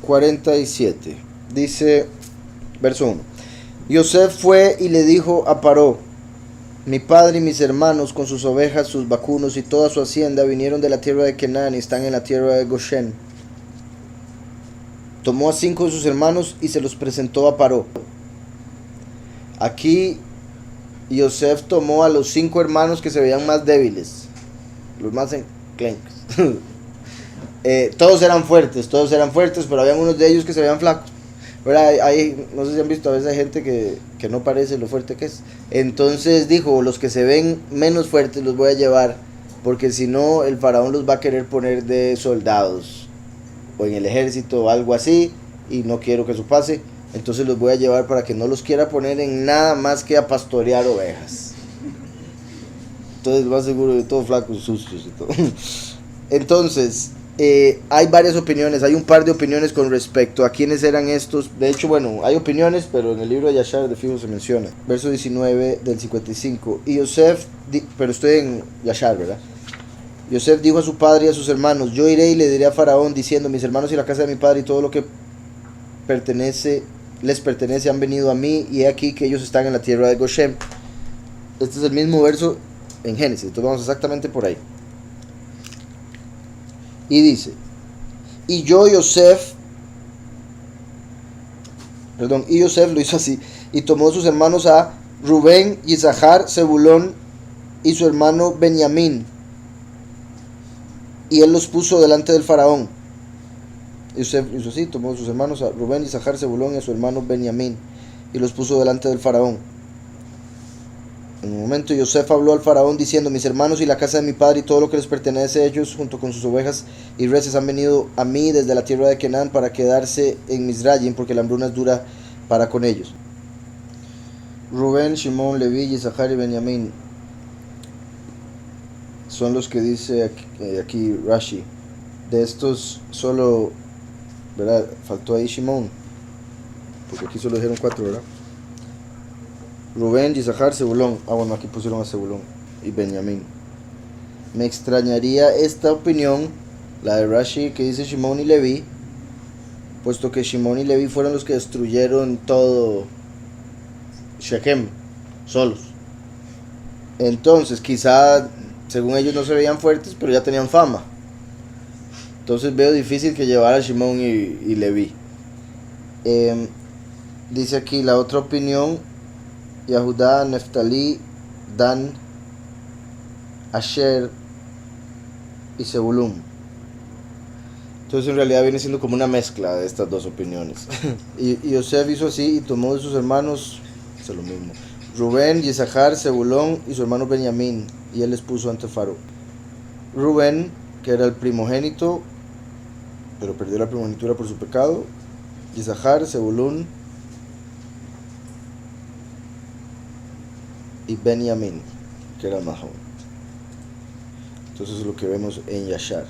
47. Dice, verso 1. Yosef fue y le dijo a Paró: mi padre y mis hermanos con sus ovejas, sus vacunos y toda su hacienda vinieron de la tierra de Canaán y están en la tierra de Goshen. Tomó a 5 de sus hermanos y se los presentó a Paró. Aquí Yosef tomó a los 5 hermanos que se veían más débiles, los más enclenques. Todos eran fuertes, pero había unos de ellos que se veían flacos. No sé si han visto, a veces hay gente que no parece lo fuerte que es. Entonces dijo: los que se ven menos fuertes los voy a llevar, porque si no el faraón los va a querer poner de soldados o en el ejército o algo así, y no quiero que eso pase. Entonces los voy a llevar para que no los quiera poner en nada más que a pastorear ovejas. Entonces más seguro de todo, flacos, sucios y todo. Entonces hay varias opiniones, hay un par de opiniones con respecto a quiénes eran estos. De hecho, bueno, hay opiniones, pero en el libro de Yashar de fijo se menciona. Verso 19 del 55. Y Yosef, pero estoy en Yashar, ¿verdad? Yosef dijo a su padre y a sus hermanos: yo iré y le diré a Faraón diciendo: mis hermanos y la casa de mi padre y todo lo que les pertenece han venido a mí, y he aquí que ellos están en la tierra de Goshen. Este es el mismo verso en Génesis, entonces vamos exactamente por ahí. Y dice: y Yosef lo hizo así, y tomó sus hermanos a Rubén, Isachar, Zebulón y su hermano Benjamín, y él los puso delante del faraón. Yosef hizo así, tomó sus hermanos a Rubén, Isachar, Zebulón y a su hermano Benjamín, y los puso delante del faraón. En un momento Yosef habló al faraón diciendo: mis hermanos y la casa de mi padre y todo lo que les pertenece a ellos, junto con sus ovejas y reses, han venido a mí desde la tierra de Canaán para quedarse en Misrayim, porque la hambruna es dura para con ellos. Rubén, Shimón, Leví, Isachar y Benjamín son los que dice aquí Rashi. De estos solo, ¿verdad?, faltó ahí Shimón, porque aquí solo dijeron 4, ¿verdad? Rubén, Isachar, Zebulón. Bueno, aquí pusieron a Zebulón y Benjamín. Me extrañaría esta opinión, la de Rashi, que dice Shimón y Leví, puesto que Shimón y Leví fueron los que destruyeron todo Shechem solos. Entonces quizá, según ellos, no se veían fuertes, pero ya tenían fama. Entonces veo difícil que llevara a Shimón y Leví. Dice aquí la otra opinión: Yehudá, Neftalí, Dan, Asher y Zebulún. Entonces en realidad viene siendo como una mezcla de estas dos opiniones. y Yosef hizo así y tomó de sus hermanos, es lo mismo, Rubén, Isachar, Zebulón y su hermano Benjamín, y él les puso ante Faraón. Rubén, que era el primogénito, pero perdió la primogenitura por su pecado. Isachar, Zebulún y Benjamín, que era más joven. Entonces es lo que vemos en Yashar.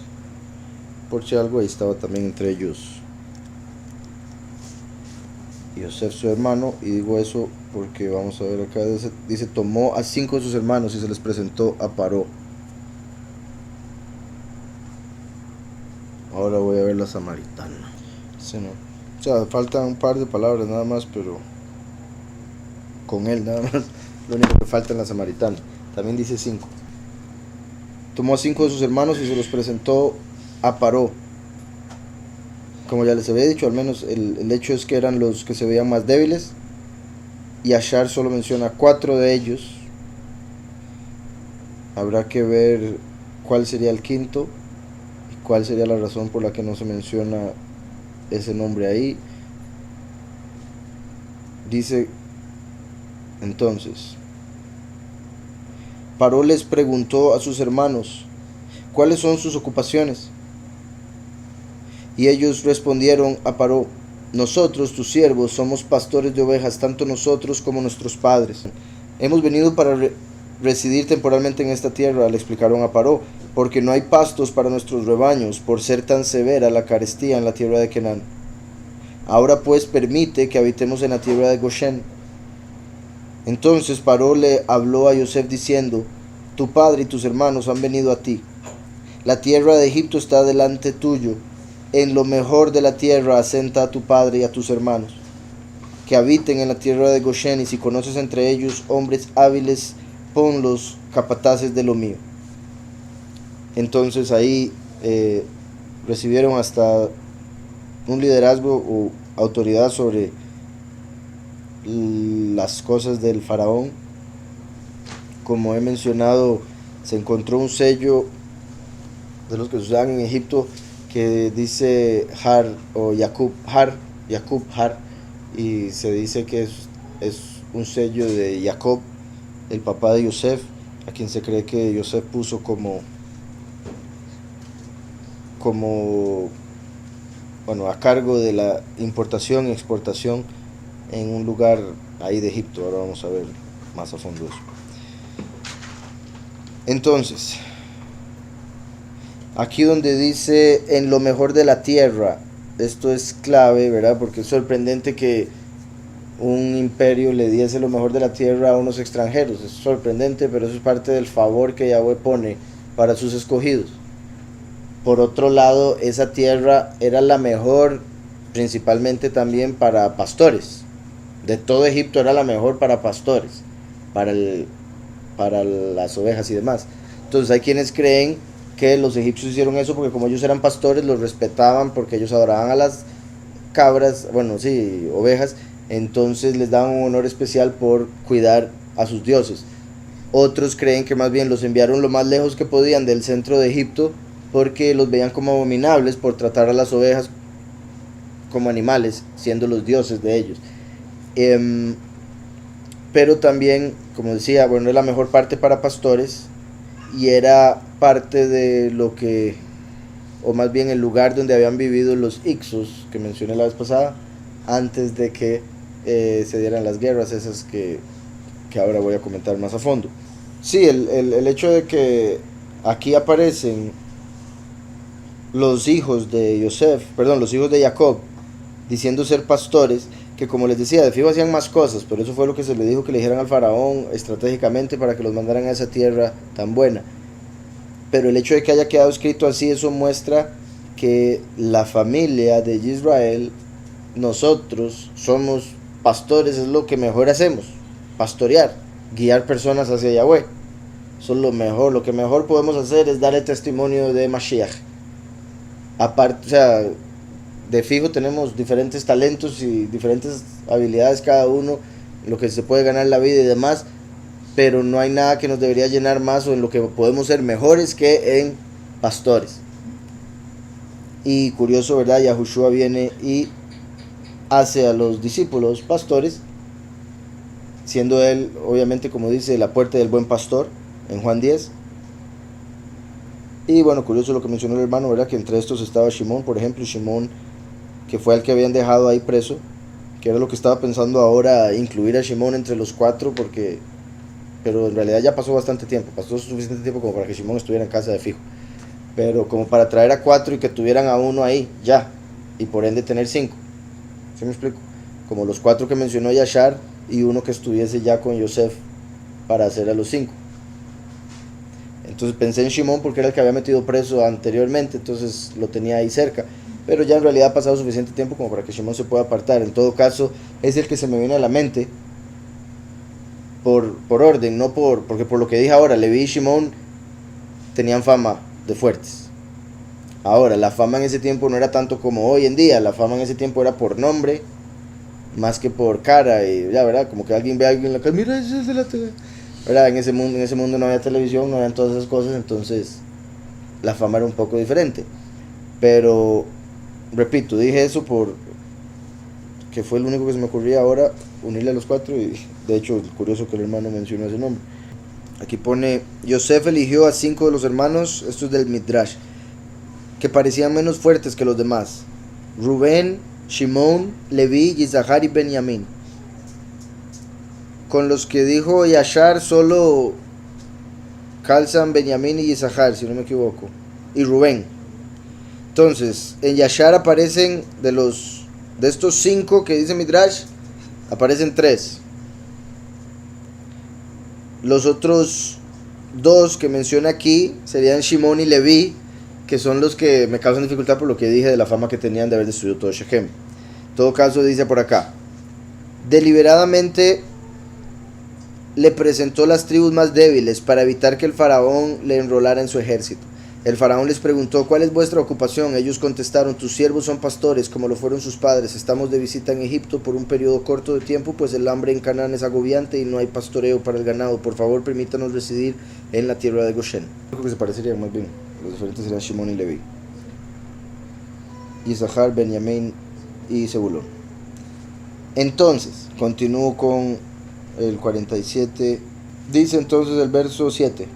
Por si algo, ahí estaba también entre ellos Yosef, su hermano. Y digo eso porque vamos a ver acá, dice: tomó a 5 de sus hermanos y se les presentó a Paró. Ahora voy a ver la samaritana. Sí, no. O sea, faltan un par de palabras nada más, pero con él nada más. Lo único que falta en la samaritana. También dice 5. Tomó a 5 de sus hermanos y se los presentó a Paró. Como ya les había dicho, al menos el hecho es que eran los que se veían más débiles. Y Yashar solo menciona 4 de ellos. Habrá que ver cuál sería el quinto y cuál sería la razón por la que no se menciona ese nombre ahí. Dice entonces: Paró les preguntó a sus hermanos: ¿cuáles son sus ocupaciones? Y ellos respondieron a Paró: nosotros, tus siervos, somos pastores de ovejas, tanto nosotros como nuestros padres. Hemos venido para residir temporalmente en esta tierra, le explicaron a Paró, porque no hay pastos para nuestros rebaños, por ser tan severa la carestía en la tierra de Canaán. Ahora pues permite que habitemos en la tierra de Goshen. Entonces Paró le habló a Yosef diciendo: tu padre y tus hermanos han venido a ti. La tierra de Egipto está delante tuyo. en lo mejor de la tierra asenta a tu padre y a tus hermanos, que habiten en la tierra de Goshen, y si conoces entre ellos hombres hábiles, ponlos capataces de lo mío. Entonces ahí recibieron hasta un liderazgo o autoridad sobre las cosas del faraón. Como he mencionado, se encontró un sello de los que se usaban en Egipto que dice Har o Yaqub Har, y se dice que es un sello de Jacob, el papá de Yosef, a quien se cree que Yosef puso como bueno, a cargo de la importación y exportación en un lugar ahí de Egipto. Ahora vamos a ver más a fondo eso. Entonces, aquí donde dice en lo mejor de la tierra, esto es clave, ¿verdad? Porque es sorprendente que un imperio le diese lo mejor de la tierra a unos extranjeros. Es sorprendente, pero eso es parte del favor que Yahweh pone para sus escogidos. Por otro lado, esa tierra era la mejor principalmente también para pastores. De todo Egipto era la mejor para pastores, para las ovejas y demás. Entonces hay quienes creen que los egipcios hicieron eso porque como ellos eran pastores, los respetaban porque ellos adoraban a las cabras, bueno, sí, ovejas, entonces les daban un honor especial por cuidar a sus dioses. Otros creen que más bien los enviaron lo más lejos que podían del centro de Egipto porque los veían como abominables por tratar a las ovejas como animales, siendo los dioses de ellos. Pero también, como decía, bueno, era la mejor parte para pastores y era parte de lo que, o más bien el lugar donde habían vivido los Ixos que mencioné la vez pasada, antes de que se dieran las guerras esas que ahora voy a comentar más a fondo. Sí, el hecho de que aquí aparecen los hijos de los hijos de Jacob, diciendo ser pastores, que como les decía, de fijo hacían más cosas, pero eso fue lo que se le dijo que le dijeran al faraón estratégicamente para que los mandaran a esa tierra tan buena. Pero el hecho de que haya quedado escrito así, eso muestra que la familia de Israel, nosotros somos pastores, es lo que mejor hacemos, pastorear, guiar personas hacia Yahweh. Eso es lo que mejor podemos hacer es dar el testimonio de Mashiach. Aparte, o sea, de fijo tenemos diferentes talentos y diferentes habilidades cada uno, lo que se puede ganar la vida y demás, pero no hay nada que nos debería llenar más o en lo que podemos ser mejores que en pastores. Y curioso, ¿verdad? Yahushua viene y hace a los discípulos pastores, siendo él, obviamente, como dice, la puerta del buen pastor en Juan 10. Y bueno, curioso lo que mencionó el hermano, ¿verdad? Que entre estos estaba Shimón, por ejemplo, Shimón, que fue el que habían dejado ahí preso, que era lo que estaba pensando ahora, incluir a Shimón entre los cuatro, pero en realidad ya pasó bastante tiempo, pasó suficiente tiempo como para que Shimón estuviera en casa de fijo, pero como para traer a 4 y que tuvieran a uno ahí, ya, y por ende tener 5, ¿sí me explico? Como los 4 que mencionó Yashar y uno que estuviese ya con Yosef para hacer a los 5. Entonces pensé en Shimón porque era el que había metido preso anteriormente, entonces lo tenía ahí cerca, pero ya en realidad ha pasado suficiente tiempo como para que Shimón se pueda apartar. En todo caso, es el que se me viene a la mente por orden, no porque por lo que dije ahora, Leví y Shimón tenían fama de fuertes. Ahora, la fama en ese tiempo no era tanto como hoy en día, la fama en ese tiempo era por nombre, más que por cara, y ya, ¿verdad? Como que alguien ve a alguien en la calle, mira, ese es de la tele, ¿verdad? En ese mundo no había televisión, no habían todas esas cosas, entonces la fama era un poco diferente. Pero, repito, dije eso que fue lo único que se me ocurría ahora, unirle a los 4, y de hecho, curioso que el hermano mencionó ese nombre. Aquí pone, Yosef eligió a 5 de los hermanos, esto es del Midrash, que parecían menos fuertes que los demás: Rubén, Shimón, Leví, Yisachar y Benjamín. Con los que dijo Yashar solo calzan Benjamín y Yisachar, si no me equivoco, y Rubén. Entonces, en Yashar aparecen de estos 5 que dice Midrash, aparecen 3. Los otros 2 que menciona aquí serían Shimón y Leví, que son los que me causan dificultad por lo que dije de la fama que tenían de haber destruido todo Shechem. En todo caso, dice por acá, deliberadamente le presentó las tribus más débiles para evitar que el faraón le enrolara en su ejército. El faraón les preguntó, ¿cuál es vuestra ocupación? Ellos contestaron, tus siervos son pastores, como lo fueron sus padres. Estamos de visita en Egipto por un periodo corto de tiempo, pues el hambre en Canaán es agobiante y no hay pastoreo para el ganado. Por favor, permítanos residir en la tierra de Goshen. Creo que se parecerían más bien. Los diferentes serían Shimón y Leví. Isahar, Benjamín y Zebulón. Entonces, continúo con el 47. Dice entonces el verso 7.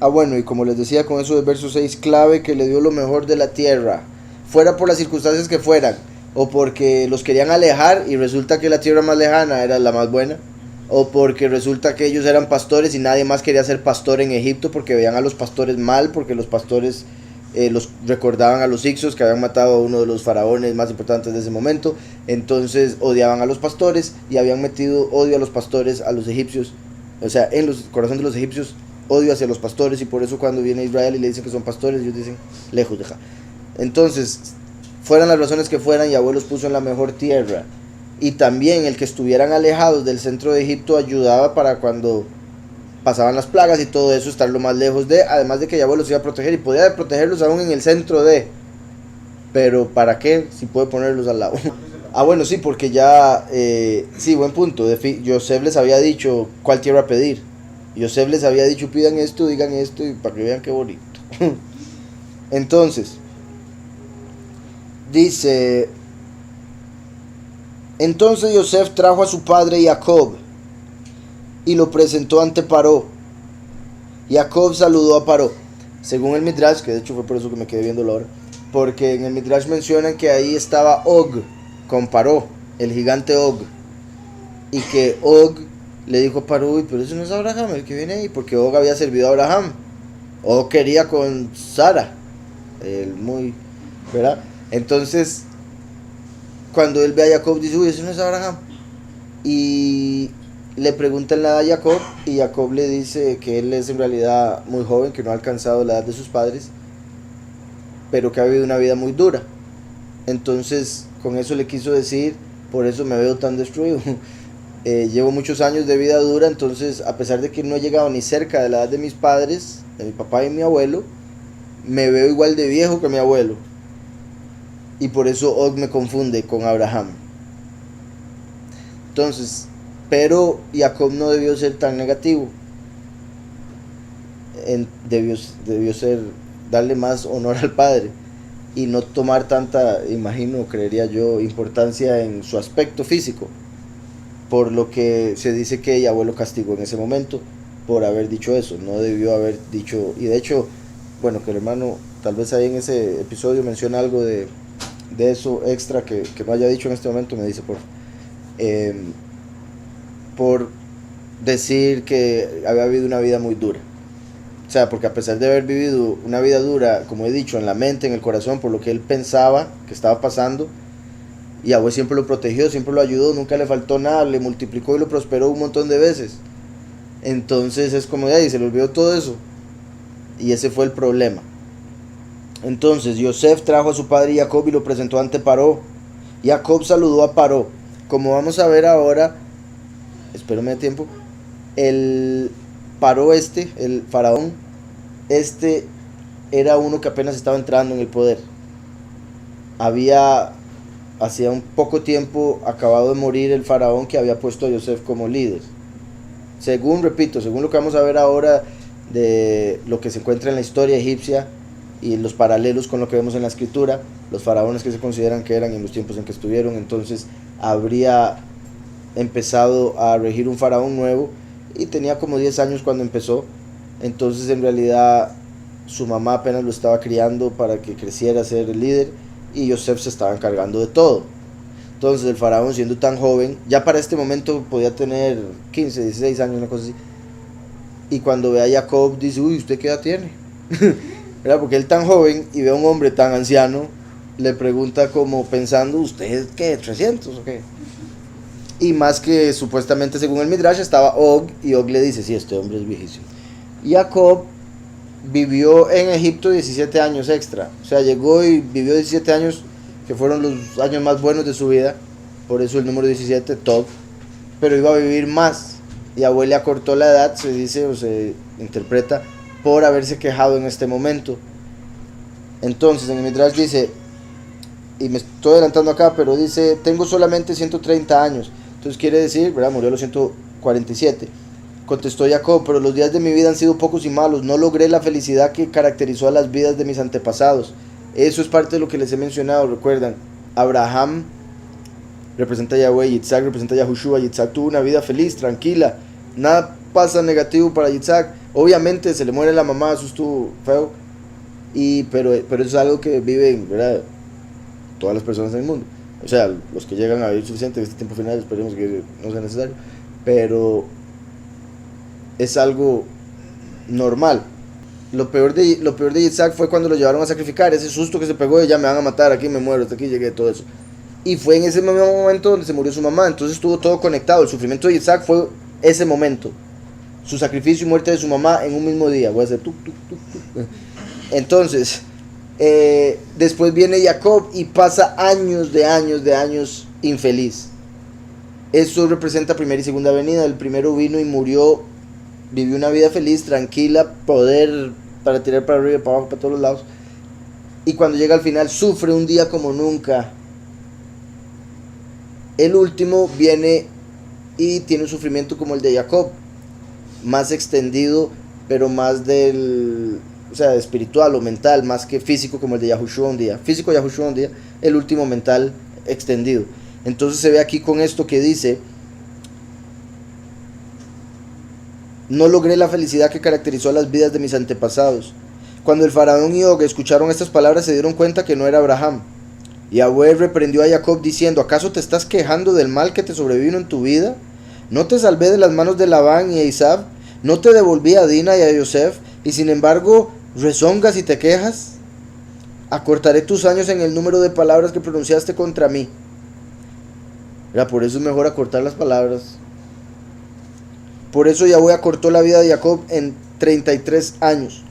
Bueno, y como les decía con eso del verso 6, clave que le dio lo mejor de la tierra, fuera por las circunstancias que fueran, o porque los querían alejar y resulta que la tierra más lejana era la más buena, o porque resulta que ellos eran pastores y nadie más quería ser pastor en Egipto porque veían a los pastores mal, porque los pastores los recordaban a los hicsos que habían matado a uno de los faraones más importantes de ese momento. Entonces odiaban a los pastores y habían metido odio a los pastores, a los egipcios, o sea, en los corazones de los egipcios, odio hacia los pastores, y por eso cuando viene Israel y le dicen que son pastores, ellos dicen, lejos, deja. Entonces, fueran las razones que fueran, Yahweh los puso en la mejor tierra. Y también el que estuvieran alejados del centro de Egipto ayudaba para cuando pasaban las plagas y todo eso, estar lo más lejos de, además de que Yahweh los iba a proteger, y podía protegerlos aún en el centro de, pero ¿para qué? Si puede ponerlos al lado. Bueno, sí, porque ya, sí, buen punto. Yosef les había dicho cuál tierra pedir. Yosef les había dicho, pidan esto, digan esto, y para que vean qué bonito. Entonces, dice, entonces Yosef trajo a su padre Jacob y lo presentó ante Paró. Jacob saludó a Paró. Según el Midrash, que de hecho fue por eso que me quedé viéndolo ahora, porque en el Midrash mencionan que ahí estaba Og con Paró, el gigante Og, y que Og le dijo a Paró, pero eso no es Abraham el que viene ahí, porque Og había servido a Abraham. Og quería con Sara, ¿verdad? Entonces, cuando él ve a Jacob, dice, uy, eso no es Abraham. Y le pregunta en la edad a Jacob, y Jacob le dice que él es en realidad muy joven, que no ha alcanzado la edad de sus padres, pero que ha vivido una vida muy dura. Entonces, con eso le quiso decir, por eso me veo tan destruido. Llevo muchos años de vida dura, entonces a pesar de que no he llegado ni cerca de la edad de mis padres, de mi papá y mi abuelo, me veo igual de viejo que mi abuelo. Y por eso Og me confunde con Abraham. Entonces, pero Jacob no debió ser tan negativo. Debió ser darle más honor al padre y no tomar tanta, creería yo, importancia en su aspecto físico. Por lo que se dice que Yahweh lo castigó en ese momento por haber dicho eso. No debió haber dicho, y de hecho, bueno, que el hermano tal vez ahí en ese episodio menciona algo de eso extra que no haya dicho en este momento, me dice por decir que había vivido una vida muy dura. O sea, porque a pesar de haber vivido una vida dura, como he dicho, en la mente, en el corazón, por lo que él pensaba que estaba pasando, Yahweh siempre lo protegió, siempre lo ayudó, nunca le faltó nada, le multiplicó y lo prosperó un montón de veces. Entonces es como de ahí, se le olvidó todo eso. Y ese fue el problema. Entonces Yosef trajo a su padre Jacob y lo presentó ante Paró. Jacob saludó a Paró. Como vamos a ver ahora, espérame de tiempo, el Paró el faraón, era uno que apenas estaba entrando en el poder. Hacía un poco tiempo acabado de morir el faraón que había puesto a Yosef como líder. Según lo que vamos a ver ahora de lo que se encuentra en la historia egipcia y los paralelos con lo que vemos en la escritura, los faraones que se consideran que eran en los tiempos en que estuvieron, entonces habría empezado a regir un faraón nuevo y tenía como 10 años cuando empezó. Entonces en realidad su mamá apenas lo estaba criando para que creciera a ser el líder, y Yosef se estaba encargando de todo. Entonces el faraón, siendo tan joven, ya para este momento podía tener 15, 16 años, una cosa así, y cuando ve a Jacob dice, uy, ¿usted qué edad tiene? ¿Verdad? Porque él tan joven y ve a un hombre tan anciano, le pregunta como pensando, ¿usted qué? ¿300 o qué? Y más que supuestamente según el Midrash estaba Og, y Og le dice, sí, este hombre es viejísimo. Y Jacob vivió en Egipto 17 años extra. O sea, llegó y vivió 17 años, que fueron los años más buenos de su vida. Por eso el número 17, top. Pero iba a vivir más. Y Yahweh le acortó la edad, se dice o se interpreta, por haberse quejado en este momento. Entonces, en el Midrash dice, y me estoy adelantando acá, pero dice, tengo solamente 130 años. Entonces quiere decir, ¿verdad? Murió a los 147. Contestó Jacob, pero los días de mi vida han sido pocos y malos. No logré la felicidad que caracterizó a las vidas de mis antepasados. Eso es parte de lo que les he mencionado, recuerdan. Abraham representa a Yahweh, Yitzhak representa a Yahushua. Yitzhak tuvo una vida feliz, tranquila. Nada pasa negativo para Yitzhak. Obviamente se le muere la mamá, eso estuvo feo. Pero eso es algo que viven, ¿verdad?, todas las personas en el mundo. O sea, los que llegan a vivir suficiente en este tiempo final, esperemos que no sea necesario. Pero es algo normal. Lo peor de Yitzhak fue cuando lo llevaron a sacrificar. Ese susto que se pegó de ya me van a matar, aquí me muero, hasta aquí llegué, todo eso. Y fue en ese mismo momento donde se murió su mamá. Entonces estuvo todo conectado. El sufrimiento de Yitzhak fue ese momento. Su sacrificio y muerte de su mamá en un mismo día. Voy a hacer Entonces, después viene Jacob y pasa años infeliz. Eso representa primera y segunda venida. El primero vino y murió, vivió una vida feliz, tranquila, poder para tirar para arriba, para abajo, para todos los lados. Y cuando llega al final sufre un día como nunca. El último viene y tiene un sufrimiento como el de Jacob, más extendido, pero más espiritual o mental, más que físico como el de Yahushua un día. Físico Yahushua un día, el último mental extendido. Entonces se ve aquí con esto que dice, no logré la felicidad que caracterizó a las vidas de mis antepasados. Cuando el faraón y Og escucharon estas palabras se dieron cuenta que no era Abraham. Yahweh reprendió a Jacob diciendo, ¿acaso te estás quejando del mal que te sobrevino en tu vida? ¿No te salvé de las manos de Labán y Esaú? ¿No te devolví a Dina y a Yosef? Y sin embargo, rezongas y te quejas. Acortaré tus años en el número de palabras que pronunciaste contra mí. Por eso es mejor acortar las palabras. Por eso Yahweh acortó la vida de Jacob en 33 años.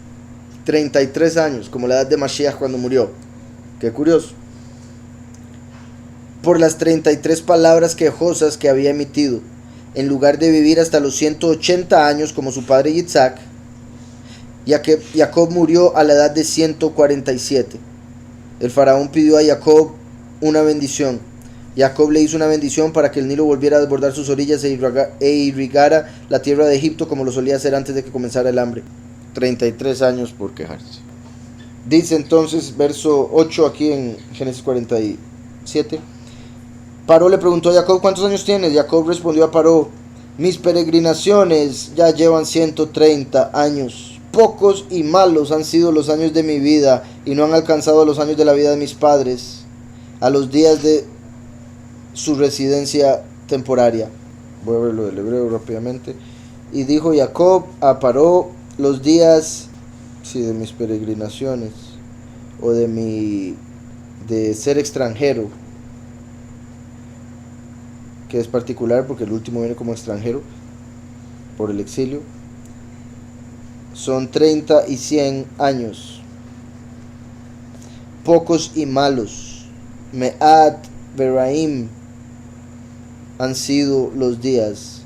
33 años, como la edad de Mashiach cuando murió. Qué curioso. Por las 33 palabras quejosas que había emitido. En lugar de vivir hasta los 180 años como su padre Yitzhak, Jacob murió a la edad de 147. El faraón pidió a Jacob una bendición. Jacob le hizo una bendición para que el Nilo volviera a desbordar sus orillas e irrigara la tierra de Egipto como lo solía hacer antes de que comenzara el hambre. 33 años por quejarse. Dice entonces, verso 8 aquí en Génesis 47. Paró le preguntó a Jacob, ¿cuántos años tienes? Jacob respondió a Paró, mis peregrinaciones ya llevan 130 años. Pocos y malos han sido los años de mi vida y no han alcanzado los años de la vida de mis padres, a los días de su residencia temporaria. Voy a ver lo del hebreo rápidamente. Y dijo Jacob a Paró, los días de mis peregrinaciones o de ser extranjero, que es particular porque el último viene como extranjero por el exilio, son 30 y 100 años. Pocos y malos. Me'at Beraim han sido los días.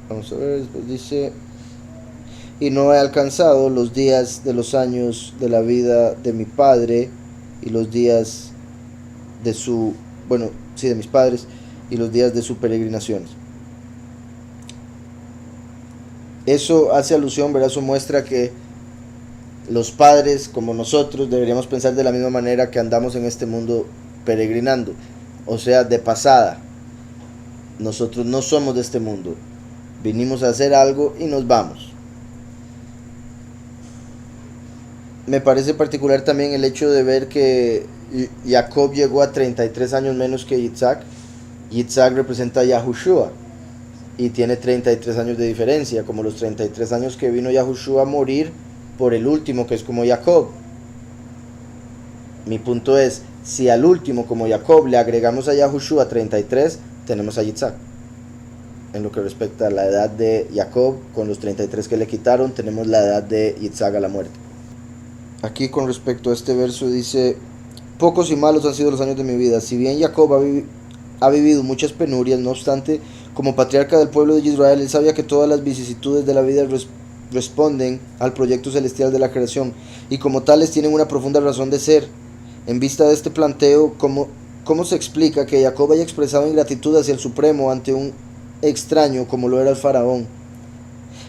Vamos a ver, después dice, y no he alcanzado los días de los años de la vida de mi padre y los días de de mis padres y los días de sus peregrinaciones. Eso hace alusión, ¿verdad? Eso muestra que los padres, como nosotros, deberíamos pensar de la misma manera que andamos en este mundo peregrinando, o sea, de pasada. Nosotros no somos de este mundo, vinimos a hacer algo y nos vamos. Me parece particular también el hecho de ver que Jacob llegó a 33 años menos que Yitzhak. Yitzhak representa a Yahushua y tiene 33 años de diferencia, como los 33 años que vino Yahushua a morir por el último, que es como Jacob. Mi punto es, si al último como Jacob le agregamos a Yahushua 33, tenemos a Yitzhak. en lo que respecta a la edad de Jacob, con los 33 que le quitaron, tenemos la edad de Yitzhak a la muerte. Aquí con respecto a este verso dice: pocos y malos han sido los años de mi vida. Si bien Jacob ha vivido muchas penurias, no obstante, como patriarca del pueblo de Israel, él sabía que todas las vicisitudes de la vida responden al proyecto celestial de la creación, y como tales tienen una profunda razón de ser. En vista de este planteo, ¿cómo se explica que Jacob haya expresado ingratitud hacia el Supremo ante un extraño como lo era el faraón?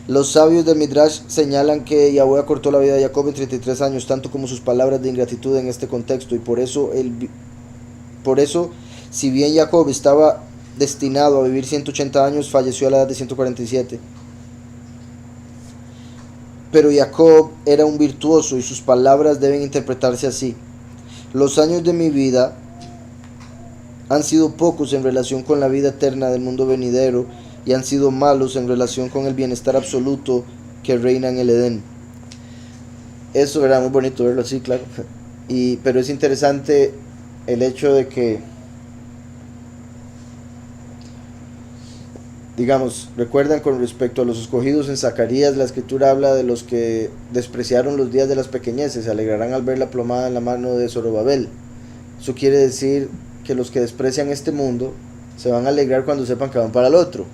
Los sabios del Midrash señalan que Yahweh acortó la vida de Jacob en 33 años, tanto como sus palabras de ingratitud en este contexto, y por eso, si bien Jacob estaba destinado a vivir 180 años, falleció a la edad de 147. Pero Jacob era un virtuoso y sus palabras deben interpretarse así: los años de mi vida han sido pocos en relación con la vida eterna del mundo venidero, y han sido malos en relación con el bienestar absoluto que reina en el Edén. Eso era muy bonito verlo así, claro. Pero es interesante el hecho de que, digamos, recuerdan con respecto a los escogidos en Zacarías, la escritura habla de los que despreciaron los días de las pequeñeces, se alegrarán al ver la plomada en la mano de Zorobabel. Eso quiere decir que los que desprecian este mundo se van a alegrar cuando sepan que van para el otro.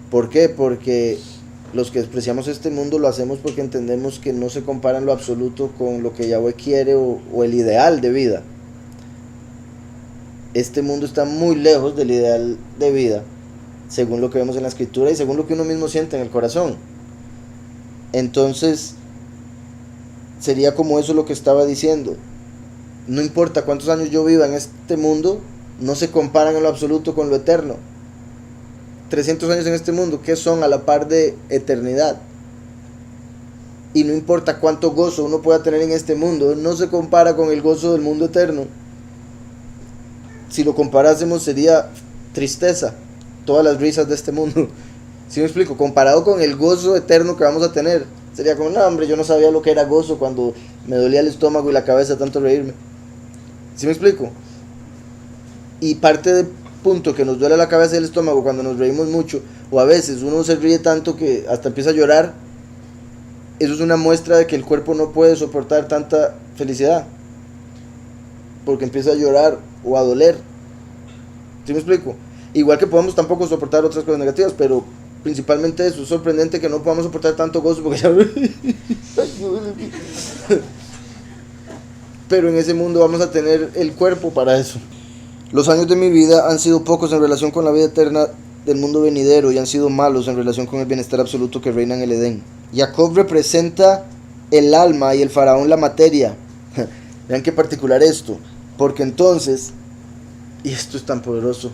¿Por qué? Porque los que despreciamos este mundo lo hacemos porque entendemos que no se compara en lo absoluto con lo que Yahweh quiere o el ideal de vida. Este mundo está muy lejos del ideal de vida, según lo que vemos en la escritura y según lo que uno mismo siente en el corazón. Entonces, sería como eso lo que estaba diciendo. No importa cuántos años yo viva en este mundo, no se comparan en lo absoluto con lo eterno. 300 años en este mundo, ¿qué son a la par de eternidad? Y no importa cuánto gozo uno pueda tener en este mundo, no se compara con el gozo del mundo eterno. Si lo comparásemos sería tristeza, todas las risas de este mundo. ¿Sí me explico? Comparado con el gozo eterno que vamos a tener, sería como: no, hombre, yo no sabía lo que era gozo cuando me dolía el estómago y la cabeza de tanto reírme. ¿Sí me explico? Y parte del punto que nos duele la cabeza y el estómago cuando nos reímos mucho, o a veces uno se ríe tanto que hasta empieza a llorar, eso es una muestra de que el cuerpo no puede soportar tanta felicidad, porque empieza a llorar o a doler. ¿Sí me explico? Igual que podemos tampoco soportar otras cosas negativas, pero principalmente eso. Es sorprendente que no podamos soportar tanto gozo porque ya... Pero en ese mundo vamos a tener el cuerpo para eso. Los años de mi vida han sido pocos en relación con la vida eterna del mundo venidero, y han sido malos en relación con el bienestar absoluto que reina en el Edén. Jacob representa el alma y el faraón la materia. Vean qué particular esto, porque entonces, y esto es tan poderoso,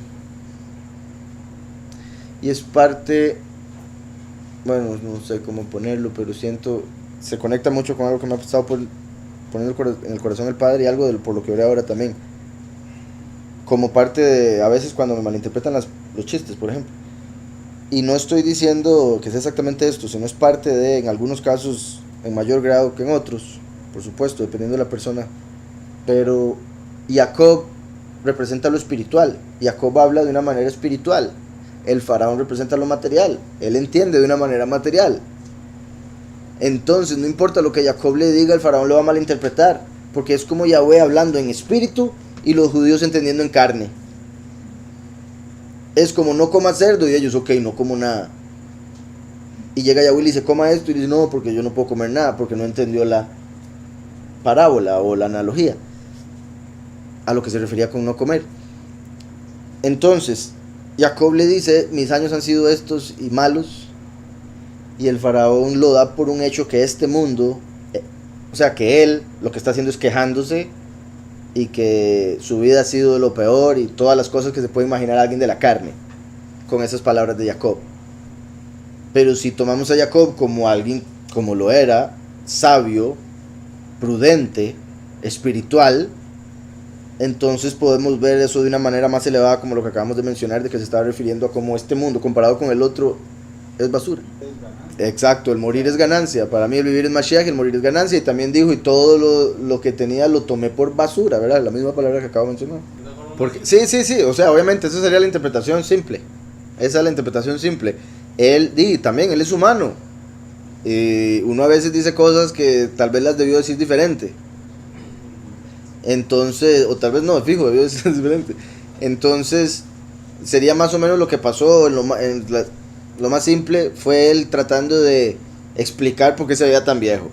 y es parte, bueno, no sé cómo ponerlo, pero siento, se conecta mucho con algo que me ha pasado por poner en el corazón del Padre, y algo por lo que oré ahora también, como parte de, a veces cuando me malinterpretan los chistes, por ejemplo. Y no estoy diciendo que sea exactamente esto, sino es parte de, en algunos casos, en mayor grado que en otros, por supuesto, dependiendo de la persona. Pero Jacob representa lo espiritual. Jacob habla de una manera espiritual. El faraón representa lo material. Él entiende de una manera material. Entonces, no importa lo que Jacob le diga, el faraón lo va a malinterpretar, porque es como Yahweh hablando en espíritu y los judíos entendiendo en carne. Es como: no coma cerdo, y ellos: ok, no como nada. Y llega Yahweh y le dice: coma esto, y dice: no, porque yo no puedo comer nada, porque no entendió la parábola o la analogía a lo que se refería con no comer. Entonces Jacob le dice: mis años han sido estos y malos, y el faraón lo da por un hecho que este mundo, o sea, que él lo que está haciendo es quejándose, y que su vida ha sido de lo peor, y todas las cosas que se puede imaginar a alguien de la carne, con esas palabras de Jacob. Pero si tomamos a Jacob como alguien, como lo era, sabio, prudente, espiritual, entonces podemos ver eso de una manera más elevada, como lo que acabamos de mencionar, de que se estaba refiriendo a cómo este mundo comparado con el otro es basura. Exacto, el morir es ganancia. Para mí el vivir es Mashiach, el morir es ganancia. Y también dijo: y todo lo que tenía lo tomé por basura, ¿verdad? La misma palabra que acabo de mencionar. Porque, sí, o sea, obviamente esa sería la interpretación simple. Esa es la interpretación simple. También él es humano. Uno a veces dice cosas que tal vez las debió decir diferente. Entonces, o tal vez no, fijo, debió decir diferente. Entonces, sería más o menos lo que pasó. Lo más simple fue él tratando de explicar por qué se veía tan viejo.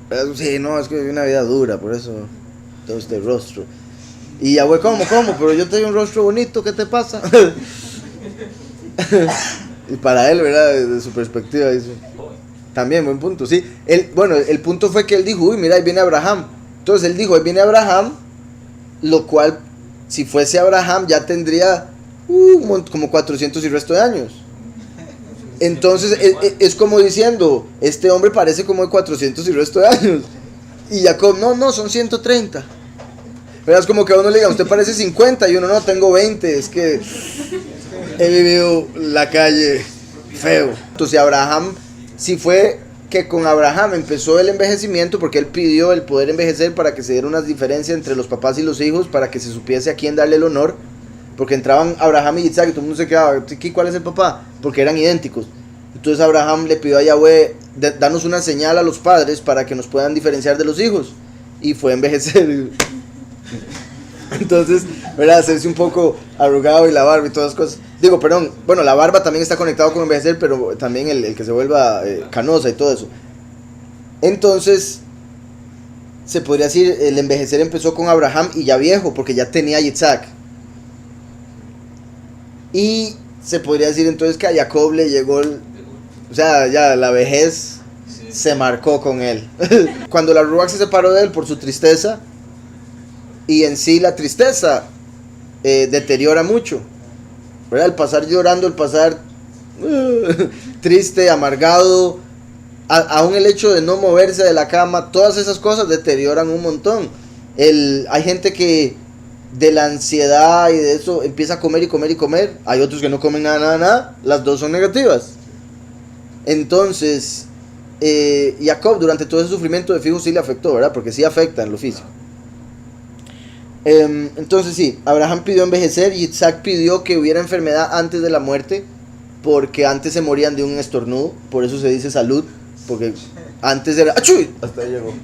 Pero, sí, no, es que viví una vida dura, por eso todo este rostro. Y ya, güey, ¿cómo? Pero yo tengo un rostro bonito, ¿qué te pasa? Y para él, ¿verdad? Desde su perspectiva, dice. También, buen punto, sí. El punto fue que él dijo, uy, mira, ahí viene Abraham. Entonces él dijo, ahí viene Abraham, lo cual, si fuese Abraham, ya tendría como 400 y resto de años. Entonces es como diciendo, este hombre parece como de 400 y resto de años. Y Jacob, no, son 130. Pero es como que a uno le diga, usted parece 50 y uno no, tengo 20, es que he vivido la calle feo. Entonces Abraham, si fue que con Abraham empezó el envejecimiento, porque él pidió el poder envejecer para que se diera una diferencia entre los papás y los hijos, para que se supiese a quién darle el honor, porque entraban Abraham y Isaac y todo el mundo se quedaba, ¿cuál es el papá? Porque eran idénticos. Entonces Abraham le pidió a Yahweh, danos una señal a los padres para que nos puedan diferenciar de los hijos, y fue envejecer. Entonces, ¿verdad? Hacerse un poco arrugado y la barba y todas las cosas. Digo, perdón, bueno, la barba también está conectado con envejecer, pero también el que se vuelva canosa y todo eso. Entonces, se podría decir, el envejecer empezó con Abraham y ya viejo, porque ya tenía a Isaac. Y se podría decir entonces que a Jacob le llegó, o sea, ya la vejez se marcó con él. Cuando la Ruach se separó de él por su tristeza, y en sí la tristeza deteriora mucho, ¿verdad? El pasar llorando, el pasar triste, amargado, aún el hecho de no moverse de la cama, todas esas cosas deterioran un montón. Hay gente que de la ansiedad y de eso empieza a comer y comer y comer. Hay otros que no comen nada. Las dos son negativas. Entonces Jacob durante todo ese sufrimiento de fijo sí le afectó, ¿verdad? Porque sí afecta en lo físico. Entonces sí, Abraham pidió envejecer y Isaac pidió que hubiera enfermedad antes de la muerte, porque antes se morían de un estornudo. Por eso se dice salud, porque antes era ¡achuy! Hasta ahí llegó.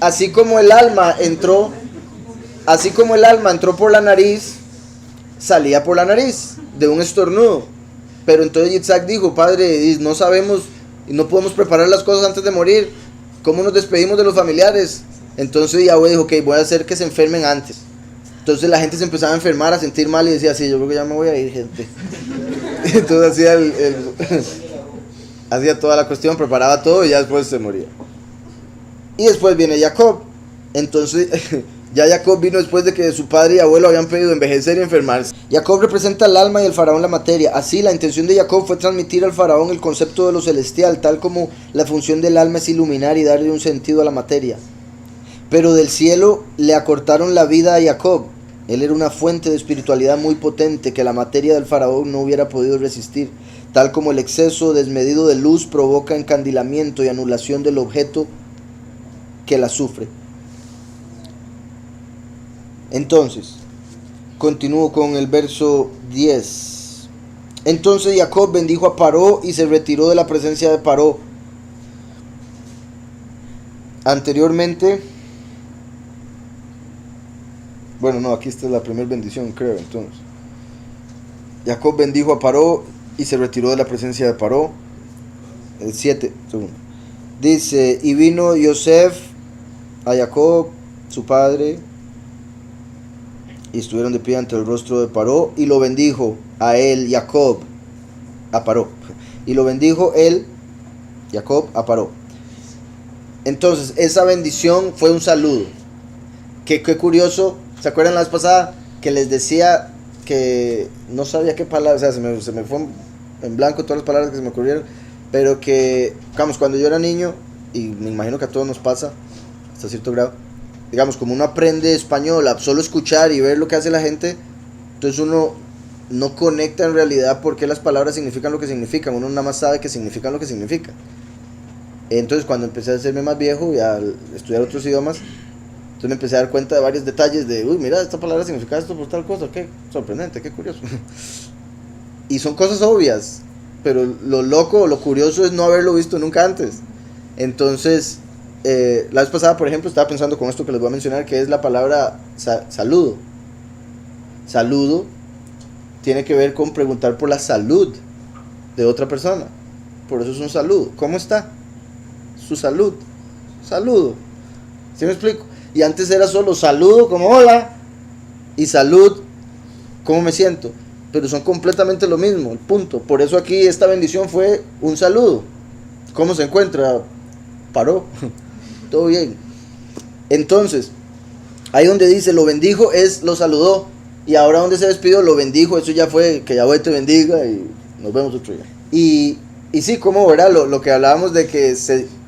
Así como el alma entró por la nariz, salía por la nariz de un estornudo. Pero entonces Isaac dijo, padre, no sabemos y no podemos preparar las cosas antes de morir. ¿Cómo nos despedimos de los familiares? Entonces Yahweh dijo, ok, voy a hacer que se enfermen antes. Entonces la gente se empezaba a enfermar, a sentir mal y decía, sí, yo creo que ya me voy a ir, gente. Entonces hacía hacía toda la cuestión, preparaba todo y ya después se moría. Y después viene Jacob. Entonces ya Jacob vino después de que su padre y abuelo habían pedido envejecer y enfermarse. Jacob representa el alma y el faraón la materia. Así la intención de Jacob fue transmitir al faraón el concepto de lo celestial, tal como la función del alma es iluminar y darle un sentido a la materia. Pero del cielo le acortaron la vida a Jacob. Él era una fuente de espiritualidad muy potente que la materia del faraón no hubiera podido resistir, tal como el exceso desmedido de luz provoca encandilamiento y anulación del objeto que la sufre. Entonces, continúo con el verso 10. Entonces Jacob bendijo a Paró y se retiró de la presencia de Paró. Anteriormente, bueno, no, aquí está la primera bendición, creo. Entonces, Jacob bendijo a Paró y se retiró de la presencia de Paró. 7, segundo. Dice, y vino Yosef a Jacob, su padre, y estuvieron de pie ante el rostro de Paró, y lo bendijo a él, Jacob, a Paró. Y lo bendijo él, Jacob, a Paró. Entonces, esa bendición fue un saludo. Qué curioso. ¿Se acuerdan la vez pasada que les decía que no sabía qué palabra, o sea, se me fue en blanco todas las palabras que se me ocurrieron, pero que, digamos, cuando yo era niño, y me imagino que a todos nos pasa, hasta cierto grado, digamos, como uno aprende español a solo escuchar y ver lo que hace la gente, entonces uno no conecta en realidad por qué las palabras significan lo que significan, uno nada más sabe que significan lo que significan. Entonces cuando empecé a hacerme más viejo y a estudiar otros idiomas, Entonces me empecé a dar cuenta de varios detalles de, uy, mira, esta palabra significa esto por tal cosa, qué sorprendente, qué curioso. Y son cosas obvias, pero lo loco, lo curioso es no haberlo visto nunca antes. Entonces, la vez pasada, por ejemplo, estaba pensando con esto que les voy a mencionar, que es la palabra saludo. Saludo tiene que ver con preguntar por la salud de otra persona. Por eso es un saludo. ¿Cómo está? Su salud. Saludo. ¿Sí me explico? Y antes era solo saludo como hola y salud, ¿cómo me siento? Pero son completamente lo mismo, el punto. Por eso aquí esta bendición fue un saludo. ¿Cómo se encuentra? Paró. Todo bien. Entonces, ahí donde dice lo bendijo es lo saludó. Y ahora donde se despidió lo bendijo, eso ya fue que Yahweh te bendiga y nos vemos otro día. Y sí, como ¿verdad? Lo que hablábamos de que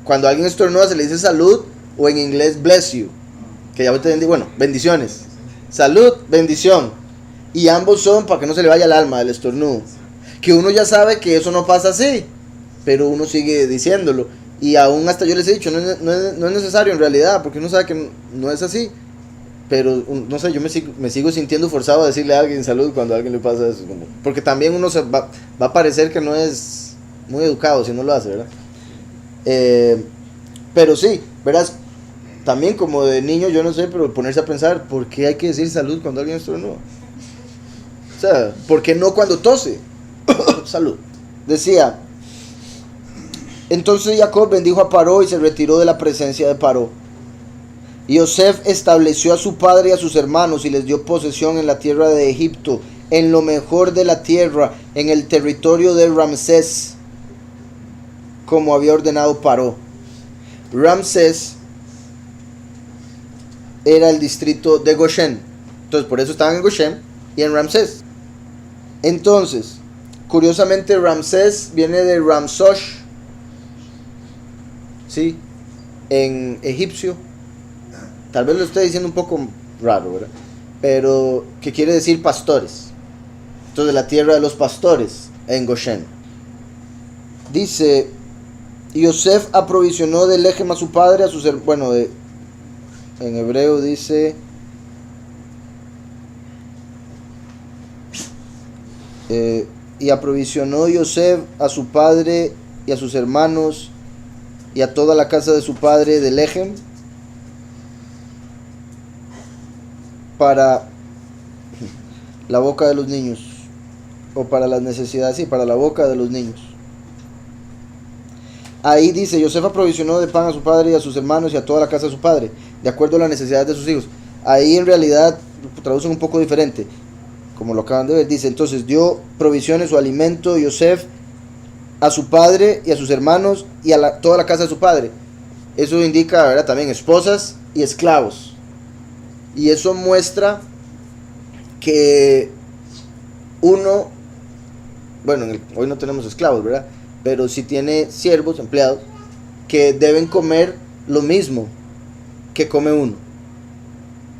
cuando alguien estornuda se le dice salud, o en inglés bless you, que Yahweh te bendiga, bueno, bendiciones. Salud, bendición. Y ambos son para que no se le vaya el alma del estornudo. Que uno ya sabe que eso no pasa así, pero uno sigue diciéndolo. Y aún hasta yo les he dicho, no es necesario en realidad, porque uno sabe que no es así. Pero, no sé, yo me sigo sintiendo forzado a decirle a alguien salud cuando a alguien le pasa eso. Porque también uno va a parecer que no es muy educado si no lo hace, ¿verdad? Pero sí, verás, también como de niño, yo no sé, pero ponerse a pensar, ¿por qué hay que decir salud cuando alguien estornuda? O sea, ¿por qué no cuando tose? Salud. Decía, entonces Jacob bendijo a Paró y se retiró de la presencia de Paró. Y Yosef estableció a su padre y a sus hermanos y les dio posesión en la tierra de Egipto, en lo mejor de la tierra, en el territorio de Ramsés, como había ordenado Paró. Ramsés era el distrito de Goshen. Entonces por eso estaban en Goshen y en Ramsés. Entonces, curiosamente Ramsés viene de Ramsosh, ¿sí? En egipcio. Tal vez lo estoy diciendo un poco raro, ¿verdad? Pero que quiere decir pastores. Entonces la tierra de los pastores en Goshen. Dice, Yosef aprovisionó de Lechem a su padre, a sus hermanos. En hebreo dice, y aprovisionó Yosef a su padre y a sus hermanos y a toda la casa de su padre de Lechem para la boca de los niños, o para las necesidades, sí, para la boca de los niños. Ahí dice, Yosef aprovisionó de pan a su padre y a sus hermanos y a toda la casa de su padre, de acuerdo a las necesidades de sus hijos. Ahí en realidad traducen un poco diferente, como lo acaban de ver. Dice, entonces dio provisiones o alimento Yosef a su padre y a sus hermanos y a toda la casa de su padre. Eso indica, ¿verdad?, también esposas y esclavos. Y eso muestra que uno, bueno, hoy no tenemos esclavos, ¿verdad? Pero sí tiene siervos, empleados, que deben comer lo mismo que come uno.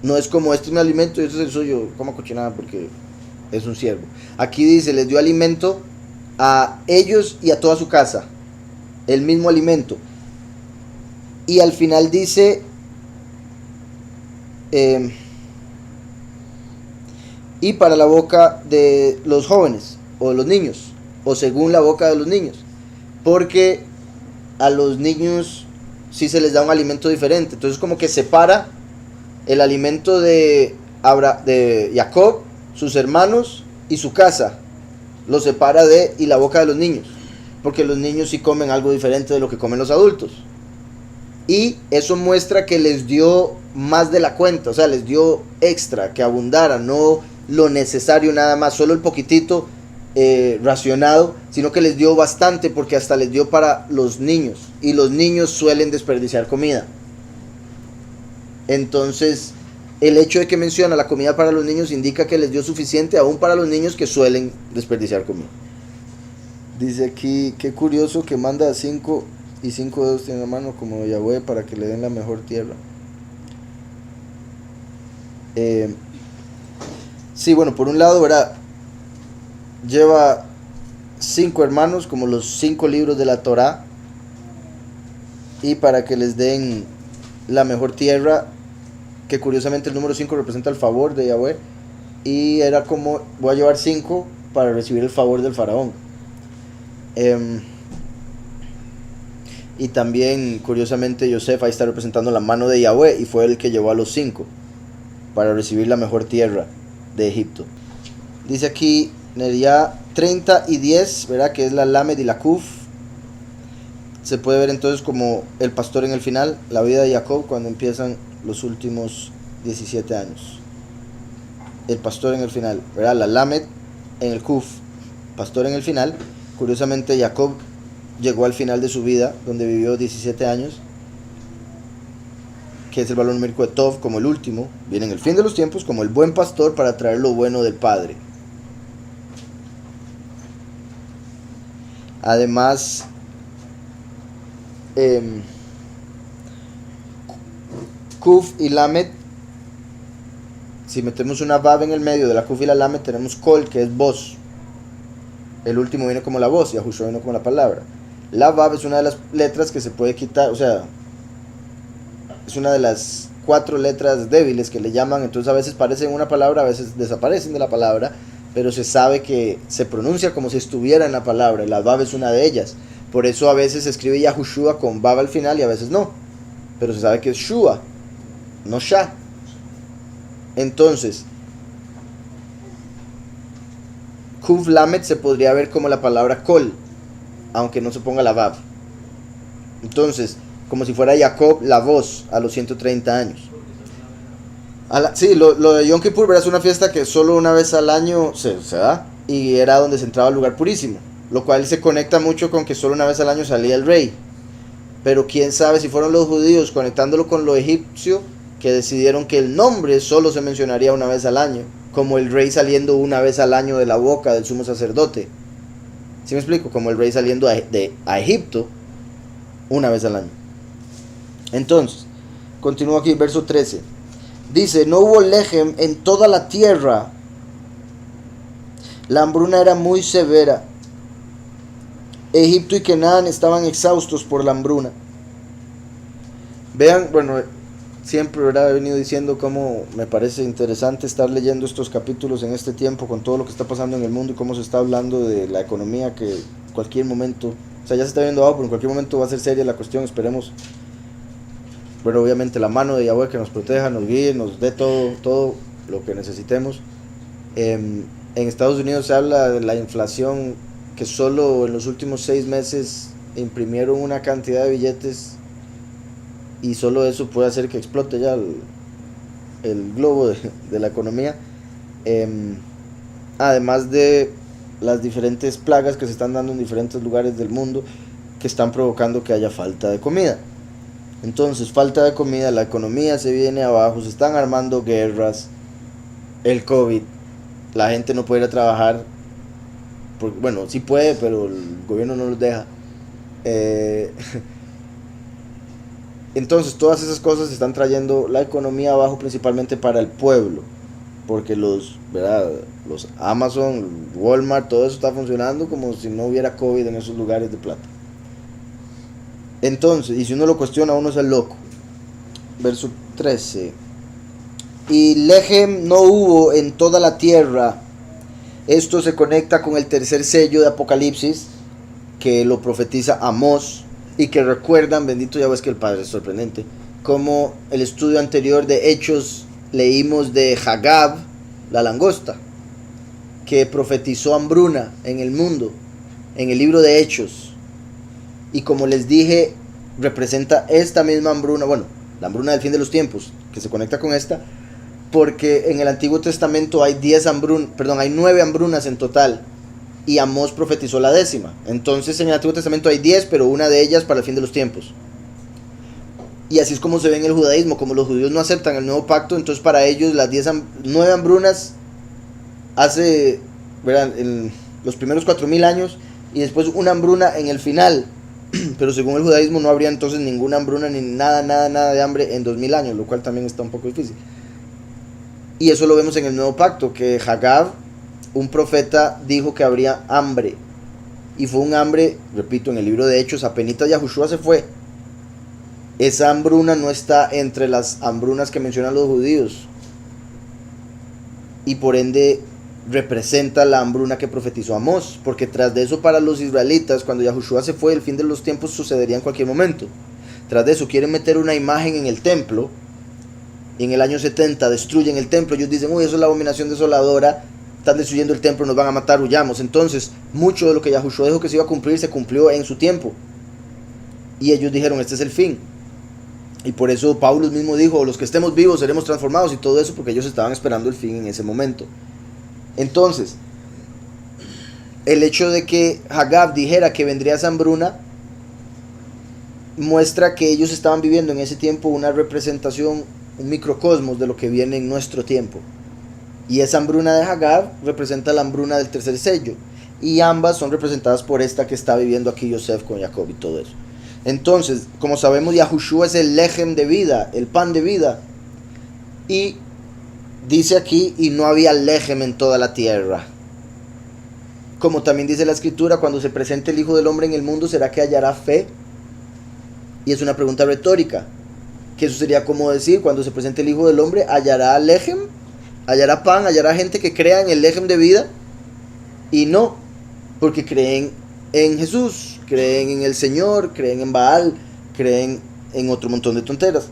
No es como este es mi alimento y este es el suyo, como cochinada porque es un siervo. Aquí dice, les dio alimento a ellos y a toda su casa, el mismo alimento. Y al final dice, y para la boca de los jóvenes o de los niños, o según la boca de los niños, porque a los niños sí se les da un alimento diferente. Entonces como que separa el alimento de Jacob, sus hermanos y su casa, lo separa y la boca de los niños, porque los niños sí comen algo diferente de lo que comen los adultos. Y eso muestra que les dio más de la cuenta, o sea, les dio extra, que abundara, no lo necesario nada más, solo el poquitito racionado, sino que les dio bastante, porque hasta les dio para los niños, y los niños suelen desperdiciar comida. Entonces, el hecho de que menciona la comida para los niños indica que les dio suficiente aún para los niños que suelen desperdiciar comida. Dice aquí, qué curioso que manda a 5 y 5 dedos tiene la mano como Yahweh para que le den la mejor tierra. Sí, bueno, por un lado, ¿verdad?, lleva 5 hermanos como los 5 libros de la Torá, y para que les den la mejor tierra que curiosamente el número 5 representa el favor de Yahweh, y era como, voy a llevar 5 para recibir el favor del faraón. Y también, curiosamente, Yosef ahí está representando la mano de Yahweh, y fue el que llevó a los 5 para recibir la mejor tierra de Egipto. Dice aquí, Nería 30 y 10, ¿verdad? Que es la Lamed y la Kuf. Se puede ver entonces como el pastor en el final, la vida de Jacob cuando empiezan los últimos 17 años. El pastor en el final, ¿verdad? La Lamed en el Kuf, pastor en el final. Curiosamente, Jacob llegó al final de su vida, donde vivió 17 años, que es el valor numérico de Tov, como el último. Viene en el fin de los tiempos como el buen pastor para traer lo bueno del Padre. Además, Kuf y Lamed, si metemos una Vav en el medio de la Kuf y la Lamed, tenemos Kol, que es voz. El último viene como la voz y Yahushua viene como la palabra. La Vav es una de las letras que se puede quitar, o sea, es una de las 4 letras débiles que le llaman, entonces a veces parecen una palabra, a veces desaparecen de la palabra, pero se sabe que se pronuncia como si estuviera en la palabra, y la Vav es una de ellas. Por eso a veces se escribe Yahushua con Vav al final y a veces no, pero se sabe que es Shua, no Shah. Entonces, Kuf Lamed se podría ver como la palabra Kol, aunque no se ponga la Vav. Entonces, como si fuera Jacob la voz a los 130 años. Sí, lo de Yom Kippur, ¿verdad? Es una fiesta que solo una vez al año se da, y era donde se entraba al lugar purísimo, lo cual se conecta mucho con que solo una vez al año salía el rey. Pero quién sabe si fueron los judíos conectándolo con lo egipcio que decidieron que el nombre solo se mencionaría una vez al año, como el rey saliendo una vez al año de la boca del sumo sacerdote. ¿Sí me explico? Como el rey saliendo a Egipto una vez al año. Entonces, continúo aquí, verso 13. Dice, no hubo lejem en toda la tierra. La hambruna era muy severa. Egipto y Canaán estaban exhaustos por la hambruna. Vean, bueno, siempre, ¿verdad? He venido diciendo cómo me parece interesante estar leyendo estos capítulos en este tiempo con todo lo que está pasando en el mundo y cómo se está hablando de la economía, que en cualquier momento, o sea, ya se está viendo ahora, pero en cualquier momento va a ser seria la cuestión, esperemos. Pero obviamente la mano de Yahweh que nos proteja, nos guíe, nos dé todo lo que necesitemos. En Estados Unidos se habla de la inflación, que solo en los últimos 6 meses imprimieron una cantidad de billetes, y solo eso puede hacer que explote ya el globo de la economía. Además de las diferentes plagas que se están dando en diferentes lugares del mundo, que están provocando que haya falta de comida. Entonces, falta de comida, la economía se viene abajo, se están armando guerras, el COVID, la gente no puede ir a trabajar, porque, bueno, sí puede, pero el gobierno no los deja. Entonces, todas esas cosas están trayendo la economía abajo, principalmente para el pueblo, porque ¿verdad? Los Amazon, Walmart, todo eso está funcionando como si no hubiera COVID en esos lugares de plata. Entonces, y si uno lo cuestiona, uno es el loco. Verso 13. Y lejem no hubo en toda la tierra. Esto se conecta con el tercer sello de Apocalipsis, que lo profetiza Amós, y que recuerdan, bendito Yahweh, es que el Padre es sorprendente, como el estudio anterior de Hechos leímos de Hagab, la langosta, que profetizó hambruna en el mundo, en el libro de Hechos. Y como les dije, representa esta misma hambruna, bueno, la hambruna del fin de los tiempos, que se conecta con esta, porque en el Antiguo Testamento hay 9 hambrunas en total, y Amós profetizó la 10ª. Entonces en el Antiguo Testamento hay 10, pero una de ellas para el fin de los tiempos. Y así es como se ve en el judaísmo, como los judíos no aceptan el nuevo pacto, entonces para ellos las 9 hambrunas hace, ¿verdad?, en los primeros 4000 años, y después una hambruna en el final. Pero según el judaísmo no habría entonces ninguna hambruna ni nada de hambre en 2000 años, lo cual también está un poco difícil. Y eso lo vemos en el nuevo pacto, que Hagab, un profeta, dijo que habría hambre. Y fue un hambre, repito, en el libro de Hechos, apenas Yahushua se fue. esa hambruna no está entre las hambrunas que mencionan los judíos, y por ende representa la hambruna que profetizó Amós, porque tras de eso, para los israelitas, cuando Yahushua se fue, el fin de los tiempos sucedería en cualquier momento. Tras de eso quieren meter una imagen en el templo, y en el año 70 destruyen el templo. Ellos dicen, uy, eso es la abominación desoladora, están destruyendo el templo, nos van a matar, huyamos. Entonces mucho de lo que Yahushua dijo que se iba a cumplir se cumplió en su tiempo, y ellos dijeron, este es el fin. Y por eso Pablo mismo dijo, los que estemos vivos seremos transformados y todo eso, porque ellos estaban esperando el fin en ese momento. Entonces, el hecho de que Hagab dijera que vendría esa hambruna muestra que ellos estaban viviendo en ese tiempo una representación, un microcosmos de lo que viene en nuestro tiempo. Y esa hambruna de Hagab representa la hambruna del tercer sello, y ambas son representadas por esta que está viviendo aquí Yosef con Jacob y todo eso. Entonces, como sabemos, Yahushua es el lejem de vida, el pan de vida. Y dice aquí, y no había lejem en toda la tierra. Como también dice la escritura, cuando se presente el Hijo del Hombre en el mundo, ¿será que hallará fe? Y es una pregunta retórica, que eso sería como decir, cuando se presente el Hijo del Hombre, ¿hallará lejem? ¿Hallará pan? ¿Hallará gente que crea en el lejem de vida? Y no, porque creen en Jesús, creen en el Señor, creen en Baal, creen en otro montón de tonteras,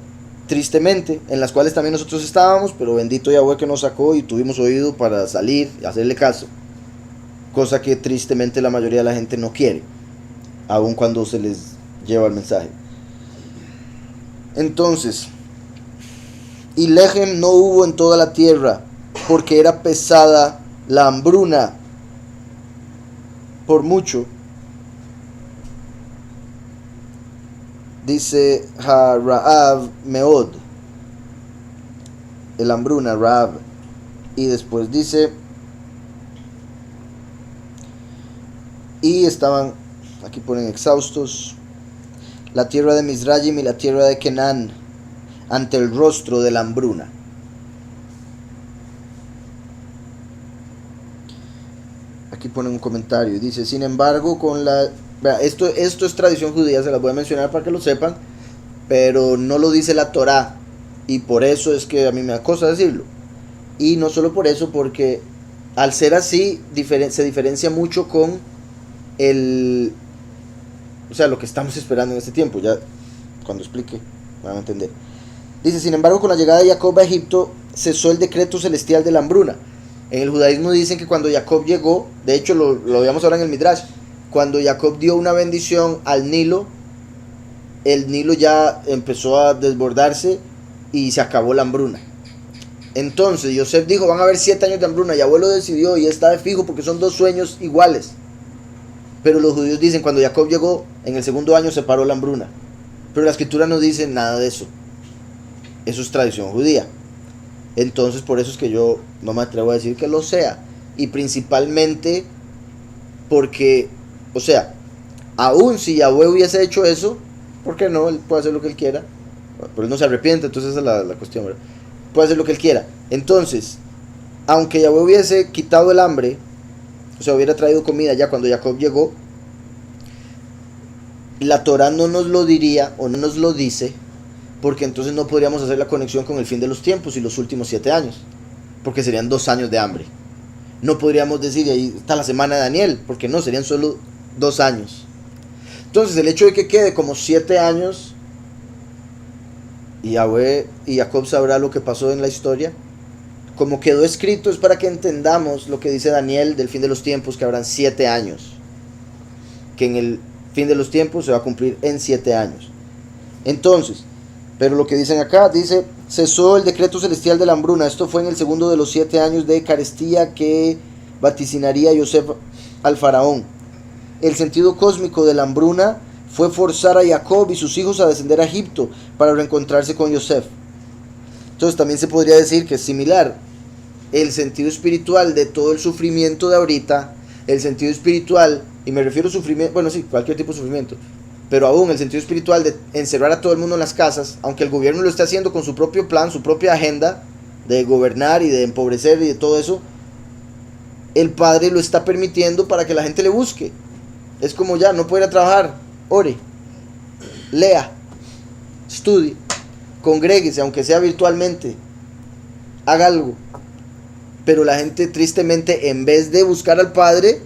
tristemente, en las cuales también nosotros estábamos, pero bendito Yahweh que nos sacó y tuvimos oído para salir y hacerle caso, cosa que tristemente la mayoría de la gente no quiere, aun cuando se les lleva el mensaje. Entonces, y lejem no hubo en toda la tierra, porque era pesada la hambruna por mucho. Dice Raab Meod, el hambruna, Raab. Y después dice, y estaban, aquí ponen exhaustos, la tierra de Mizrayim y la tierra de Kenán, ante el rostro de la hambruna. Aquí ponen un comentario y dice, sin embargo, con la... Esto es tradición judía, se las voy a mencionar para que lo sepan, pero no lo dice la Torá, y por eso es que a mí me da cosa decirlo. Y no solo por eso, porque al ser así, se diferencia mucho con el... O sea, lo que estamos esperando en este tiempo. Ya cuando explique van a entender. Dice, sin embargo, con la llegada de Jacob a Egipto, cesó el decreto celestial de la hambruna. En el judaísmo dicen que cuando Jacob llegó, de hecho lo veíamos ahora en el Midrash, cuando Jacob dio una bendición al Nilo, el Nilo ya empezó a desbordarse y se acabó la hambruna. Entonces Yosef dijo, van a haber 7 años de hambruna, y abuelo decidió, y está de fijo porque son 2 sueños iguales. Pero los judíos dicen, cuando Jacob llegó, en el segundo año se paró la hambruna. Pero la escritura no dice nada de eso. Eso es tradición judía. Entonces por eso es que yo no me atrevo a decir que lo sea. Y principalmente porque, o sea, aún si Yahweh hubiese hecho eso, ¿por qué no? Él puede hacer lo que él quiera. Pero él no se arrepiente, entonces esa es la cuestión, ¿verdad? Puede hacer lo que él quiera. Entonces, aunque Yahweh hubiese quitado el hambre, o sea, hubiera traído comida ya cuando Jacob llegó, la Torah no nos lo diría o no nos lo dice, porque entonces no podríamos hacer la conexión con el fin de los tiempos y los últimos 7 años, porque serían 2 años de hambre. No podríamos decir, ahí está la semana de Daniel, porque no, serían solo 2 años. Entonces el hecho de que quede como 7 años, y Yahweh y Jacob sabrá lo que pasó en la historia, como quedó escrito, es para que entendamos lo que dice Daniel del fin de los tiempos, que habrán 7 años, que en el fin de los tiempos se va a cumplir en 7 años. Entonces, pero lo que dicen acá, dice, cesó el decreto celestial de la hambruna. Esto fue en el segundo de los 7 años de carestía que vaticinaría Yosef al faraón. El sentido cósmico de la hambruna fue forzar a Jacob y sus hijos a descender a Egipto para reencontrarse con Yosef. Entonces también se podría decir que es similar. El sentido espiritual de todo el sufrimiento de ahorita, el sentido espiritual, y me refiero a sufrimiento, bueno sí, cualquier tipo de sufrimiento, pero aún el sentido espiritual de encerrar a todo el mundo en las casas, aunque el gobierno lo esté haciendo con su propio plan, su propia agenda de gobernar y de empobrecer y de todo eso, el Padre lo está permitiendo para que la gente le busque. Es como ya, no puede ir a trabajar, ore, lea, estudie, congréguese, aunque sea virtualmente, haga algo. Pero la gente tristemente, en vez de buscar al Padre,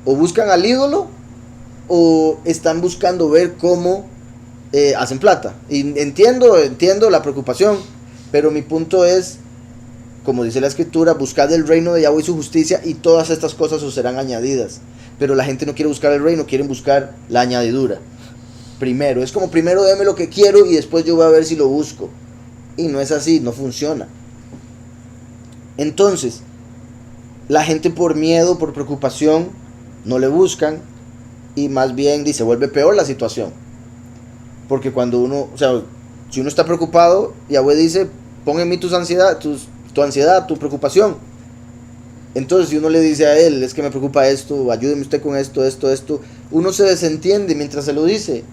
o buscan al ídolo, o están buscando ver cómo hacen plata. Y entiendo la preocupación, pero mi punto es, como dice la escritura, buscad el reino de Yahweh y su justicia, y todas estas cosas os serán añadidas. Pero la gente no quiere buscar el reino, quieren buscar la añadidura. Primero, es como primero deme lo que quiero y después yo voy a ver si lo busco. Y no es así, no funciona. Entonces, la gente por miedo, por preocupación, no le buscan, y más bien se vuelve peor la situación. Porque cuando uno, o sea, si uno está preocupado, Yahweh dice, pon en mí tu ansiedad, tu preocupación. Entonces, si uno le dice a él, es que me preocupa esto, ayúdeme usted con esto, uno se desentiende mientras se lo dice.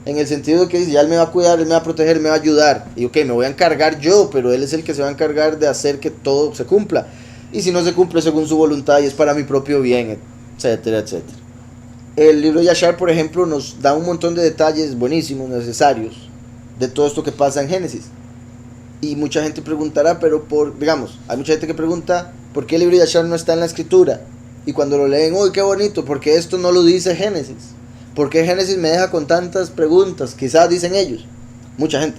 En el sentido de que dice, ya él me va a cuidar, él me va a proteger, él me va a ayudar. Y ok, me voy a encargar yo, pero él es el que se va a encargar de hacer que todo se cumpla. Y si no se cumple según su voluntad y es para mi propio bien, etcétera, etcétera. El libro de Yashar, por ejemplo, nos da un montón de detalles buenísimos, necesarios, de todo esto que pasa en Génesis. Y mucha gente preguntará, hay mucha gente que pregunta, ¿por qué el libro de Yashar no está en la escritura? Y cuando lo leen, ¡uy, qué bonito! Porque esto no lo dice Génesis. ¿Por qué Génesis me deja con tantas preguntas? Quizás dicen ellos, mucha gente.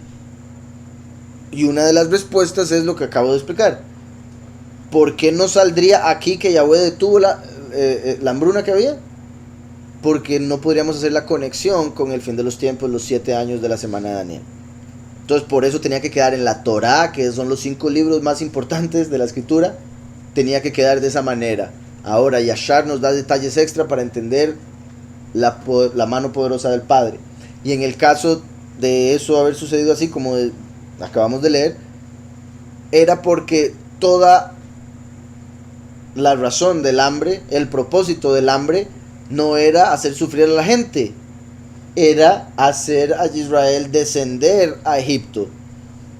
Y una de las respuestas es lo que acabo de explicar. ¿Por qué no saldría aquí que Yahweh detuvo la hambruna que había? Porque no podríamos hacer la conexión con el fin de los tiempos, los 7 años de la semana de Daniel. Entonces por eso tenía que quedar en la Torá, que son los 5 libros más importantes de la escritura, tenía que quedar de esa manera. Ahora Yashar nos da detalles extra para entender la mano poderosa del Padre. Y en el caso de eso haber sucedido así como acabamos de leer, era porque toda la razón del hambre, el propósito del hambre, no era hacer sufrir a la gente, era hacer a Israel descender a Egipto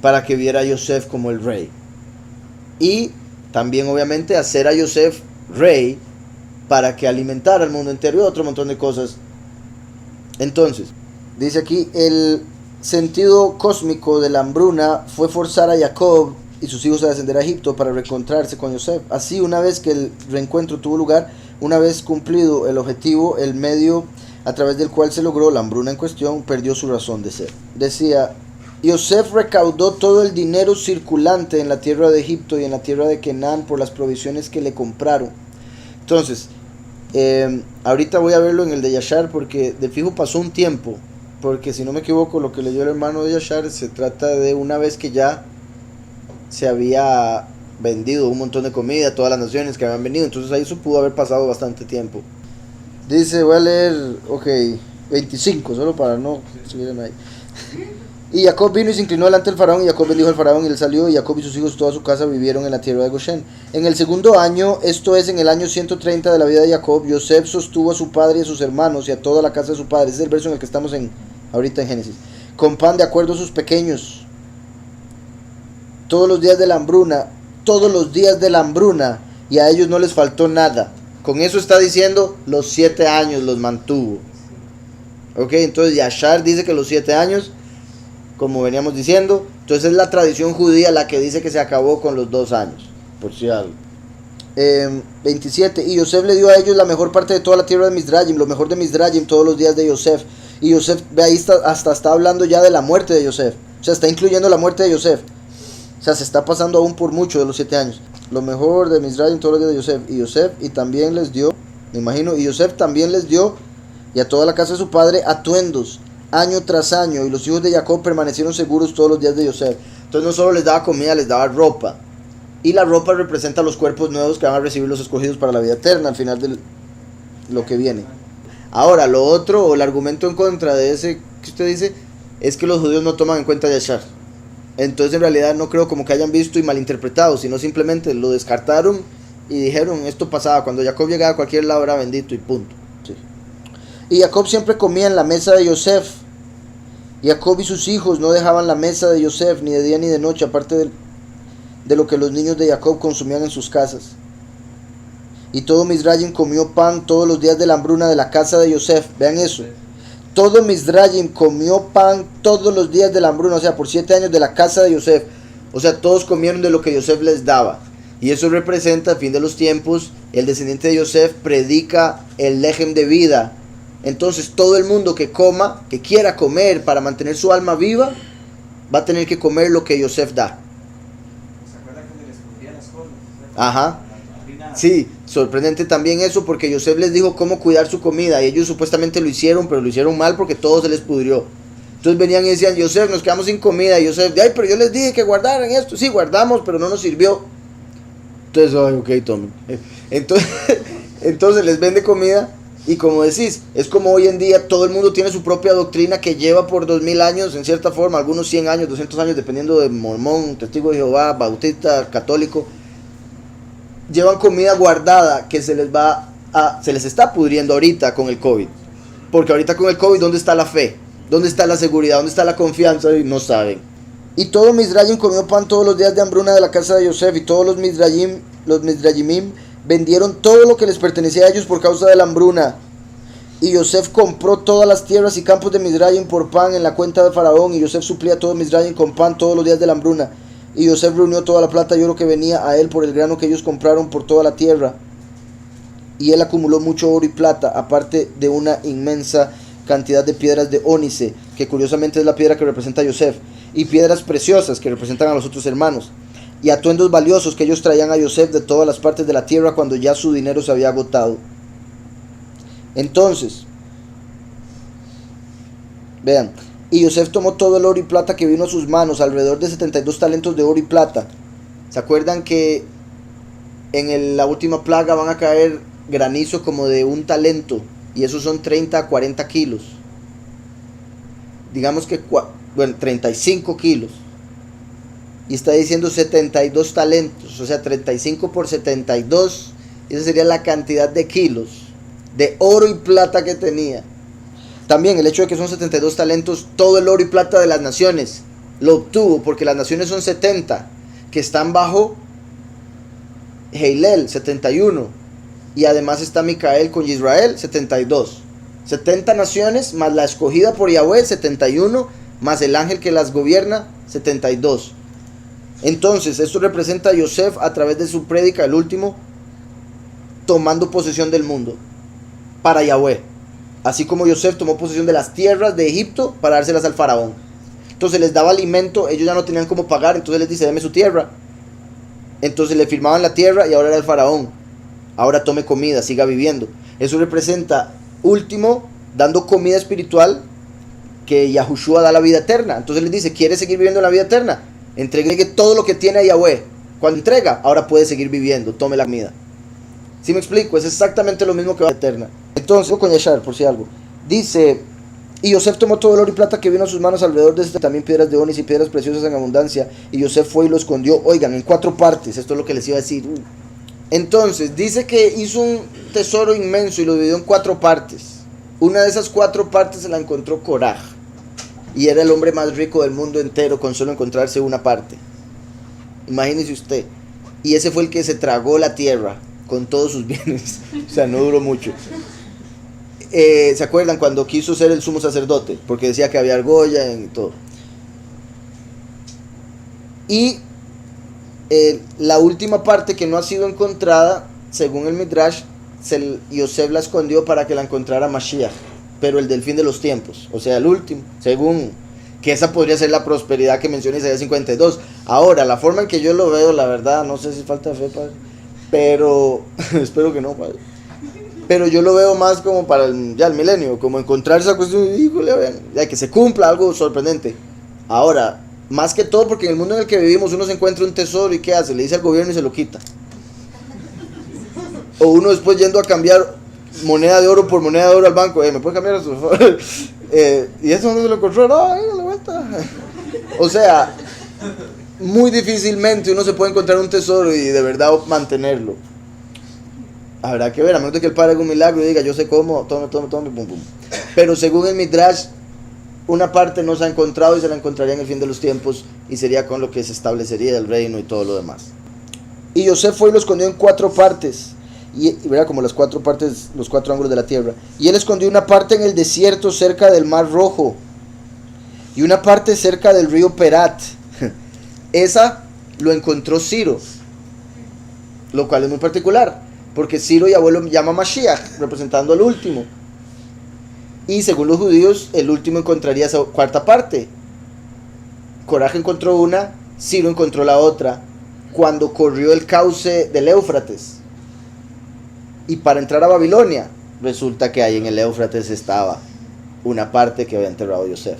para que viera a Yosef como el rey. Y también obviamente hacer a Yosef rey para que alimentara al mundo entero y otro montón de cosas. Entonces, dice aquí, el sentido cósmico de la hambruna fue forzar a Jacob y sus hijos a descender a Egipto para reencontrarse con Yosef. Así, una vez que el reencuentro tuvo lugar, una vez cumplido el objetivo, el medio a través del cual se logró la hambruna en cuestión perdió su razón de ser. Decía, Yosef recaudó todo el dinero circulante en la tierra de Egipto y en la tierra de Canaán por las provisiones que le compraron. Entonces, ahorita voy a verlo en el de Yashar porque de fijo pasó un tiempo, porque si no me equivoco lo que leyó el hermano de Yashar se trata de una vez que ya se había vendido un montón de comida a todas las naciones que habían venido, entonces ahí eso pudo haber pasado bastante tiempo. Dice, voy a leer, 25, solo para no subirme ahí. Y Jacob vino y se inclinó delante del faraón, y Jacob bendijo al faraón, y él salió, y Jacob y sus hijos, toda su casa, vivieron en la tierra de Goshen. En el segundo año, esto es, en el año 130 de la vida de Jacob, Yosef sostuvo a su padre y a sus hermanos, y a toda la casa de su padre. Ese es el verso en el que estamos ahorita en Génesis. Con pan de acuerdo a sus pequeños. Todos los días de la hambruna, y a ellos no les faltó nada. Con eso está diciendo, los 7 años los mantuvo. Entonces Yashar dice que los 7 años, como veníamos diciendo, entonces es la tradición judía la que dice que se acabó con los 2 años, por si algo. 27, y Yosef le dio a ellos la mejor parte de toda la tierra de Mizrayim, lo mejor de Mizrayim, todos los días de Yosef. Y Yosef, ve ahí hasta está hablando ya de la muerte de Yosef, o sea, está incluyendo la muerte de Yosef. O sea, se está pasando aún por mucho de los 7 años. Lo mejor de Mizrayim, todos los días de Yosef. Y también les dio, me imagino, y Yosef también les dio, y a toda la casa de su padre, atuendos, año tras año. Y los hijos de Jacob permanecieron seguros todos los días de Yosef. Entonces no solo les daba comida, les daba ropa. Y la ropa representa los cuerpos nuevos que van a recibir los escogidos para la vida eterna, al final de lo que viene. Ahora, lo otro, o el argumento en contra de ese que usted dice, es que los judíos no toman en cuenta Yashar. Entonces en realidad no creo como que hayan visto y malinterpretado, sino simplemente lo descartaron y dijeron esto pasaba, cuando Jacob llegaba a cualquier lado era bendito y punto. Sí. Y Jacob siempre comía en la mesa de Yosef. Jacob y sus hijos no dejaban la mesa de Yosef ni de día ni de noche, aparte de lo que los niños de Jacob consumían en sus casas. Y todo Mizrayim comió pan todos los días de la hambruna de la casa de Yosef. Vean eso. todo Mizraim comió pan todos los días de la hambruna, o sea, por 7 años de la casa de Yosef. O sea, todos comieron de lo que Yosef les daba. Y eso representa, al fin de los tiempos, el descendiente de Yosef predica el lejem de vida. Entonces, todo el mundo que coma, que quiera comer para mantener su alma viva, va a tener que comer lo que Yosef da. ¿Se acuerdan que se les escondían las cosas? Ajá. Sí, sorprendente también eso, porque Yosef les dijo cómo cuidar su comida y ellos supuestamente lo hicieron, pero lo hicieron mal porque todo se les pudrió. Entonces venían y decían, Yosef, nos quedamos sin comida. Y Yosef, ay, pero yo les dije que guardaran esto. Sí, guardamos, pero no nos sirvió. Entonces, ay, ok, tomen. Entonces les vende comida y como decís, es como hoy en día todo el mundo tiene su propia doctrina que lleva por 2000 años, en cierta forma, algunos 100 años, 200 años, dependiendo de mormón, testigo de Jehová, bautista, católico. Llevan comida guardada que se les está pudriendo ahorita con el COVID. Porque ahorita con el COVID, ¿dónde está la fe? ¿Dónde está la seguridad? ¿Dónde está la confianza? Y no saben. Y todo Mizraim comió pan todos los días de hambruna de la casa de Yosef. Y todos los Mizraimim vendieron todo lo que les pertenecía a ellos por causa de la hambruna. Y Yosef compró todas las tierras y campos de Mizraim por pan en la cuenta de Faraón. Y Yosef suplía a todo Mizraim con pan todos los días de la hambruna. Y Yosef reunió toda la plata y oro que venía a él por el grano que ellos compraron por toda la tierra. Y él acumuló mucho oro y plata, aparte de una inmensa cantidad de piedras de ónice, que curiosamente es la piedra que representa a Yosef, y piedras preciosas que representan a los otros hermanos, y atuendos valiosos que ellos traían a Yosef de todas las partes de la tierra cuando ya su dinero se había agotado. Entonces, vean, y Yosef tomó todo el oro y plata que vino a sus manos, alrededor de 72 talentos de oro y plata. ¿Se acuerdan que en la última plaga van a caer granizo como de 1 talento? Y esos son 30 a 40 kilos. Digamos que, 35 kilos. Y está diciendo 72 talentos, o sea, 35 por 72. Esa sería la cantidad de kilos de oro y plata que tenía. También el hecho de que son 72 talentos, todo el oro y plata de las naciones lo obtuvo, porque las naciones son 70, que están bajo Heilel, 71, y además está Micael con Israel, 72. 70 naciones, más la escogida por Yahweh, 71, más el ángel que las gobierna, 72. Entonces, esto representa a Yosef a través de su prédica, el último, tomando posesión del mundo para Yahweh. Así como Yosef tomó posesión de las tierras de Egipto para dárselas al faraón. Entonces les daba alimento, ellos ya no tenían cómo pagar, entonces les dice, deme su tierra. Entonces le firmaban la tierra y ahora era el faraón. Ahora tome comida, siga viviendo. Eso representa, último, dando comida espiritual, que Yahushua da la vida eterna. Entonces les dice, ¿quiere seguir viviendo la vida eterna? Entregue todo lo que tiene a Yahweh. Cuando entrega, ahora puede seguir viviendo, tome la comida. ¿Sí me explico? Es exactamente lo mismo que va a la eterna. Entonces, voy con Yashar, por si algo. Dice, y Yosef tomó todo el oro y plata que vino a sus manos, alrededor de también piedras de ónice y piedras preciosas en abundancia. Y Yosef fue y lo escondió, oigan, en 4 partes. Esto es lo que les iba a decir. Entonces, dice que hizo un tesoro inmenso y lo dividió en 4 partes. Una de esas 4 partes se la encontró Koraj. Y era el hombre más rico del mundo entero con solo encontrarse una parte. Imagínese usted. Y ese fue el que se tragó la tierra con todos sus bienes. O sea, no duró mucho. ¿Se acuerdan cuando quiso ser el sumo sacerdote? Porque decía que había argolla y todo. Y la última parte que no ha sido encontrada, según el Midrash, Yosef la escondió para que la encontrara Mashiach, pero el del fin de los tiempos, o sea, el último, según que esa podría ser la prosperidad que menciona Isaías 52. Ahora, la forma en que yo lo veo, la verdad, no sé si falta fe, padre, pero espero que no, padre. Pero yo lo veo más como para el milenio, como encontrar esa cuestión, híjole, vean, ya que se cumpla algo sorprendente. Ahora, más que todo porque en el mundo en el que vivimos uno se encuentra un tesoro y ¿qué hace? Le dice al gobierno y se lo quita. O uno después yendo a cambiar moneda de oro por moneda de oro al banco, ¿me puede cambiar eso, por favor? ¿Y eso dónde se lo encontró? No, ahí a la vuelta. O sea, muy difícilmente uno se puede encontrar un tesoro y de verdad mantenerlo. Habrá que ver, a menos de que el padre haga un milagro y diga, yo sé cómo, tome, pum, pum. Pero según el Midrash, una parte no se ha encontrado y se la encontraría en el fin de los tiempos y sería con lo que se establecería el reino y todo lo demás. Y Yosef fue y lo escondió en 4 partes. y era como las 4 partes, los 4 ángulos de la tierra. Y él escondió una parte en el desierto cerca del Mar Rojo y una parte cerca del río Perat. Esa lo encontró Ciro, lo cual es muy particular, porque Ciro y abuelo llama Mashiach, representando al último. Y según los judíos, el último encontraría esa cuarta parte. Coraj encontró una, Ciro encontró la otra, cuando corrió el cauce del Éufrates. Y para entrar a Babilonia, resulta que ahí en el Éufrates estaba una parte que había enterrado Yosef.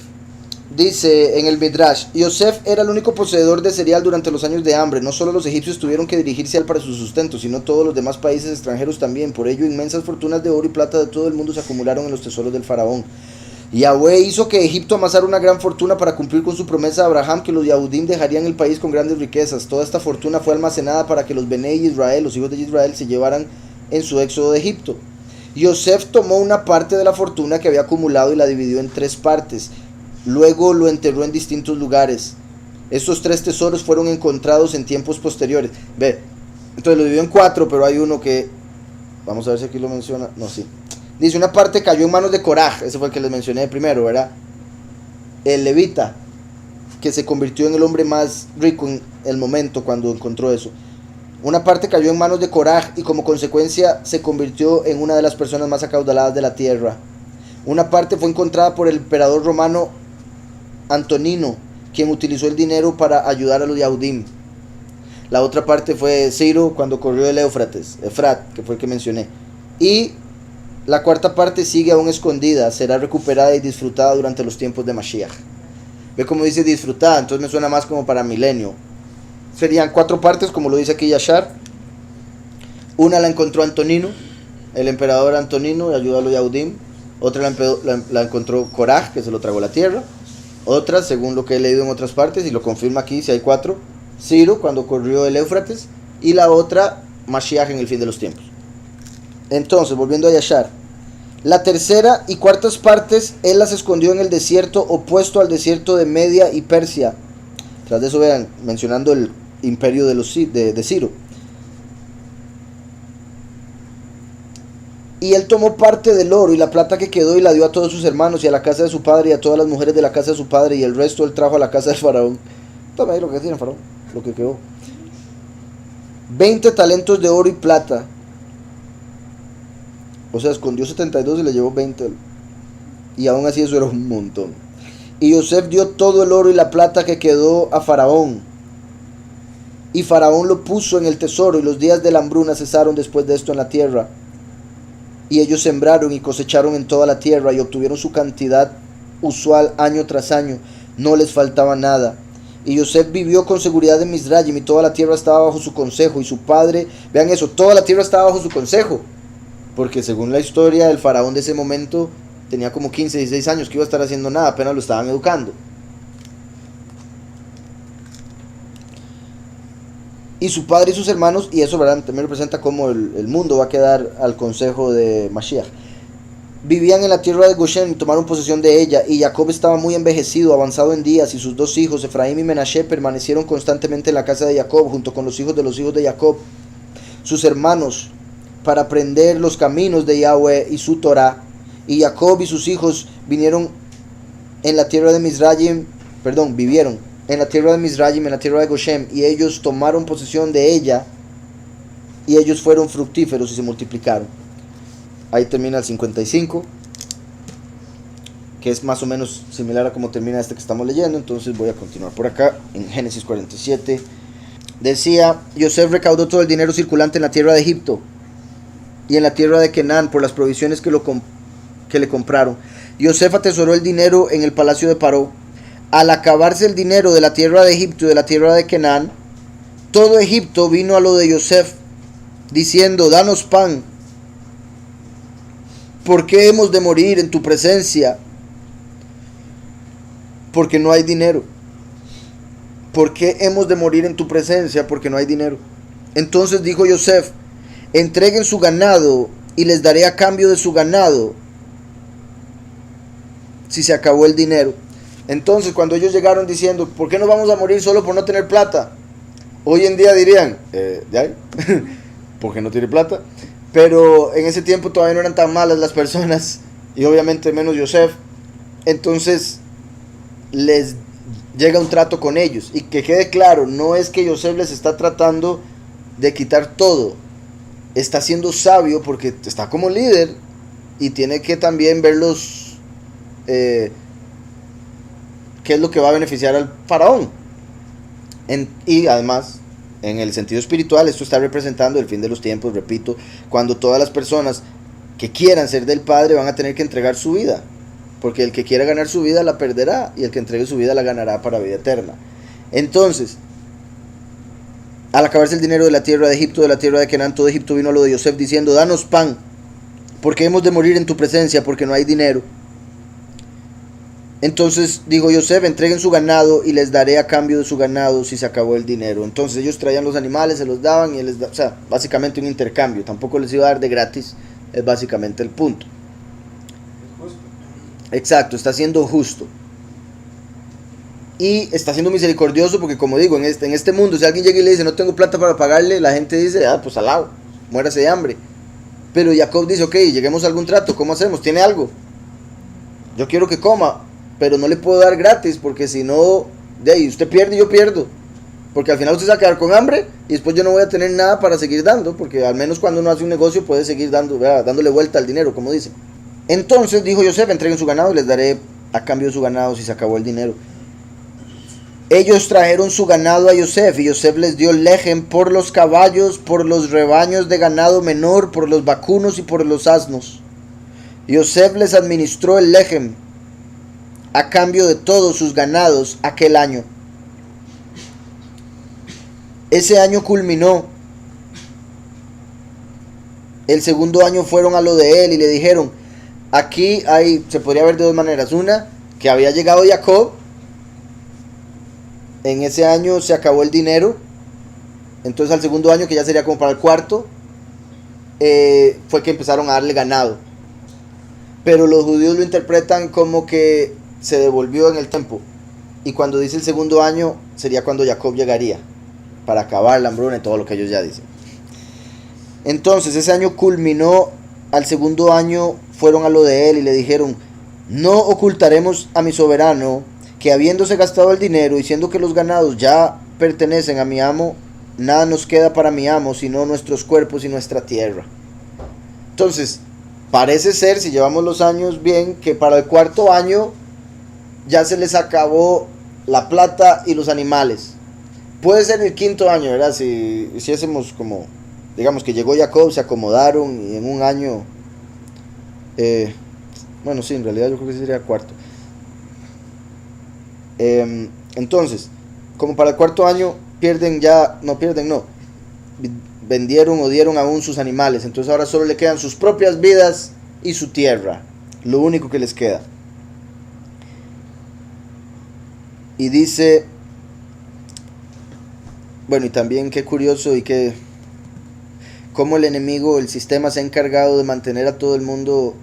Dice en el Midrash, Yosef era el único poseedor de cereal durante los años de hambre. No solo los egipcios tuvieron que dirigirse a él para su sustento, sino todos los demás países extranjeros también. Por ello, inmensas fortunas de oro y plata de todo el mundo se acumularon en los tesoros del faraón. Yahweh hizo que Egipto amasara una gran fortuna para cumplir con su promesa a Abraham que los Yahudim dejarían el país con grandes riquezas. Toda esta fortuna fue almacenada para que los Benei Israel, los hijos de Israel, se llevaran en su éxodo de Egipto. Yosef tomó una parte de la fortuna que había acumulado y la dividió en 3 partes. Luego lo enterró en distintos lugares. Estos 3 tesoros fueron encontrados en tiempos posteriores. Ve, entonces lo dividió en 4, pero hay uno que... Vamos a ver si aquí lo menciona. No, sí. Dice, una parte cayó en manos de Coraj, ese fue el que les mencioné primero, ¿verdad? El levita, que se convirtió en el hombre más rico en el momento cuando encontró eso. Una parte cayó en manos de Coraj y como consecuencia se convirtió en una de las personas más acaudaladas de la tierra. Una parte fue encontrada por el emperador romano Antonino, quien utilizó el dinero para ayudar a los Yahudim. La otra parte fue Ciro cuando corrió el Éufrates, Efrat, que fue el que mencioné. Y la cuarta parte sigue aún escondida, será recuperada y disfrutada durante los tiempos de Mashiach. Ve cómo dice disfrutada, entonces me suena más como para milenio. Serían 4 partes, como lo dice aquí Yashar. Una la encontró Antonino, el emperador Antonino, y ayudó a los Yahudim. Otra la encontró Coraj, que se lo tragó la tierra. Otra, según lo que he leído en otras partes, y lo confirma aquí, si hay 4, Ciro, cuando corrió el Éufrates. Y la otra, Mashiach en el fin de los tiempos. Entonces, volviendo a Yashar, la tercera y cuartas partes él las escondió en el desierto opuesto al desierto de Media y Persia. Tras de eso vean, mencionando el imperio de Ciro. Y él tomó parte del oro y la plata que quedó y la dio a todos sus hermanos y a la casa de su padre y a todas las mujeres de la casa de su padre, y el resto él trajo a la casa del faraón. Toma ahí lo que tiene faraón, lo que quedó. 20 talentos de oro y plata. O sea, escondió 72 y le llevó 20. Y aún así eso era un montón. Y Yosef dio todo el oro y la plata que quedó a Faraón. Y Faraón lo puso en el tesoro, y los días de la hambruna cesaron después de esto en la tierra. Y ellos sembraron y cosecharon en toda la tierra y obtuvieron su cantidad usual año tras año. No les faltaba nada. Y Yosef vivió con seguridad en Mizrayim, y toda la tierra estaba bajo su consejo. Y su padre, vean eso, toda la tierra estaba bajo su consejo. Porque según la historia, el faraón de ese momento tenía como 15, 16 años, que iba a estar haciendo nada, apenas lo estaban educando. Y su padre y sus hermanos, y eso ¿verdad? También representa cómo el mundo va a quedar al consejo de Mashiach. Vivían en la tierra de Goshen y tomaron posesión de ella, y Jacob estaba muy envejecido, avanzado en días, y sus 2 hijos, Efraín y Menashe, permanecieron constantemente en la casa de Jacob, junto con los hijos de Jacob, sus hermanos, para aprender los caminos de Yahweh y su Torah. Y Jacob y sus hijos vivieron en la tierra de Mizrayim, en la tierra de Goshen, y ellos tomaron posesión de ella, y ellos fueron fructíferos y se multiplicaron. Ahí termina el 55, que es más o menos similar a como termina este que estamos leyendo. Entonces voy a continuar por acá, en Génesis 47. Decía, Yosef recaudó todo el dinero circulante en la tierra de Egipto y en la tierra de Canaán por las provisiones que le compraron. Yosef atesoró el dinero en el palacio de Paró. Al acabarse el dinero de la tierra de Egipto y de la tierra de Canaán, todo Egipto vino a lo de Yosef, diciendo, danos pan. ¿Por qué hemos de morir en tu presencia? Porque no hay dinero. ¿Por qué hemos de morir en tu presencia? Porque no hay dinero. Entonces dijo Yosef, entreguen su ganado y les daré a cambio de su ganado si se acabó el dinero. Entonces cuando ellos llegaron diciendo, ¿por qué nos vamos a morir solo por no tener plata? Hoy en día dirían, ¿ya? ¿Por qué no tiene plata? Pero en ese tiempo todavía no eran tan malas las personas, y obviamente menos Yosef. Entonces les llega un trato con ellos, y que quede claro, no es que Yosef les está tratando de quitar todo, está siendo sabio porque está como líder y tiene que también ver qué es lo que va a beneficiar al faraón. Y además, en el sentido espiritual, esto está representando el fin de los tiempos, repito, cuando todas las personas que quieran ser del Padre van a tener que entregar su vida, porque el que quiera ganar su vida la perderá, y el que entregue su vida la ganará para vida eterna. Entonces, al acabarse el dinero de la tierra de Egipto, de la tierra de Canaán, todo Egipto vino a lo de Yosef diciendo: danos pan, porque hemos de morir en tu presencia, porque no hay dinero. Entonces dijo Yosef: entreguen su ganado y les daré a cambio de su ganado si se acabó el dinero. Entonces ellos traían los animales, se los daban y él o sea, básicamente un intercambio. Tampoco les iba a dar de gratis, es básicamente el punto. Es justo. Exacto, está siendo justo. Y está siendo misericordioso porque, como digo, en este mundo, si alguien llega y le dice: no tengo plata para pagarle, la gente dice: pues alao, muérase de hambre. Pero Jacob dice: ok, lleguemos a algún trato, ¿cómo hacemos? ¿Tiene algo? Yo quiero que coma, pero no le puedo dar gratis, porque si no, de ahí usted pierde y yo pierdo. Porque al final usted se va a quedar con hambre y después yo no voy a tener nada para seguir dando, porque al menos cuando uno hace un negocio puede seguir dando, ¿verdad?, dándole vuelta al dinero, como dicen. Entonces dijo Yosef: entreguen su ganado y les daré a cambio de su ganado si se acabó el dinero. Ellos trajeron su ganado a Yosef, y Yosef les dio lejem por los caballos, por los rebaños de ganado menor, por los vacunos y por los asnos. Yosef les administró el lejem a cambio de todos sus ganados aquel año. Ese año culminó. El segundo año fueron a lo de él y le dijeron: aquí se podría ver de dos maneras. Una, que había llegado Jacob, en ese año se acabó el dinero, entonces al segundo año, que ya sería como para el cuarto, fue que empezaron a darle ganado. Pero los judíos lo interpretan como que se devolvió en el tiempo, y cuando dice el segundo año sería cuando Jacob llegaría para acabar la hambruna y todo lo que ellos ya dicen. Entonces ese año culminó. Al segundo año fueron a lo de él y le dijeron: no ocultaremos a mi soberano que, habiéndose gastado el dinero y siendo que los ganados ya pertenecen a mi amo, nada nos queda para mi amo sino nuestros cuerpos y nuestra tierra. Entonces parece ser, si llevamos los años bien, que para el cuarto año ya se les acabó la plata y los animales. Puede ser el quinto año, ¿verdad? Si hiciésemos como, digamos que llegó Jacob, se acomodaron y en un año, bueno, sí, en realidad yo creo que sería cuarto. Entonces, como para el cuarto año vendieron o dieron aún sus animales. Entonces ahora solo le quedan sus propias vidas y su tierra, lo único que les queda. Y dice, bueno, y también qué curioso y que cómo el enemigo, el sistema, se ha encargado de mantener a todo el mundo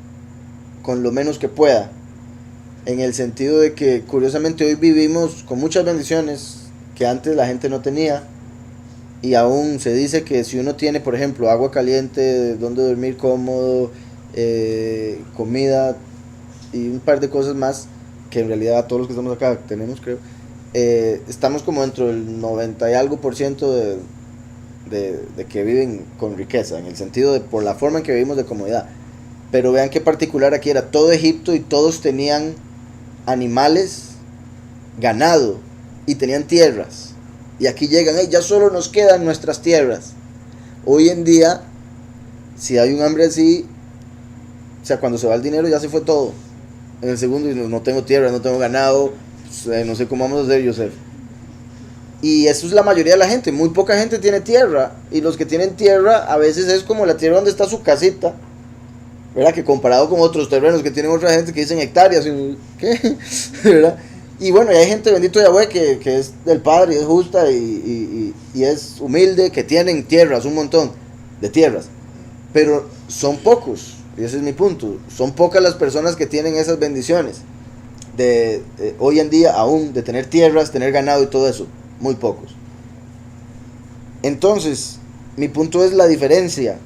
con lo menos que pueda, en el sentido de que curiosamente hoy vivimos con muchas bendiciones que antes la gente no tenía, y aún se dice que si uno tiene, por ejemplo, agua caliente, donde dormir cómodo, comida y un par de cosas más, que en realidad todos los que estamos acá tenemos, creo, estamos como dentro del 90 y algo % de que viven con riqueza, en el sentido de por la forma en que vivimos de comodidad. Pero vean qué particular aquí era todo Egipto, y todos tenían animales, ganado, y tenían tierras. Y aquí llegan: ya solo nos quedan nuestras tierras. Hoy en día, si hay un hambre así, o sea, cuando se va el dinero ya se fue todo. En el segundo, no tengo tierra, no tengo ganado, pues, no sé cómo vamos a hacer, Yosef. Y eso es la mayoría de la gente. Muy poca gente tiene tierra, y los que tienen tierra a veces es como la tierra donde está su casita, ¿verdad? Que comparado con otros terrenos que tienen otra gente que dicen hectáreas, ¿qué? ¿Verdad? Y bueno, y hay gente, bendito Yahweh, que es del Padre y es justa y es humilde, que tienen tierras, un montón de tierras, pero son pocos, y ese es mi punto. Son pocas las personas que tienen esas bendiciones de hoy en día aún, de tener tierras, tener ganado y todo eso. Muy pocos. Entonces mi punto es la diferencia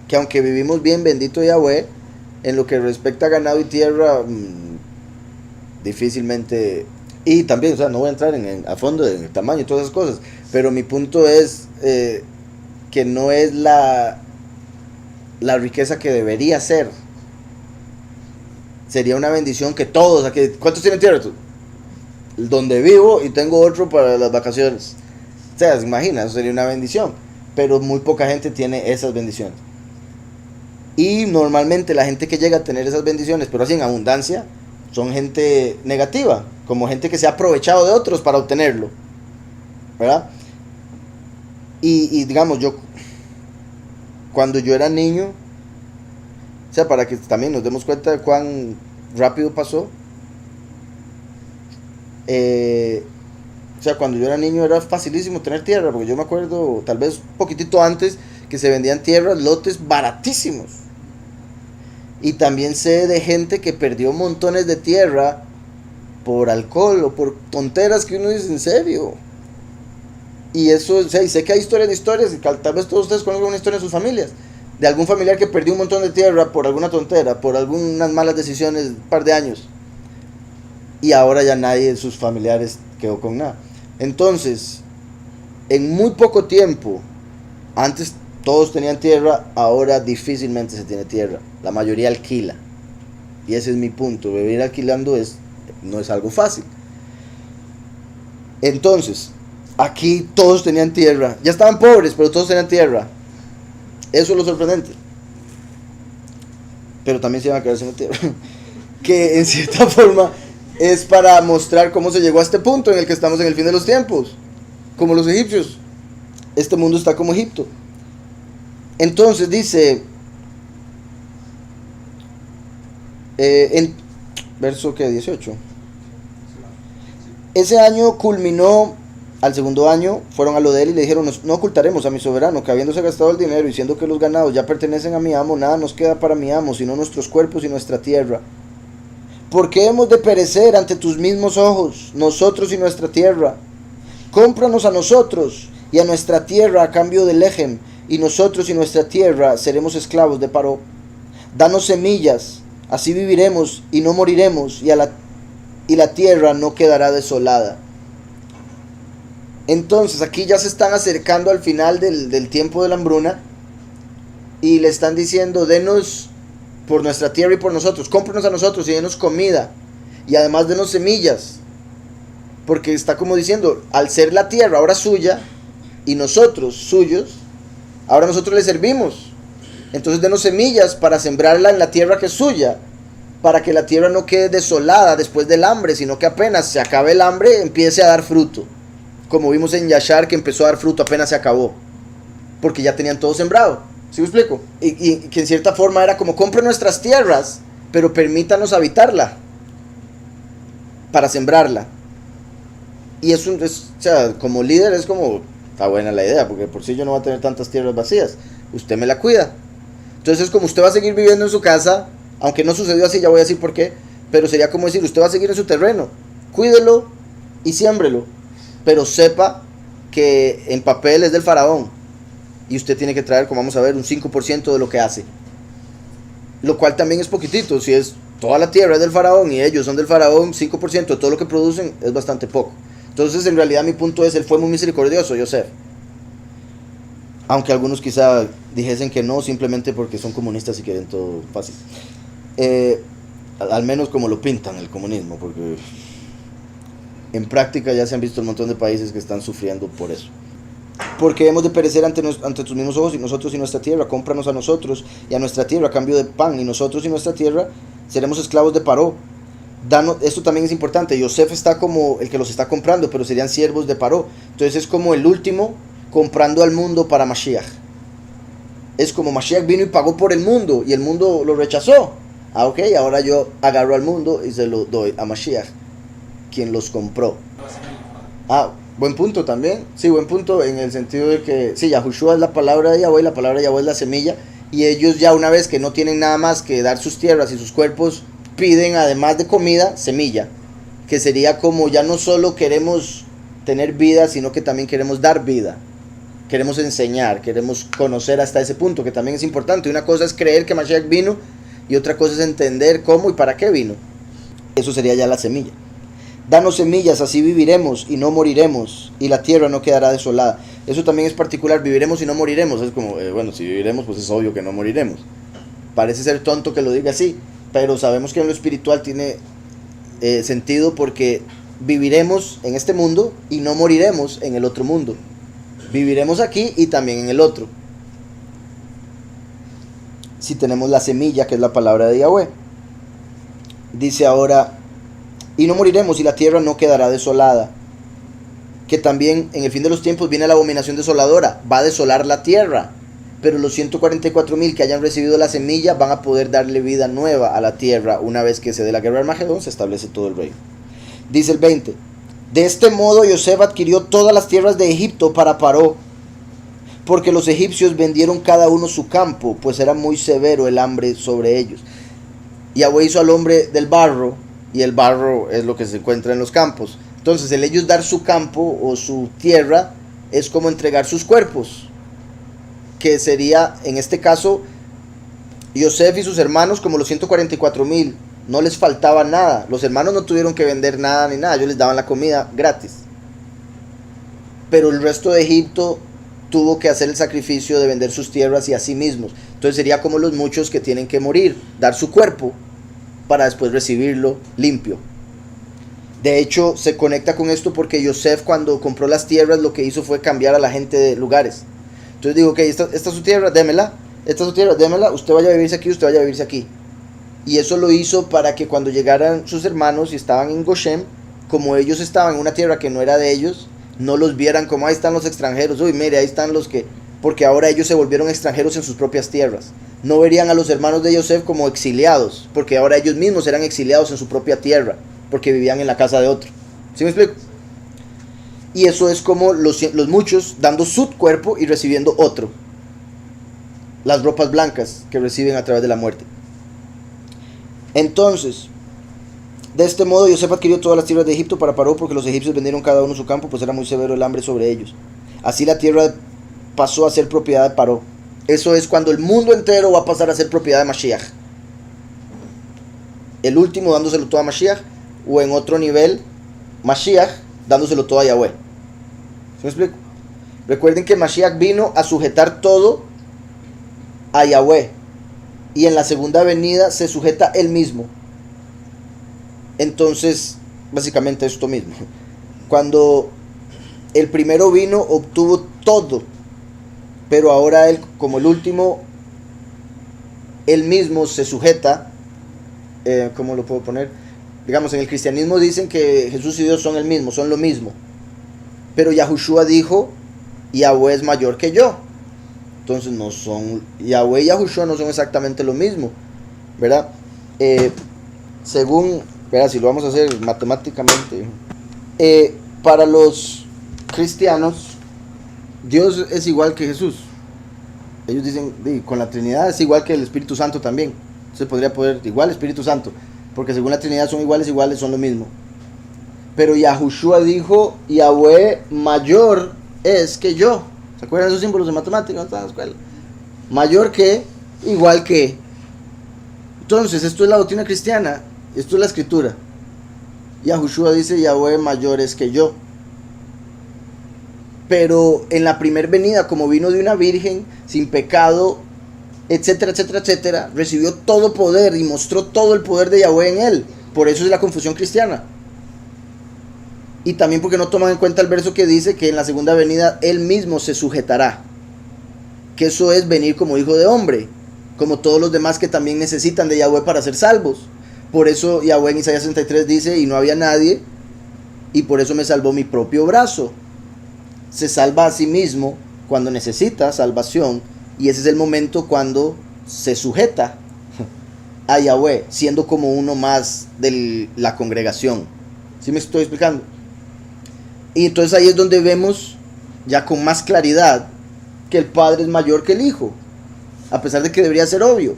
que aunque vivimos bien, bendito Yahweh, en lo que respecta a ganado y tierra, difícilmente. Y también, o sea, no voy a entrar a fondo en el tamaño y todas esas cosas, pero mi punto es que no es la riqueza que debería ser. Sería una bendición que todos, ¿cuántos tienen tierra tú? Donde vivo y tengo otro para las vacaciones. O sea, se imagina, eso sería una bendición. Pero muy poca gente tiene esas bendiciones. Y normalmente la gente que llega a tener esas bendiciones, pero así en abundancia, son gente negativa, como gente que se ha aprovechado de otros para obtenerlo, ¿verdad? Y digamos, cuando yo era niño, o sea, para que también nos demos cuenta de cuán rápido pasó, o sea, cuando yo era niño era facilísimo tener tierra, porque yo me acuerdo, tal vez un poquitito antes, que se vendían tierras, lotes baratísimos. Y también sé de gente que perdió montones de tierra por alcohol o por tonteras que uno dice, ¿en serio? Y eso, o sea, y sé que hay historias de historias, y tal vez todos ustedes conocen una historia de sus familias, de algún familiar que perdió un montón de tierra por alguna tontera, por algunas malas decisiones, un par de años. Y ahora ya nadie de sus familiares quedó con nada. Entonces, en muy poco tiempo, antes todos tenían tierra, ahora difícilmente se tiene tierra. La mayoría alquila. Y ese es mi punto. Vivir alquilando no es algo fácil. Entonces, aquí todos tenían tierra. Ya estaban pobres, pero todos tenían tierra. Eso es lo sorprendente. Pero también se iban a quedar sin tierra. Que en cierta forma es para mostrar cómo se llegó a este punto en el que estamos en el fin de los tiempos. Como los egipcios. Este mundo está como Egipto. Entonces dice, en verso 18, ese año culminó, al segundo año fueron a lo de él y le dijeron, no ocultaremos a mi soberano que habiéndose gastado el dinero y siendo que los ganados ya pertenecen a mi amo, nada nos queda para mi amo sino nuestros cuerpos y nuestra tierra. ¿Por qué hemos de perecer ante tus mismos ojos, nosotros y nuestra tierra? Cómpranos a nosotros y a nuestra tierra a cambio de lejem, y nosotros y nuestra tierra seremos esclavos de Paró. Danos semillas, así viviremos y no moriremos, y la tierra no quedará desolada. Entonces aquí ya se están acercando al final del tiempo de la hambruna, y le están diciendo, denos por nuestra tierra y por nosotros, cómpranos a nosotros y denos comida, y además denos semillas, porque está como diciendo, al ser la tierra ahora suya, y nosotros suyos, ahora nosotros le servimos. Entonces denos semillas para sembrarla en la tierra que es suya, para que la tierra no quede desolada después del hambre, sino que apenas se acabe el hambre empiece a dar fruto, como vimos en Yashar, que empezó a dar fruto apenas se acabó, porque ya tenían todo sembrado. ¿Sí me explico? Y que en cierta forma era como, compre nuestras tierras, pero permítanos habitarla para sembrarla. Y o sea, como líder es como, está buena la idea, porque por sí yo no voy a tener tantas tierras vacías, usted me la cuida. Entonces es como usted va a seguir viviendo en su casa, aunque no sucedió así, ya voy a decir por qué, pero sería como decir, usted va a seguir en su terreno, cuídelo y siémbrelo, pero sepa que en papel es del faraón, y usted tiene que traer, como vamos a ver, un 5% de lo que hace, lo cual también es poquitito. Si es toda la tierra es del faraón y ellos son del faraón, 5% de todo lo que producen es bastante poco. Entonces en realidad mi punto es, él fue muy misericordioso, Yosef, aunque algunos quizá dijesen que no, simplemente porque son comunistas y quieren todo fácil, al menos como lo pintan el comunismo, porque en práctica ya se han visto un montón de países que están sufriendo por eso. Porque hemos de perecer ante tus mismos ojos, y nosotros y nuestra tierra, cómpranos a nosotros y a nuestra tierra a cambio de pan, y nosotros y nuestra tierra seremos esclavos de Paró. Esto también es importante, Yosef está como el que los está comprando, pero serían siervos de Paró. Entonces es como el último comprando al mundo para Mashiach. Es como Mashiach vino y pagó por el mundo, y el mundo lo rechazó. Ok, ahora yo agarro al mundo y se lo doy a Mashiach, quien los compró. Buen punto también. Sí, buen punto en el sentido de que, sí, Yahushua es la palabra de Yahweh, la palabra de Yahweh es la semilla, y ellos ya una vez que no tienen nada más que dar sus tierras y sus cuerpos, piden además de comida, semilla, que sería como ya no solo queremos tener vida, sino que también queremos dar vida. queremos enseñar, queremos conocer hasta ese punto, que también es importante. Una cosa es creer que Mashiach vino y otra cosa es entender cómo y para qué vino. Eso sería ya la semilla. Danos semillas, así viviremos y no moriremos, y la tierra no quedará desolada. Eso también es particular, viviremos y no moriremos. Es como, bueno, si viviremos, pues es obvio que no moriremos. Parece ser tonto que lo diga así, pero sabemos que en lo espiritual tiene sentido, porque viviremos en este mundo y no moriremos en el otro mundo. Viviremos aquí y también en el otro, si tenemos la semilla, que es la palabra de Yahweh. Dice ahora, y no moriremos y la tierra no quedará desolada. Que también en el fin de los tiempos viene la abominación desoladora, va a desolar la tierra, pero los 144,000 que hayan recibido la semilla van a poder darle vida nueva a la tierra. Una vez que se dé la guerra de Armagedón, se establece todo el reino. Dice el 20, de este modo Yosef adquirió todas las tierras de Egipto para Paró, porque los egipcios vendieron cada uno su campo, pues era muy severo el hambre sobre ellos. Yahweh hizo al hombre del barro, y el barro es lo que se encuentra en los campos. Entonces el ellos dar su campo o su tierra es como entregar sus cuerpos, que sería en este caso Yosef y sus hermanos, como los 144,000, no les faltaba nada. Los hermanos no tuvieron que vender nada ni nada, ellos les daban la comida gratis. Pero el resto de Egipto tuvo que hacer el sacrificio de vender sus tierras y a sí mismos. Entonces sería como los muchos que tienen que morir, dar su cuerpo para después recibirlo limpio. De hecho, se conecta con esto porque Yosef, cuando compró las tierras, lo que hizo fue cambiar a la gente de lugares. Entonces digo, ok, esta es su tierra, démela. Esta es su tierra, démela. Usted vaya a vivirse aquí, usted vaya a vivirse aquí. Y eso lo hizo para que cuando llegaran sus hermanos y estaban en Goshen, como ellos estaban en una tierra que no era de ellos, no los vieran como, ahí están los extranjeros. Uy, mire, ahí están los que... Porque ahora ellos se volvieron extranjeros en sus propias tierras. No verían a los hermanos de Yosef como exiliados, porque ahora ellos mismos eran exiliados en su propia tierra, porque vivían en la casa de otro. ¿Sí me explico? Y eso es como los muchos dando su cuerpo y recibiendo otro. Las ropas blancas que reciben a través de la muerte. Entonces, de este modo Yosef adquirió todas las tierras de Egipto para Paró, porque los egipcios vendieron cada uno su campo, pues era muy severo el hambre sobre ellos. Así la tierra pasó a ser propiedad de Paró. Eso es cuando el mundo entero va a pasar a ser propiedad de Mashiach. El último dándoselo todo a Mashiach, o en otro nivel, Mashiach dándoselo todo a Yahweh. ¿Sí me explico? Recuerden que Mashiach vino a sujetar todo a Yahweh, y en la segunda venida se sujeta él mismo. Entonces, básicamente esto mismo. Cuando el primero vino, obtuvo todo, pero ahora él, como el último, él mismo se sujeta. ¿Cómo lo puedo poner? Digamos, en el cristianismo dicen que Jesús y Dios son el mismo, son lo mismo. Pero Yahushua dijo, Yahweh es mayor que yo. Entonces no son, Yahweh y Yahushua no son exactamente lo mismo, ¿verdad? Según, ¿verdad? Si lo vamos a hacer matemáticamente, para los cristianos, Dios es igual que Jesús. Ellos dicen, con la Trinidad es igual que el Espíritu Santo también. Se podría poner igual Espíritu Santo, porque según la Trinidad son iguales, son lo mismo. Pero Yahushua dijo, Yahweh mayor es que yo. ¿Se acuerdan de esos símbolos de matemáticas? ¿No? En la escuela. Mayor que, igual que. Entonces, esto es la doctrina cristiana, esto es la escritura. Yahushua dice, Yahweh mayor es que yo. Pero en la primer venida, como vino de una virgen, sin pecado, etcétera, etcétera, etcétera, recibió todo poder y mostró todo el poder de Yahweh en él. Por eso es la confusión cristiana. Y también porque no toman en cuenta el verso que dice que en la segunda venida él mismo se sujetará. Que eso es venir como hijo de hombre, como todos los demás que también necesitan de Yahweh para ser salvos. Por eso Yahweh en Isaías 63 dice, y no había nadie, y por eso me salvó mi propio brazo. Se salva a sí mismo cuando necesita salvación, y ese es el momento cuando se sujeta a Yahweh, siendo como uno más de la congregación. ¿Sí me estoy explicando? Y entonces ahí es donde vemos ya con más claridad que el padre es mayor que el hijo, a pesar de que debería ser obvio,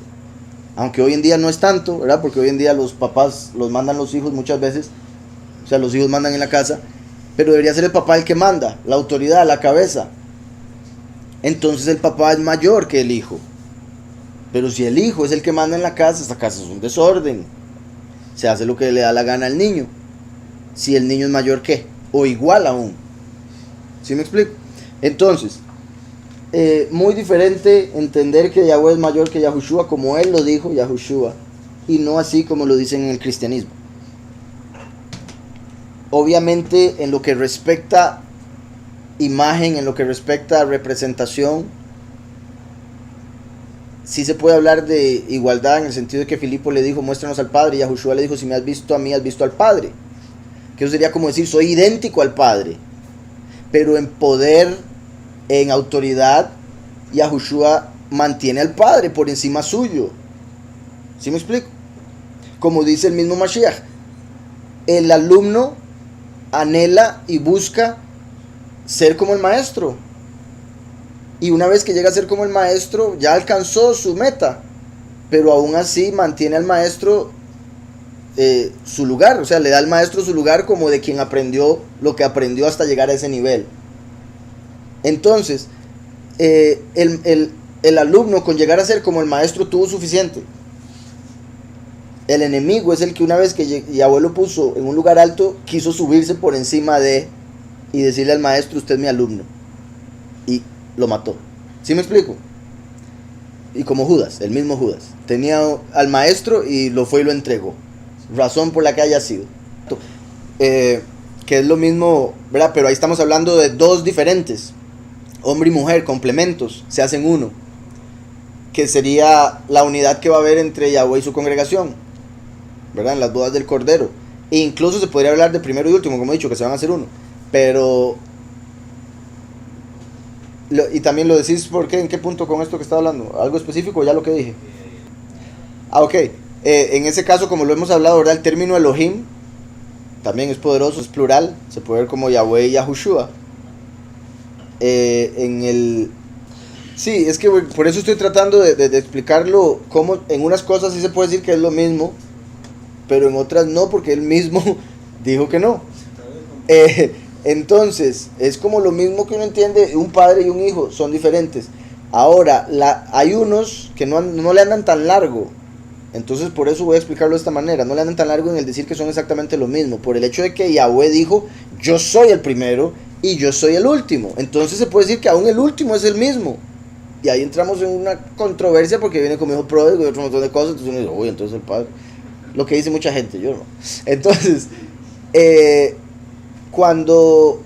aunque hoy en día no es tanto, ¿verdad? Porque hoy en día los papás los mandan los hijos muchas veces, o sea, los hijos mandan en la casa, pero debería ser el papá el que manda, la autoridad, la cabeza. entonces el papá es mayor que el hijo. Pero si el hijo es el que manda en la casa, esta casa es un desorden. Se hace lo que le da la gana al niño. Si el niño es mayor que, o igual aún. ¿Sí me explico? Entonces, muy diferente entender que Yahweh es mayor que Yahushua, como él lo dijo, Yahushua, y no así como lo dicen en el cristianismo. Obviamente, en lo que respecta imagen, en lo que respecta representación, sí se puede hablar de igualdad en el sentido de que Filipo le dijo, muéstranos al Padre, y Yahushua le dijo, si me has visto a mí, has visto al Padre. Que eso sería como decir, soy idéntico al Padre. Pero en poder, en autoridad, Yahushua mantiene al Padre por encima suyo. ¿Sí me explico? Como dice el mismo Mashiach, el alumno anhela y busca ser como el maestro. Y una vez que llega a ser como el maestro, ya alcanzó su meta. Pero aún así mantiene al maestro su lugar. O sea, le da al maestro su lugar como de quien aprendió lo que aprendió hasta llegar a ese nivel. Entonces, el alumno con llegar a ser como el maestro tuvo suficiente. El enemigo es el que una vez que Yahweh lo puso en un lugar alto, quiso subirse por encima de y decirle al maestro, usted es mi alumno. Y lo mató. ¿Sí me explico? Y como Judas, el mismo Judas, tenía al maestro y lo fue y lo entregó. Razón por la que haya sido. Que es lo mismo, ¿verdad? Pero ahí estamos hablando de dos diferentes. Hombre y mujer, complementos, se hacen uno. Que sería la unidad que va a haber entre Yahweh y su congregación, ¿verdad? En las bodas del Cordero. E incluso se podría hablar de primero y último, como he dicho, que se van a hacer uno. Pero... y también lo decís, ¿por qué? ¿En qué punto con esto que está hablando? ¿Algo específico o ya lo que dije? Ok. En ese caso, como lo hemos hablado, ¿verdad? El término Elohim también es poderoso, es plural. Se puede ver como Yahweh y Yahushua. Sí, es que por eso estoy tratando de explicarlo. Como en unas cosas sí se puede decir que es lo mismo, pero en otras no, porque él mismo dijo que no. Entonces, es como lo mismo que uno entiende, un padre y un hijo son diferentes. Ahora, hay unos que no le andan tan largo. Entonces, por eso voy a explicarlo de esta manera. No le andan tan largo en el decir que son exactamente lo mismo. Por el hecho de que Yahweh dijo, yo soy el primero y yo soy el último. Entonces se puede decir que aún el último es el mismo. Y ahí entramos en una controversia porque viene como hijo pródigo y otro montón de cosas. Entonces uno dice, uy, entonces el padre. Lo que dice mucha gente, yo no. Entonces, cuando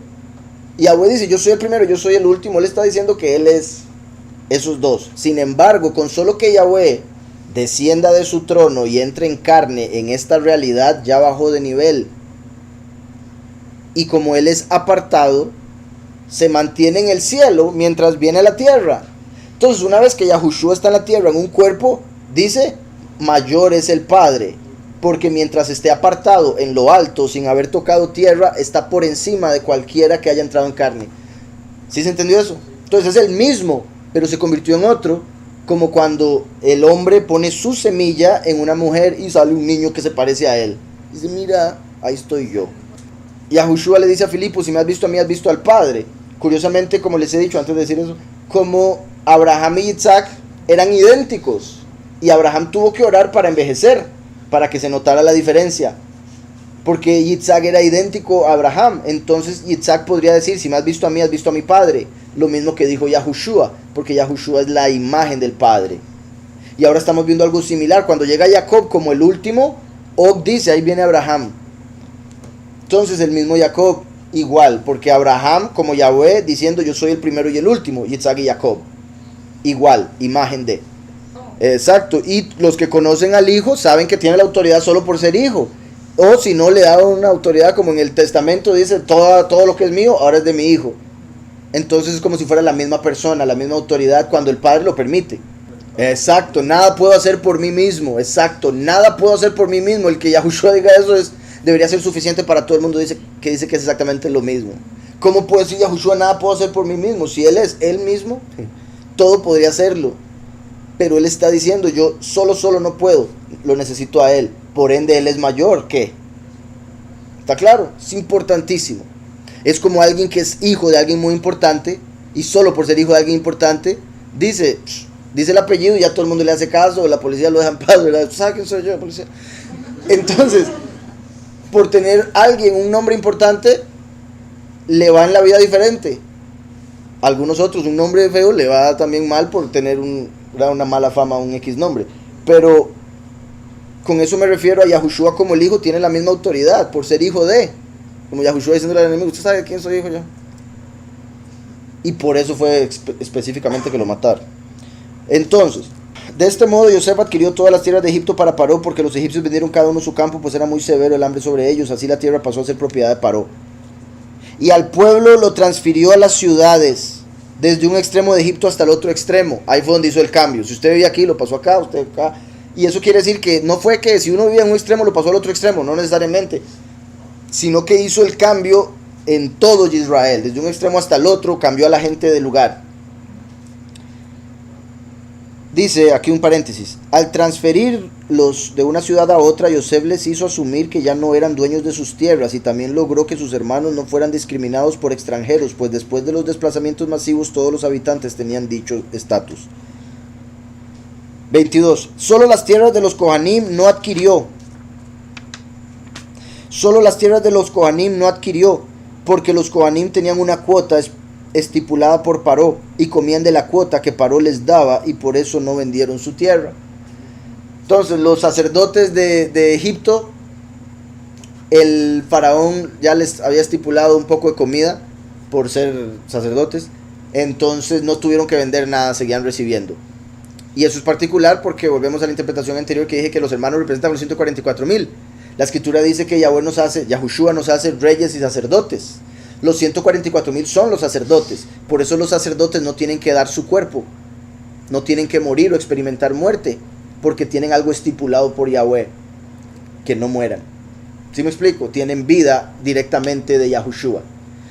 Yahweh dice, yo soy el primero, yo soy el último, él está diciendo que él es esos dos. Sin embargo, con solo que Yahweh descienda de su trono y entre en carne en esta realidad, ya bajó de nivel. Y como él es apartado, se mantiene en el cielo mientras viene a la tierra. Entonces, una vez que Yahushua está en la tierra en un cuerpo, dice, mayor es el Padre. Porque mientras esté apartado en lo alto, sin haber tocado tierra, está por encima de cualquiera que haya entrado en carne. ¿Sí se entendió eso? Entonces es el mismo, pero se convirtió en otro. Como cuando el hombre pone su semilla en una mujer y sale un niño que se parece a él. Dice, mira, ahí estoy yo. Y Yahushua le dice a Filipo, si me has visto a mí, has visto al Padre. Curiosamente, como les he dicho antes de decir eso, como Abraham y Isaac eran idénticos. Y Abraham tuvo que orar para envejecer, para que se notara la diferencia. Porque Isaac era idéntico a Abraham. Entonces Isaac podría decir, si me has visto a mí, has visto a mi padre. Lo mismo que dijo Yahushua, porque Yahushua es la imagen del Padre. Y ahora estamos viendo algo similar. Cuando llega Jacob como el último, Og dice, ahí viene Abraham. Entonces el mismo Jacob, igual, porque Abraham como Yahweh diciendo, yo soy el primero y el último, Isaac y Jacob. Igual, imagen de. Exacto, y los que conocen al hijo saben que tiene la autoridad solo por ser hijo. O si no, le da una autoridad como en el testamento dice, todo lo que es mío ahora es de mi hijo. Entonces es como si fuera la misma persona, la misma autoridad cuando el Padre lo permite. Exacto, nada puedo hacer por mí mismo. Exacto, nada puedo hacer por mí mismo. El que Yahushua diga eso debería ser suficiente para todo el mundo que dice que es exactamente lo mismo. ¿Cómo puede decir Yahushua nada puedo hacer por mí mismo? Si él es él mismo, todo podría hacerlo. Pero él está diciendo, yo solo no puedo, lo necesito a él. Por ende, él es mayor que. ¿Está claro? Es importantísimo. Es como alguien que es hijo de alguien muy importante, y solo por ser hijo de alguien importante, dice el apellido y ya todo el mundo le hace caso, la policía lo deja en paz, ¿verdad? ¿Sabes quién soy yo, policía? Entonces, por tener alguien un nombre importante, le va en la vida diferente. A algunos otros un nombre feo le va también mal por tener una mala fama, un X nombre. Pero con eso me refiero a Yahushua como el hijo tiene la misma autoridad por ser hijo de. Como Yahushua diciéndole al enemigo, ¿usted sabe de quién soy hijo yo? Y por eso fue específicamente que lo mataron. Entonces, de este modo Yosef adquirió todas las tierras de Egipto para Paró, porque los egipcios vendieron cada uno su campo, pues era muy severo el hambre sobre ellos. Así la tierra pasó a ser propiedad de Paró. Y al pueblo lo transfirió a las ciudades, desde un extremo de Egipto hasta el otro extremo. Ahí fue donde hizo el cambio. Si usted vivía aquí, lo pasó acá, usted acá. Y eso quiere decir que no fue que si uno vivía en un extremo, lo pasó al otro extremo, no necesariamente. Sino que hizo el cambio en todo Israel, desde un extremo hasta el otro, cambió a la gente del lugar. Dice aquí un paréntesis: al transferirlos de una ciudad a otra, Yosef les hizo asumir que ya no eran dueños de sus tierras, y también logró que sus hermanos no fueran discriminados por extranjeros, pues después de los desplazamientos masivos todos los habitantes tenían dicho estatus. 22. Solo las tierras de los Kohanim no adquirió. Solo las tierras de los Kohanim no adquirió, porque los Kohanim tenían una cuota estipulada por Paró y comían de la cuota que Paró les daba, y por eso no vendieron su tierra. Entonces los sacerdotes de Egipto, el faraón ya les había estipulado un poco de comida por ser sacerdotes, entonces no tuvieron que vender nada, seguían recibiendo. Y eso es particular porque volvemos a la interpretación anterior que dije que los hermanos representan los 144,000. La escritura dice que Yahushua nos hace reyes y sacerdotes. Los 144,000 son los sacerdotes. Por eso los sacerdotes no tienen que dar su cuerpo, no tienen que morir o experimentar muerte, porque tienen algo estipulado por Yahweh, que no mueran. ¿Sí me explico? Tienen vida directamente de Yahushua.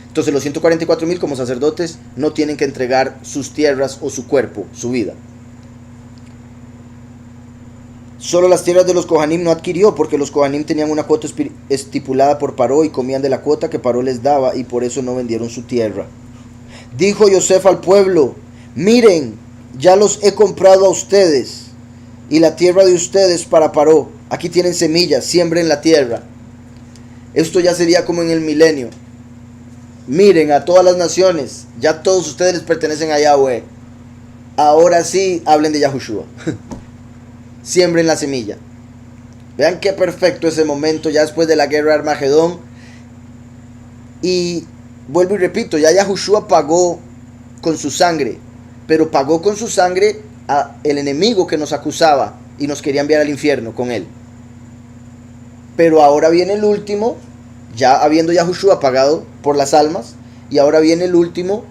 Entonces los 144,000 como sacerdotes no tienen que entregar sus tierras o su cuerpo, su vida. Solo las tierras de los Kohanim no adquirió, porque los Kohanim tenían una cuota estipulada por Paró y comían de la cuota que Paró les daba, y por eso no vendieron su tierra. Dijo Yosef al pueblo: miren, ya los he comprado a ustedes, y la tierra de ustedes para Paró. Aquí tienen semillas, siembren la tierra. Esto ya sería como en el milenio. Miren a todas las naciones, ya todos ustedes les pertenecen a Yahweh. Ahora sí, hablen de Yahushua. Siembren la semilla. Vean qué perfecto ese momento ya después de la guerra de Armagedón. Y vuelvo y repito, ya Yahushua pagó con su sangre, pero pagó con su sangre al enemigo que nos acusaba y nos quería enviar al infierno con él. Pero ahora viene el último, ya habiendo Yahushua pagado por las almas, y ahora viene el último,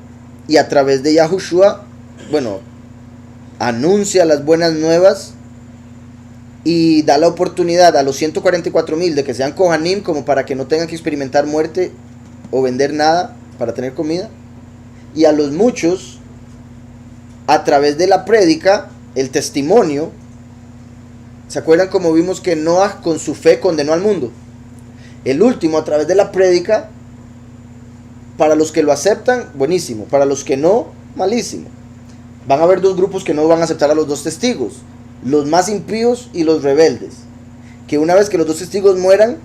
y a través de Yahushua, anuncia las buenas nuevas y da la oportunidad a los 144,000 de que sean Kohanim, como para que no tengan que experimentar muerte o vender nada para tener comida, y a los muchos, a través de la prédica, el testimonio. ¿Se acuerdan cómo vimos que Noah con su fe condenó al mundo? El último, a través de la prédica, para los que lo aceptan, buenísimo, para los que no, malísimo. Van a haber dos grupos que no van a aceptar a los dos testigos: los más impíos y los rebeldes. Que una vez que los dos testigos mueran,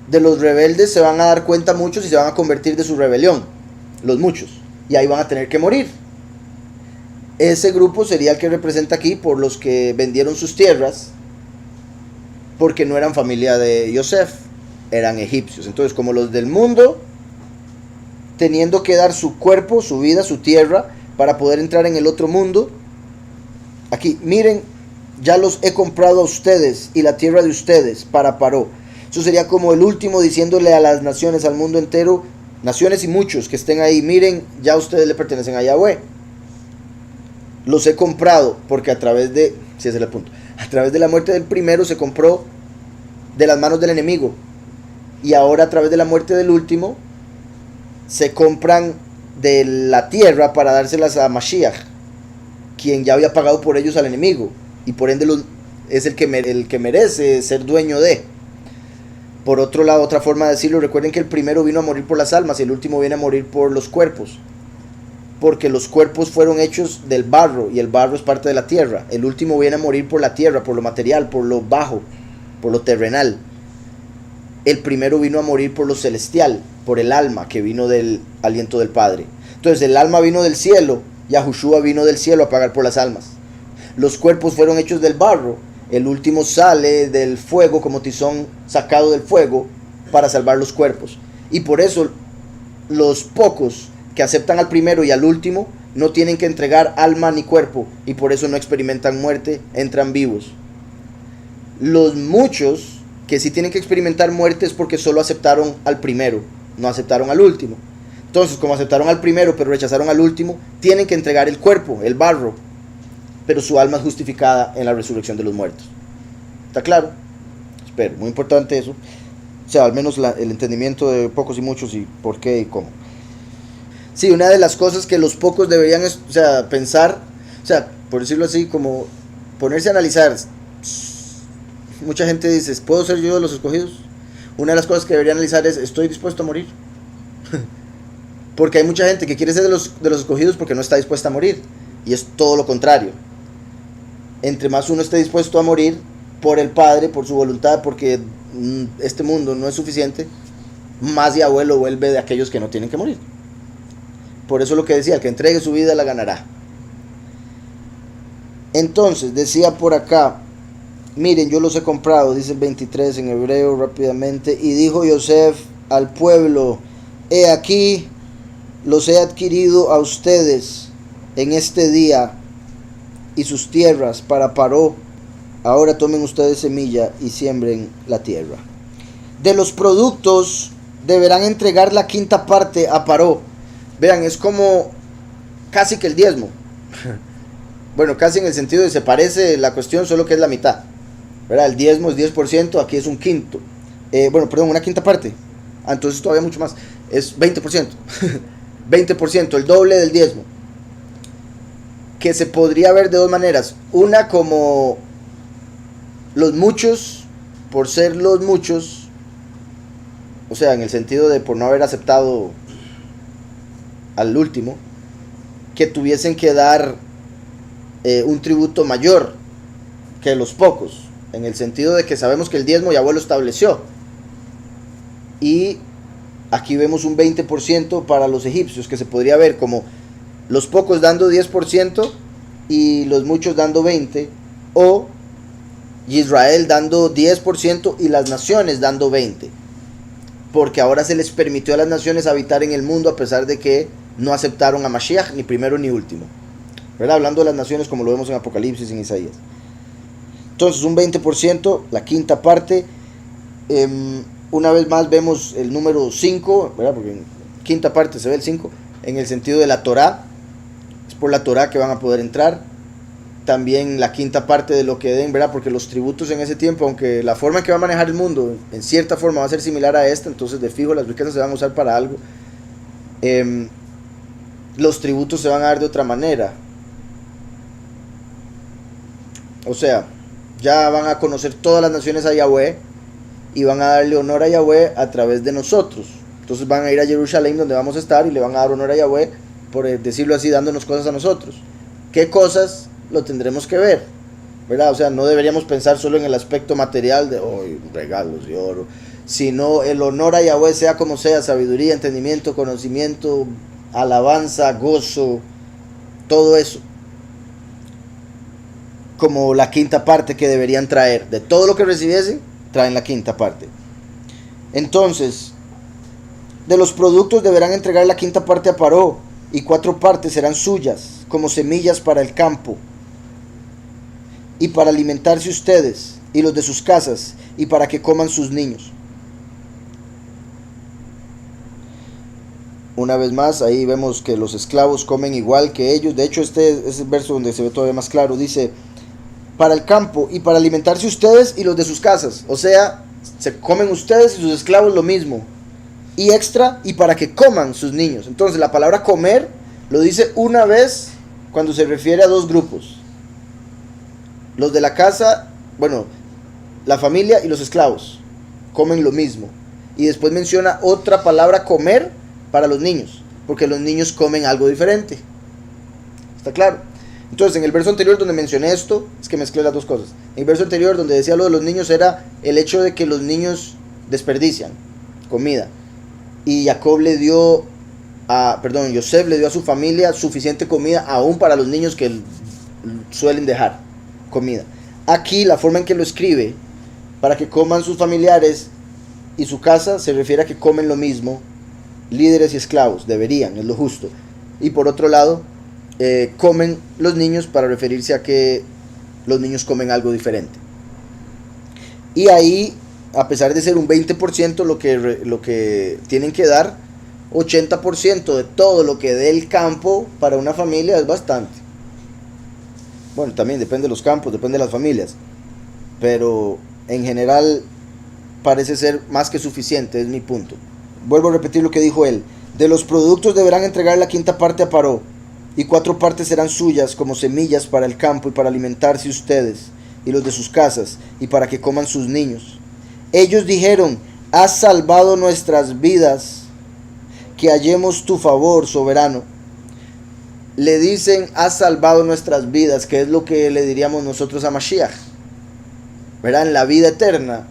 de los rebeldes se van a dar cuenta muchos y se van a convertir de su rebelión, los muchos, y ahí van a tener que morir. Ese grupo sería el que representa aquí por los que vendieron sus tierras, porque no eran familia de Yosef, eran egipcios. Entonces, como los del mundo, teniendo que dar su cuerpo, su vida, su tierra, para poder entrar en el otro mundo, aquí, miren, ya los he comprado a ustedes y la tierra de ustedes para Paró. Eso sería como el último diciéndole a las naciones, al mundo entero, naciones y muchos que estén ahí: miren, ya ustedes le pertenecen a Yahweh. Los he comprado, porque a través de, si ese es el punto, a través de la muerte del primero se compró de las manos del enemigo, y ahora a través de la muerte del último se compran de la tierra para dárselas a Mashiach, quien ya había pagado por ellos al enemigo, y por ende es el que merece ser dueño de. Por otro lado, otra forma de decirlo, recuerden que el primero vino a morir por las almas y el último viene a morir por los cuerpos. porque los cuerpos fueron hechos del barro y el barro es parte de la tierra. El último viene a morir por la tierra, por lo material, por lo bajo, por lo terrenal. El primero vino a morir por lo celestial, por el alma que vino del aliento del Padre. Entonces el alma vino del cielo, Yahushua vino del cielo a pagar por las almas. Los cuerpos fueron hechos del barro, el último sale del fuego como tizón sacado del fuego para salvar los cuerpos. Y por eso los pocos que aceptan al primero y al último no tienen que entregar alma ni cuerpo, y por eso no experimentan muerte, entran vivos. Los muchos que sí tienen que experimentar muerte es porque solo aceptaron al primero, no aceptaron al último. Entonces, como aceptaron al primero pero rechazaron al último, tienen que entregar el cuerpo, el barro, pero su alma es justificada en la resurrección de los muertos. ¿Está claro? Espero, muy importante eso. O sea, al menos el entendimiento de pocos y muchos y por qué y cómo. Sí, una de las cosas que los pocos deberían, o sea, pensar, o sea, por decirlo así, como ponerse a analizar. Mucha gente dice, ¿puedo ser yo de los escogidos? Una de las cosas que debería analizar es, ¿estoy dispuesto a morir? Porque hay mucha gente que quiere ser de los escogidos porque no está dispuesta a morir. Y es todo lo contrario. Entre más uno esté dispuesto a morir por el Padre, por su voluntad, porque este mundo no es suficiente, más Yahweh lo vuelve de aquellos que no tienen que morir. Por eso lo que decía, el que entregue su vida la ganará. Entonces, decía por acá, miren, yo los he comprado, dice el 23 en hebreo rápidamente, y dijo Yosef al pueblo, he aquí, los he adquirido a ustedes en este día y sus tierras para Paró. Ahora tomen ustedes semilla y siembren la tierra. De los productos deberán entregar la quinta parte a Paró. Vean, es como casi que el diezmo. Bueno, casi en el sentido de se parece la cuestión, solo que es la mitad. ¿Verdad? El diezmo es 10%, aquí es un quinto. Una quinta parte. Entonces todavía mucho más. Es 20%. 20%, el doble del diezmo. Que se podría ver de dos maneras. Una como los muchos, por ser los muchos, o sea, en el sentido de por no haber aceptado al último, que tuviesen que dar un tributo mayor que los pocos, en el sentido de que sabemos que el diezmo Yahweh lo estableció. Y aquí vemos un 20% para los egipcios, que se podría ver como los pocos dando 10% y los muchos dando 20%, o Israel dando 10% y las naciones dando 20%, porque ahora se les permitió a las naciones habitar en el mundo a pesar de que no aceptaron a Mashiach ni primero ni último, ¿verdad? Hablando de las naciones como lo vemos en Apocalipsis y en Isaías. Entonces un 20%, la quinta parte. Una vez más vemos el número 5, ¿verdad? Porque en quinta parte se ve el 5, en el sentido de la Torá. Es por la Torá que van a poder entrar. También la quinta parte de lo que den, ¿verdad? Porque los tributos en ese tiempo, aunque la forma en que va a manejar el mundo en cierta forma va a ser similar a esta, entonces de fijo las riquezas se van a usar para algo. Los tributos se van a dar de otra manera. O sea, ya van a conocer todas las naciones a Yahweh y van a darle honor a Yahweh a través de nosotros. Entonces van a ir a Jerusalén, donde vamos a estar, y le van a dar honor a Yahweh, por decirlo así, dándonos cosas a nosotros. ¿Qué cosas? Lo tendremos que ver, ¿verdad? O sea, no deberíamos pensar solo en el aspecto material de regalos y oro, sino el honor a Yahweh, sea como sea, sabiduría, entendimiento, conocimiento, alabanza, gozo, todo eso, como la quinta parte que deberían traer. De todo lo que recibiesen, traen la quinta parte. Entonces, de los productos deberán entregar la quinta parte a Paró, y 4 partes serán suyas, como semillas para el campo, y para alimentarse ustedes y los de sus casas, y para que coman sus niños. Una vez más, ahí vemos que los esclavos comen igual que ellos. De hecho, este es el verso donde se ve todavía más claro. Dice, para el campo y para alimentarse ustedes y los de sus casas. O sea, se comen ustedes y sus esclavos lo mismo. Y extra, y para que coman sus niños. Entonces, la palabra comer lo dice una vez cuando se refiere a dos grupos. Los de la casa, bueno, la familia y los esclavos comen lo mismo. Y después menciona otra palabra, comer, para los niños, porque los niños comen algo diferente. ¿Está claro? Entonces, en el verso anterior donde mencioné esto, es que mezclé las dos cosas. En el verso anterior donde decía lo de los niños era el hecho de que los niños desperdician comida. Y Yosef le dio a su familia suficiente comida aún para los niños que suelen dejar comida. Aquí la forma en que lo escribe, para que coman sus familiares y su casa, se refiere a que comen lo mismo, líderes y esclavos, deberían, es lo justo. Y por otro lado, comen los niños para referirse a que los niños comen algo diferente. Y ahí, a pesar de ser un 20% lo que tienen que dar, 80% de todo lo que dé el campo para una familia es bastante. Bueno, también depende de los campos, depende de las familias, pero en general parece ser más que suficiente, es mi punto. Vuelvo a repetir lo que dijo él: de los productos deberán entregar la quinta parte a Paró, y 4 partes serán suyas como semillas para el campo y para alimentarse ustedes y los de sus casas, y para que coman sus niños. Ellos dijeron: has salvado nuestras vidas, que hallemos tu favor, soberano. Le dicen: has salvado nuestras vidas, que es lo que le diríamos nosotros a Mashiach, ¿verdad? En la vida eterna.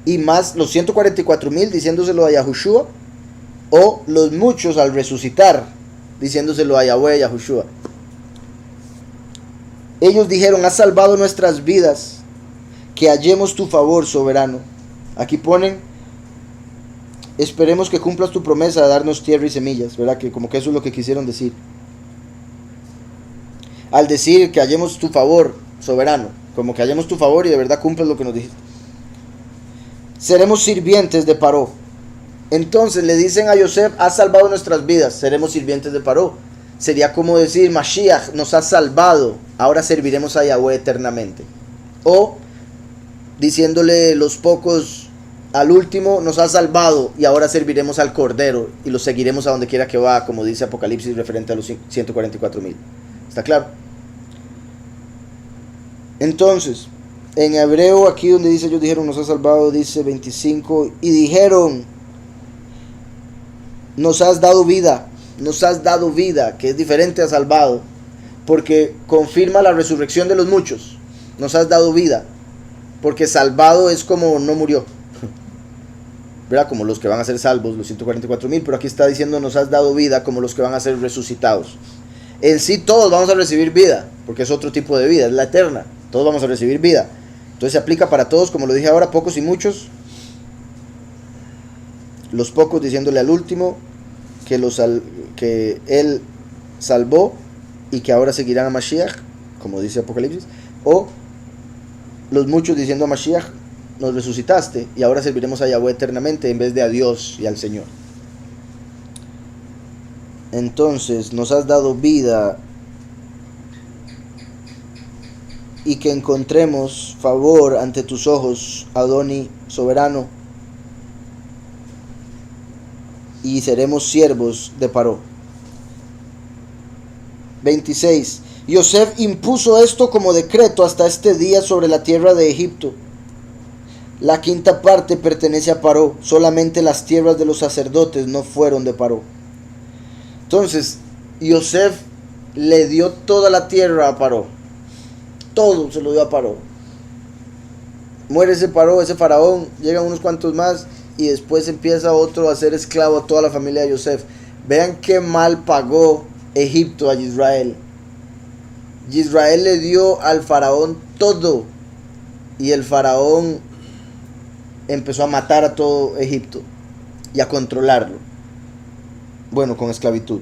Y más los 144,000 diciéndoselo a Yahushua, o los muchos al resucitar diciéndoselo a Yahweh, Yahushua. Ellos dijeron: has salvado nuestras vidas, que hallemos tu favor, soberano. Aquí ponen: esperemos que cumplas tu promesa de darnos tierra y semillas, ¿verdad? Que como que eso es lo que quisieron decir al decir que hallemos tu favor, soberano, como que hallemos tu favor y de verdad cumplas lo que nos dijiste. Seremos sirvientes de Paró. Entonces le dicen a Yosef: has salvado nuestras vidas, seremos sirvientes de Paró. Sería como decir: Mashiach nos ha salvado, ahora serviremos a Yahweh eternamente. O diciéndole los pocos al último: nos ha salvado y ahora serviremos al Cordero y lo seguiremos a donde quiera que va, como dice Apocalipsis referente a los 144,000. ¿Está claro? Entonces, en hebreo, aquí donde dice ellos dijeron nos ha salvado, dice 25, y dijeron: nos has dado vida, que es diferente a salvado, porque confirma la resurrección de los muchos. Nos has dado vida, porque salvado es como no murió, ¿verdad? Como los que van a ser salvos, los 144,000, pero aquí está diciendo nos has dado vida como los que van a ser resucitados. En sí todos vamos a recibir vida, porque es otro tipo de vida, es la eterna. Todos vamos a recibir vida. Entonces se aplica para todos, como lo dije ahora, pocos y muchos. Los pocos diciéndole al último que él salvó y que ahora seguirán a Mashiach, como dice Apocalipsis. O los muchos diciendo a Mashiach: nos resucitaste y ahora serviremos a Yahweh eternamente en vez de a Dios y al Señor. Entonces nos has dado vida y que encontremos favor ante tus ojos, Adoni, soberano, y seremos siervos de Paró. 26. Yosef impuso esto como decreto hasta este día sobre la tierra de Egipto. La quinta parte pertenece a Paró, solamente las tierras de los sacerdotes no fueron de Paró. Entonces, Yosef le dio toda la tierra a Paró. Todo se lo dio a Paró. Muere ese Paró, ese faraón, llegan unos cuantos más y después empieza otro a ser esclavo a toda la familia de Yosef. Vean qué mal pagó Egipto a Israel. Israel le dio al faraón todo y el faraón empezó a matar a todo Egipto y a controlarlo. Bueno, con esclavitud.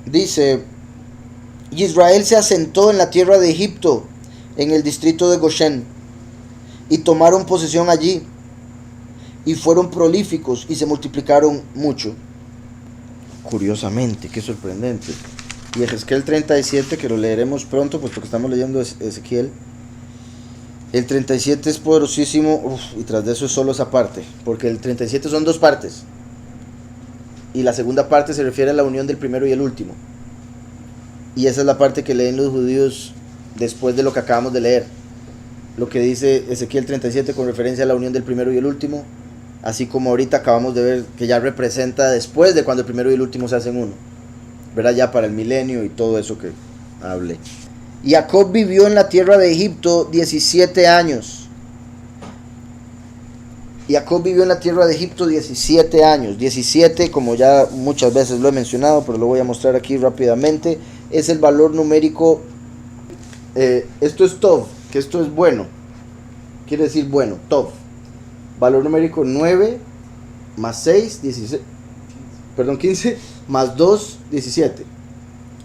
Dice: Israel se asentó en la tierra de Egipto, en el distrito de Goshen, y tomaron posesión allí, y fueron prolíficos y se multiplicaron mucho. Curiosamente, qué sorprendente. Y Ezequiel 37, que lo leeremos pronto, pues porque estamos leyendo Ezequiel. El 37 es poderosísimo, y tras de eso es solo esa parte, porque el 37 son 2 partes. Y la segunda parte se refiere a la unión del primero y el último. Y esa es la parte que leen los judíos después de lo que acabamos de leer. Lo que dice Ezequiel 37 con referencia a la unión del primero y el último. Así como ahorita acabamos de ver que ya representa después de cuando el primero y el último se hacen uno. verá ya para el milenio y todo eso que hablé. Jacob vivió en la tierra de Egipto 17 años. Jacob vivió en la tierra de Egipto 17 años. 17, como ya muchas veces lo he mencionado, pero lo voy a mostrar aquí rápidamente, es el valor numérico. Esto es Tov, que esto es bueno. Quiere decir bueno, Tov. Valor numérico 9 más 6, 16. Perdón, 15 más 2, 17.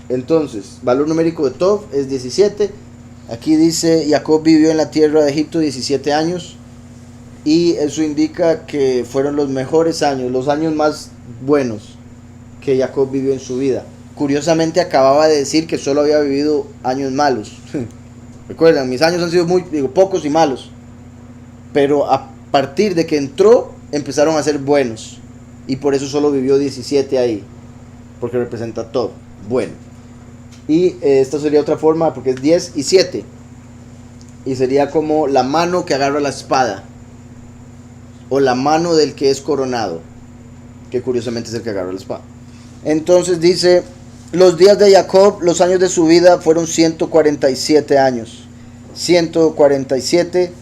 Entonces, valor numérico de Tov es 17. Aquí dice, Jacob vivió en la tierra de Egipto 17 años. Y eso indica que fueron los mejores años, los años más buenos que Jacob vivió en su vida. Curiosamente acababa de decir que solo había vivido años malos. Recuerdan, mis años han sido pocos y malos. Pero a partir de que entró, empezaron a ser buenos. Y por eso solo vivió 17 ahí. Porque representa todo, bueno. Y esta sería otra forma, porque es 10 y 7. Y sería como la mano que agarra la espada. O la mano del que es coronado, que curiosamente es el que agarra la espada. Entonces dice, los días de Jacob, los años de su vida fueron 147 años. 147,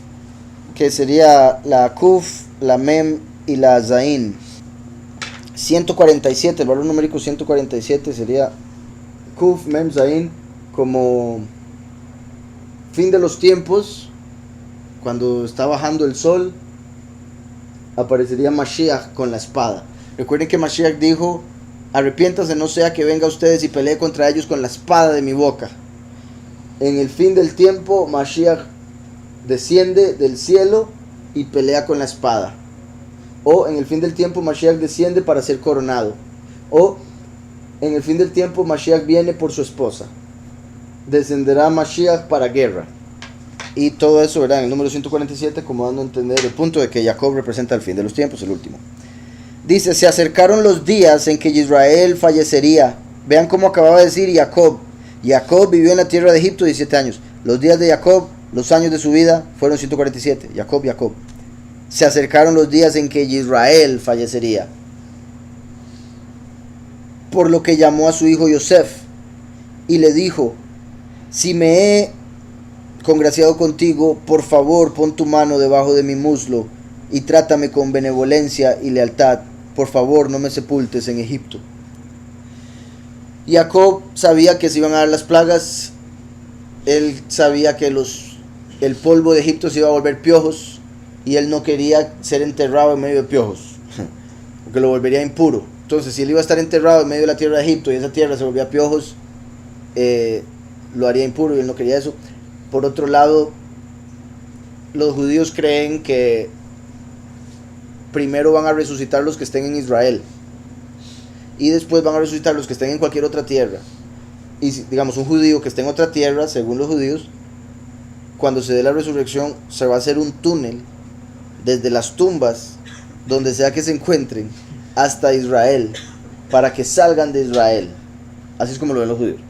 que sería la Kuf, la Mem y la Zain. 147, el valor numérico 147 sería Kuf, Mem, Zain, como fin de los tiempos, cuando está bajando el sol. Aparecería Mashiach con la espada. Recuerden que Mashiach dijo, arrepiéntase, no sea que venga a ustedes y pelee contra ellos con la espada de mi boca. En el fin del tiempo, Mashiach desciende del cielo y pelea con la espada. O en el fin del tiempo, Mashiach desciende para ser coronado. O en el fin del tiempo, Mashiach viene por su esposa. Descenderá Mashiach para guerra. Y todo eso, ¿verdad? En el número 147, como dando a entender el punto de que Jacob representa el fin de los tiempos, el último. Dice, se acercaron los días en que Israel fallecería. Vean cómo acababa de decir Jacob. Jacob vivió en la tierra de Egipto 17 años. Los días de Jacob, los años de su vida, fueron 147. Jacob. Se acercaron los días en que Israel fallecería. Por lo que llamó a su hijo Yosef y le dijo, si me he congraciado contigo, por favor pon tu mano debajo de mi muslo y trátame con benevolencia y lealtad. Por favor, no me sepultes en Egipto. Jacob sabía que se iban a dar las plagas. Él sabía que el polvo de Egipto se iba a volver piojos y él no quería ser enterrado en medio de piojos porque lo volvería impuro. Entonces, si él iba a estar enterrado en medio de la tierra de Egipto y esa tierra se volvía piojos, lo haría impuro y él no quería eso. Por otro lado, los judíos creen que primero van a resucitar los que estén en Israel y después van a resucitar los que estén en cualquier otra tierra. Y digamos, un judío que esté en otra tierra, según los judíos, cuando se dé la resurrección, se va a hacer un túnel desde las tumbas, donde sea que se encuentren, hasta Israel, para que salgan de Israel. Así es como lo ven los judíos.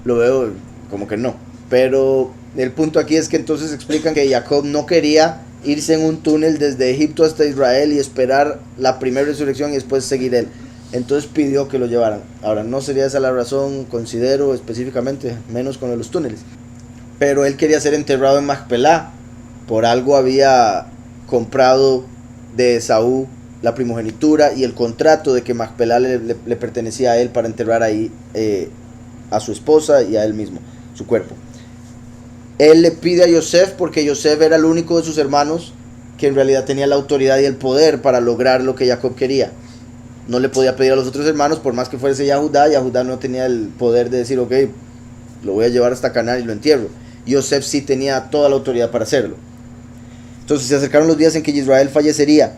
Lo veo como que no, pero el punto aquí es que entonces explican que Jacob no quería irse en un túnel desde Egipto hasta Israel y esperar la primera resurrección y después seguir él. Entonces pidió que lo llevaran. Ahora, no sería esa la razón, considero específicamente, menos con los túneles, pero él quería ser enterrado en Macpelá. Por algo había comprado de Esaú la primogenitura y el contrato de que Macpelá le pertenecía a él para enterrar ahí a su esposa y a él mismo, su cuerpo. Él le pide a Yosef porque Yosef era el único de sus hermanos que en realidad tenía la autoridad y el poder para lograr lo que Jacob quería. No le podía pedir a los otros hermanos, por más que fuese Yahudá no tenía el poder de decir, ok, lo voy a llevar hasta Canaán y lo entierro. Yosef sí tenía toda la autoridad para hacerlo. Entonces se acercaron los días en que Israel fallecería,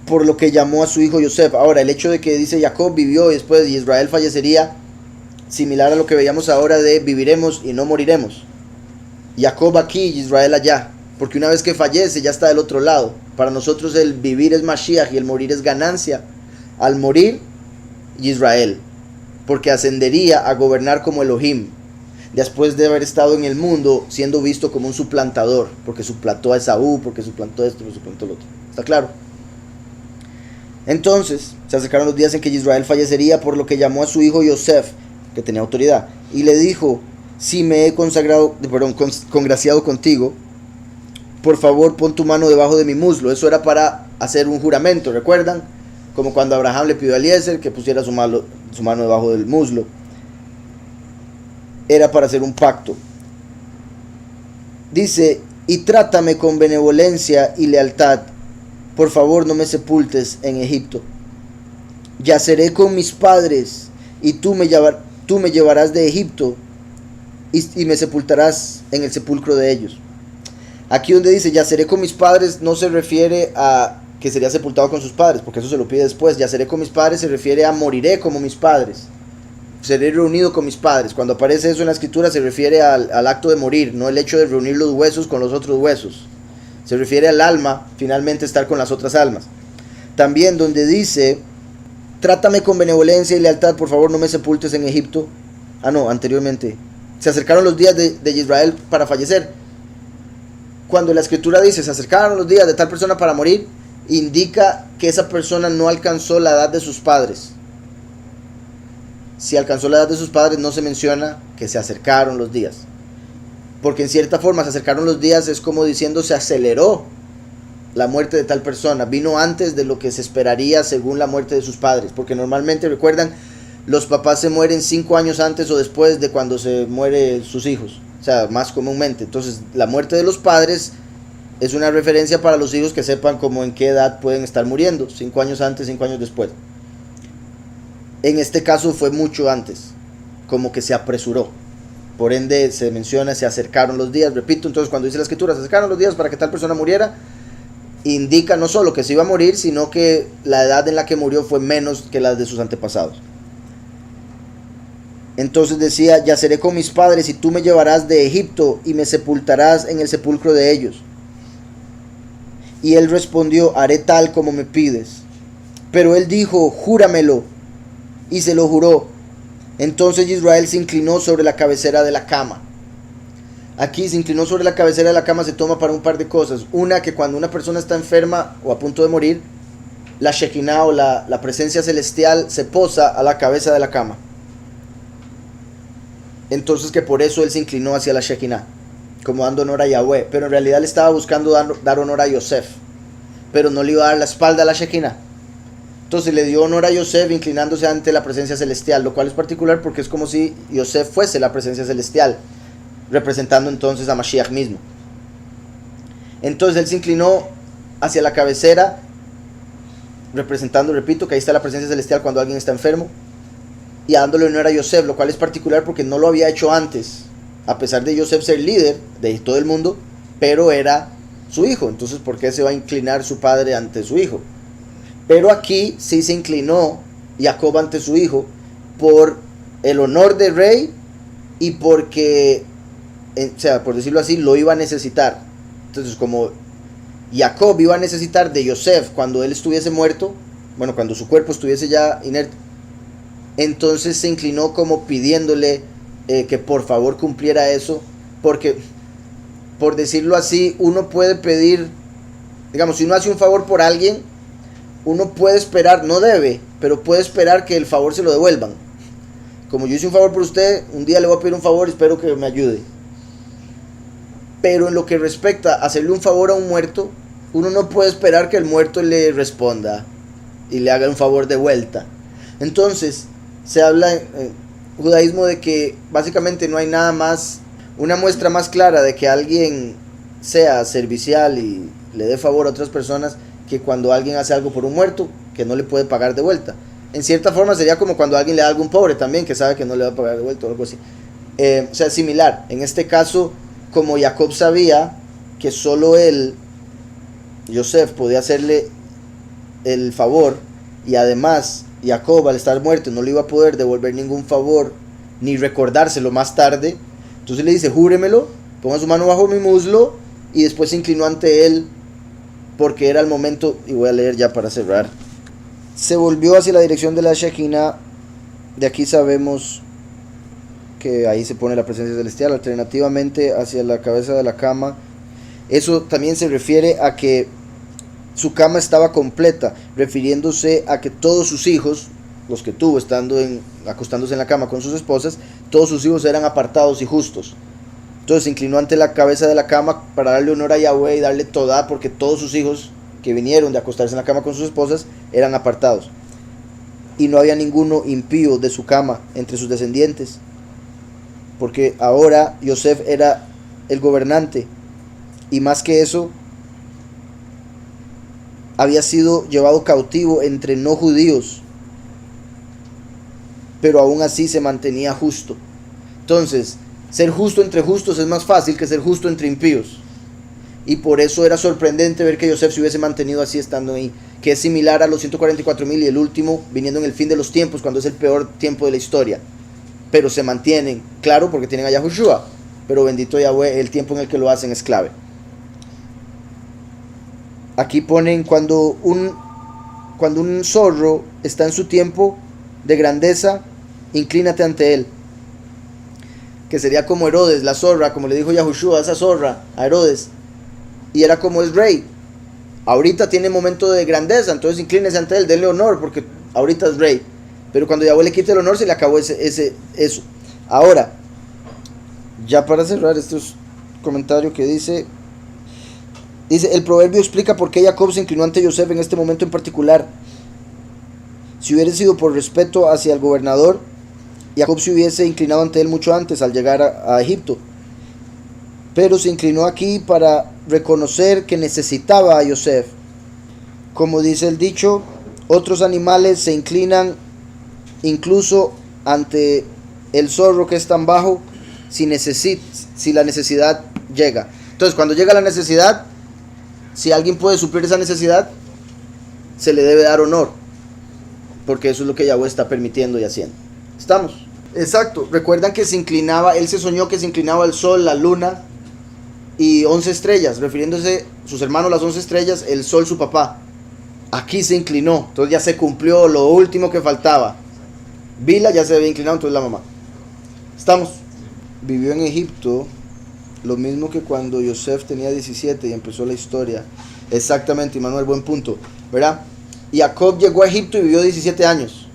por lo que llamó a su hijo Yosef. Ahora, el hecho de que dice Jacob vivió y después Israel fallecería, similar a lo que veíamos ahora de viviremos y no moriremos. Jacob aquí y Israel allá, porque una vez que fallece ya está del otro lado. Para nosotros el vivir es Mashiach y el morir es ganancia. Al morir, Israel, porque ascendería a gobernar como Elohim, después de haber estado en el mundo siendo visto como un suplantador, porque suplantó a Esaú, porque suplantó esto, porque suplantó lo otro. ¿Está claro? Entonces se acercaron los días en que Israel fallecería, por lo que llamó a su hijo Yosef, que tenía autoridad, y le dijo: si me he congraciado contigo, por favor pon tu mano debajo de mi muslo. Eso era para hacer un juramento, ¿recuerdan? Como cuando Abraham le pidió a Eliezer que pusiera su mano debajo del muslo. Era para hacer un pacto. Dice: y trátame con benevolencia y lealtad. Por favor, no me sepultes en Egipto. Yaceré con mis padres, y tú me llevarás de Egipto, y me sepultarás en el sepulcro de ellos. Aquí donde dice yaceré con mis padres, no se refiere a que sería sepultado con sus padres, porque eso se lo pide después. Yaceré con mis padres se refiere a moriré como mis padres, seré reunido con mis padres. Cuando aparece eso en la escritura se refiere al acto de morir, no el hecho de reunir los huesos con los otros huesos. Se refiere al alma, finalmente estar con las otras almas. También donde dice trátame con benevolencia y lealtad, por favor no me sepultes en Egipto. Anteriormente. Se acercaron los días de Israel para fallecer. Cuando la escritura dice se acercaron los días de tal persona para morir, indica que esa persona no alcanzó la edad de sus padres. Si alcanzó la edad de sus padres, no se menciona que se acercaron los días, porque en cierta forma se acercaron los días es como diciendo se aceleró la muerte de tal persona, vino antes de lo que se esperaría según la muerte de sus padres, porque normalmente, recuerdan, los papás se mueren 5 años antes o después de cuando se mueren sus hijos, o sea, más comúnmente. Entonces la muerte de los padres es una referencia para los hijos que sepan como en qué edad pueden estar muriendo, 5 años antes, 5 años después. En este caso fue mucho antes, como que se apresuró. Por ende se menciona se acercaron los días. Repito, entonces cuando dice la escritura se acercaron los días para que tal persona muriera, indica no solo que se iba a morir, sino que la edad en la que murió fue menos que la de sus antepasados. Entonces decía: yaceré con mis padres, y tú me llevarás de Egipto, y me sepultarás en el sepulcro de ellos. Y él respondió: haré tal como me pides. Pero él dijo: júramelo. Y se lo juró. Entonces Israel se inclinó sobre la cabecera de la cama. Aquí se inclinó sobre la cabecera de la cama se toma para un par de cosas. Una, que cuando una persona está enferma o a punto de morir, la Shekinah o la presencia celestial se posa a la cabeza de la cama. Entonces que por eso él se inclinó hacia la Shekinah, como dando honor a Yahweh. Pero en realidad le estaba buscando dar honor a Yosef, pero no le iba a dar la espalda a la Shekinah. Entonces le dio honor a Yosef inclinándose ante la presencia celestial, lo cual es particular porque es como si Yosef fuese la presencia celestial, representando entonces a Mashiach mismo. Entonces él se inclinó hacia la cabecera, representando, repito, que ahí está la presencia celestial cuando alguien está enfermo, y dándole honor a Yosef, lo cual es particular porque no lo había hecho antes, a pesar de Yosef ser líder de todo el mundo, pero era su hijo. Entonces, ¿por qué se va a inclinar su padre ante su hijo? Pero aquí sí se inclinó Jacob ante su hijo por el honor de rey y porque, o sea, por decirlo así, lo iba a necesitar. Entonces, como Jacob iba a necesitar de Yosef cuando él estuviese muerto, bueno, cuando su cuerpo estuviese ya inerte, entonces se inclinó como pidiéndole que por favor cumpliera eso, porque, por decirlo así, uno puede pedir, digamos, si uno hace un favor por alguien, uno puede esperar, no debe, pero puede esperar que el favor se lo devuelvan. Como yo hice un favor por usted, un día le voy a pedir un favor y espero que me ayude. Pero en lo que respecta a hacerle un favor a un muerto, uno no puede esperar que el muerto le responda y le haga un favor de vuelta. Entonces, se habla en judaísmo de que básicamente no hay nada más, una muestra más clara de que alguien sea servicial y le dé favor a otras personas, que cuando alguien hace algo por un muerto que no le puede pagar de vuelta. En cierta forma sería como cuando alguien le da algo a un pobre también, que sabe que no le va a pagar de vuelta o algo así. O sea, similar. En este caso, como Jacob sabía que solo él, Yosef, podía hacerle el favor, y además Jacob al estar muerto no le iba a poder devolver ningún favor ni recordárselo más tarde, entonces le dice: júremelo, ponga su mano bajo mi muslo, y después se inclinó ante él porque era el momento. Y voy a leer ya para cerrar. Se volvió hacia la dirección de la Shekinah. De aquí sabemos que ahí se pone la presencia celestial. Alternativamente hacia la cabeza de la cama. Eso también se refiere a que su cama estaba completa, refiriéndose a que todos sus hijos, los que tuvo acostándose en la cama con sus esposas, todos sus hijos eran apartados y justos. Entonces se inclinó ante la cabeza de la cama para darle honor a Yahweh y darle toda, porque todos sus hijos que vinieron de acostarse en la cama con sus esposas eran apartados. Y no había ninguno impío de su cama entre sus descendientes, porque ahora Yosef era el gobernante, y más que eso, había sido llevado cautivo entre no judíos, pero aún así se mantenía justo. Entonces, ser justo entre justos es más fácil que ser justo entre impíos. Y por eso era sorprendente ver que Yosef se hubiese mantenido así estando ahí, que es similar a los 144,000 y el último viniendo en el fin de los tiempos, cuando es el peor tiempo de la historia. Pero se mantienen, claro, porque tienen a Yahushua, pero bendito Yahweh, el tiempo en el que lo hacen es clave. Aquí ponen cuando un zorro está en su tiempo de grandeza, inclínate ante él. Que sería como Herodes, la zorra, como le dijo Yahushua a esa zorra, a Herodes. Y era como es rey. Ahorita tiene momento de grandeza, entonces inclínese ante él, denle honor, porque ahorita es rey. Pero cuando Yahweh le quite el honor, se le acabó eso. Ahora, ya para cerrar este comentario que dice, el proverbio explica por qué Jacob se inclinó ante Yosef en este momento en particular. Si hubiera sido por respeto hacia el gobernador, Jacob se hubiese inclinado ante él mucho antes al llegar a Egipto. Pero se inclinó aquí para reconocer que necesitaba a Yosef. Como dice el dicho, otros animales se inclinan incluso ante el zorro que es tan bajo si la necesidad llega. Entonces, cuando llega la necesidad, si alguien puede suplir esa necesidad, se le debe dar honor, porque eso es lo que Yahweh está permitiendo y haciendo. ¿Estamos? Exacto. Recuerdan que se inclinaba, él se soñó que se inclinaba al sol, la luna y 11 estrellas, refiriéndose sus hermanos las 11 estrellas, el sol su papá. Aquí se inclinó, entonces ya se cumplió lo último que faltaba. Bila ya se había inclinado, entonces la mamá. ¿Estamos? Vivió en Egipto lo mismo que cuando Yosef tenía 17 y empezó la historia. Exactamente, Manuel, buen punto, ¿verdad? Jacob llegó a Egipto y vivió 17 años.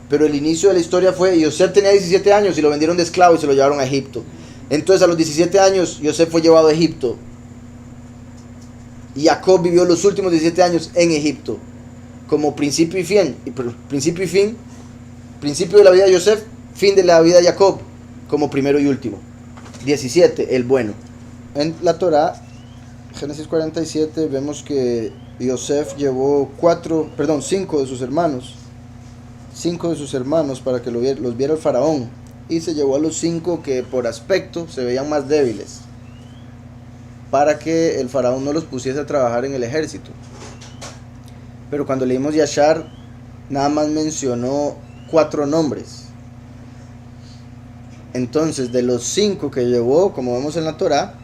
Pero el inicio de la historia fue, Yosef tenía 17 años y lo vendieron de esclavo y se lo llevaron a Egipto. Entonces a los 17 años Yosef fue llevado a Egipto. Y Jacob vivió los últimos 17 años en Egipto. Como principio y fin. Principio y fin. Principio de la vida de Yosef, fin de la vida de Jacob. Como primero y último. 17, el bueno. En la Torá, Génesis 47, vemos que Yosef llevó 5 de sus hermanos. 5 de sus hermanos para que los viera el faraón, y se llevó a los 5 que por aspecto se veían más débiles, para que el faraón no los pusiese a trabajar en el ejército. Pero cuando leímos Yashar, nada más mencionó 4 nombres. Entonces, de los 5 que llevó, como vemos en la Torá,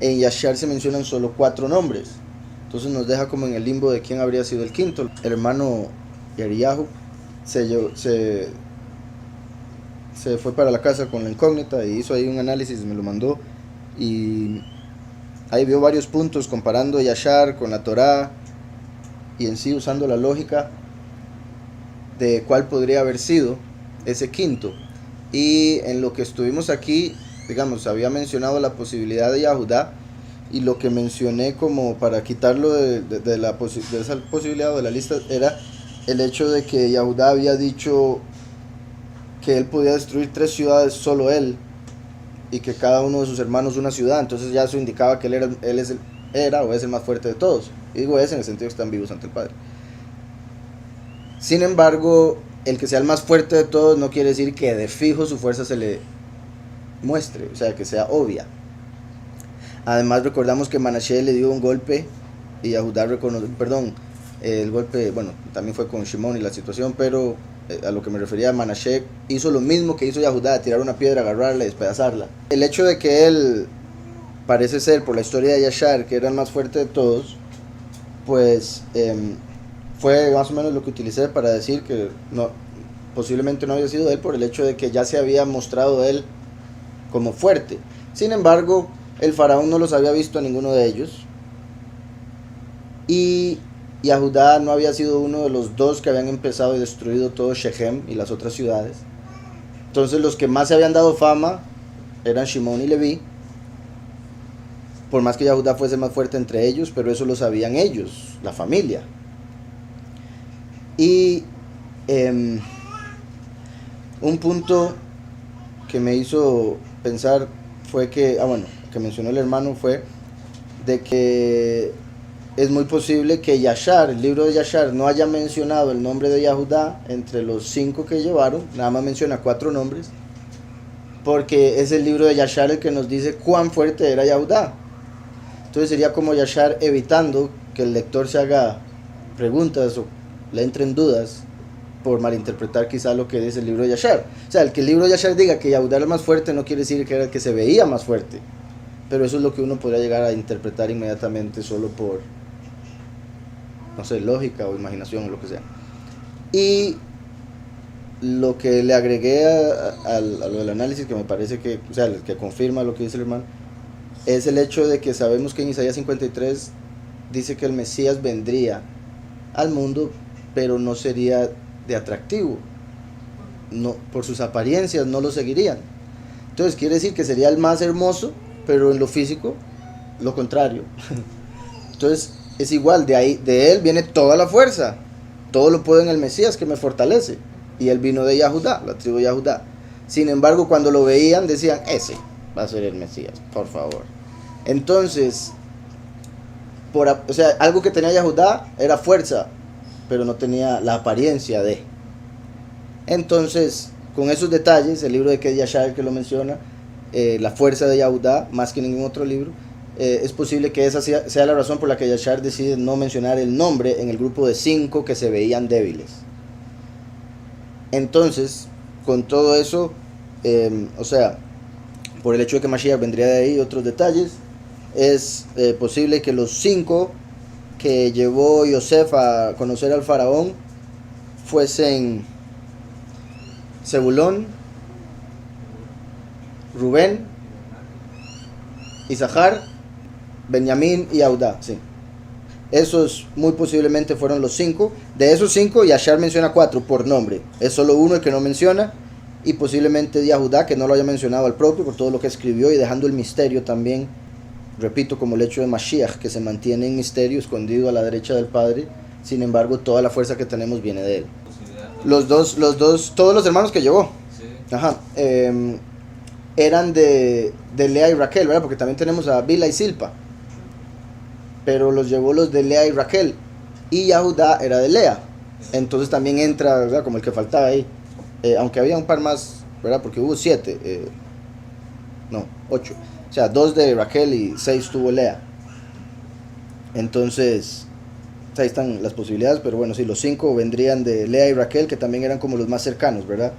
en Yashar se mencionan solo 4 nombres. Entonces nos deja como en el limbo de quién habría sido el quinto. El hermano Yeriyahu se fue para la casa con la incógnita y hizo ahí un análisis, me lo mandó, y ahí vio varios puntos comparando Yashar con la Torá y en sí usando la lógica de cuál podría haber sido ese quinto. Y en lo que estuvimos aquí, digamos, había mencionado la posibilidad de Yahudá, y lo que mencioné como para quitarlo de esa posibilidad de la lista era el hecho de que Yahudá había dicho que él podía destruir 3 ciudades solo él, y que cada uno de sus hermanos una ciudad. Entonces ya eso indicaba que él era o es el más fuerte de todos. Y digo es en el sentido que están vivos ante el Padre. Sin embargo, el que sea el más fuerte de todos no quiere decir que de fijo su fuerza se le muestre, o sea, que sea obvia. Además recordamos que Manashe le dio un golpe y Yahudá reconoció, el golpe, bueno, también fue con Shimón y la situación, pero a lo que me refería, Manashe hizo lo mismo que hizo Yahudá, tirar una piedra, agarrarla y despedazarla. El hecho de que él, parece ser por la historia de Yashar, que era el más fuerte de todos, pues fue más o menos lo que utilicé para decir que no, posiblemente no había sido él, por el hecho de que ya se había mostrado él como fuerte. Sin embargo, el faraón no los había visto a ninguno de ellos, Y Yahudá no había sido uno de los dos que habían empezado y destruido todo Shechem y las otras ciudades. Entonces los que más se habían dado fama eran Shimón y Leví, por más que Yahudá fuese más fuerte entre ellos, pero eso lo sabían ellos, la familia. Y un punto que me hizo pensar fue que, que mencionó el hermano, fue de que es muy posible que Yashar, el libro de Yashar, no haya mencionado el nombre de Yahudá entre los 5 que llevaron, nada más menciona 4 nombres, porque es el libro de Yashar el que nos dice cuán fuerte era Yahudá. Entonces sería como Yashar evitando que el lector se haga preguntas o le entren dudas por malinterpretar quizá lo que dice el libro de Yashar. O sea, el que el libro de Yashar diga que Yahudá era más fuerte no quiere decir que era el que se veía más fuerte, pero eso es lo que uno podría llegar a interpretar inmediatamente solo por, no sé, lógica o imaginación o lo que sea. Y lo que le agregué a lo del análisis, que me parece que, o sea, que confirma lo que dice el hermano, es el hecho de que sabemos que en Isaías 53 dice que el Mesías vendría al mundo, pero no sería de atractivo, no, por sus apariencias no lo seguirían. Entonces quiere decir que sería el más hermoso, pero en lo físico lo contrario. Entonces es igual, de él viene toda la fuerza, todo lo puedo en el Mesías que me fortalece, y él vino de Yahudá, la tribu de Yahudá. Sin embargo, cuando lo veían decían, ese va a ser el Mesías, por favor. Entonces, o sea, algo que tenía Yahudá era fuerza, pero no tenía la apariencia de. Entonces, con esos detalles, el libro de Ked Yashar que lo menciona, la fuerza de Yahudá, más que ningún otro libro, es posible que esa sea la razón por la que Yashar decide no mencionar el nombre en el grupo de 5 que se veían débiles. Entonces, con todo eso, o sea, por el hecho de que Mashiach vendría de ahí, otros detalles, es posible que los 5 que llevó Yosef a conocer al faraón fuesen Zebulón, Rubén, Isahar, Benjamín y Audá, sí. Esos muy posiblemente fueron los 5. De esos 5, Yashar menciona 4 por nombre. Es solo uno el que no menciona. Y posiblemente Yahudá, que no lo haya mencionado al propio por todo lo que escribió y dejando el misterio también. Repito, como el hecho de Mashiach, que se mantiene en misterio, escondido a la derecha del Padre. Sin embargo, toda la fuerza que tenemos viene de él. Los dos, todos los hermanos que llevó. Sí. Ajá. Eran de Lea y Raquel, ¿verdad? Porque también tenemos a Bila y Silpa. Pero los llevó los de Lea y Raquel. Y Yahudá era de Lea. Entonces también entra, ¿verdad? Como el que faltaba ahí. Aunque había un par más, ¿verdad? Porque hubo 7. No, 8. O sea, 2 de Raquel y 6 tuvo Lea. Entonces, ahí están las posibilidades. Pero bueno, sí, los 5 vendrían de Lea y Raquel, que también eran como los más cercanos, ¿verdad?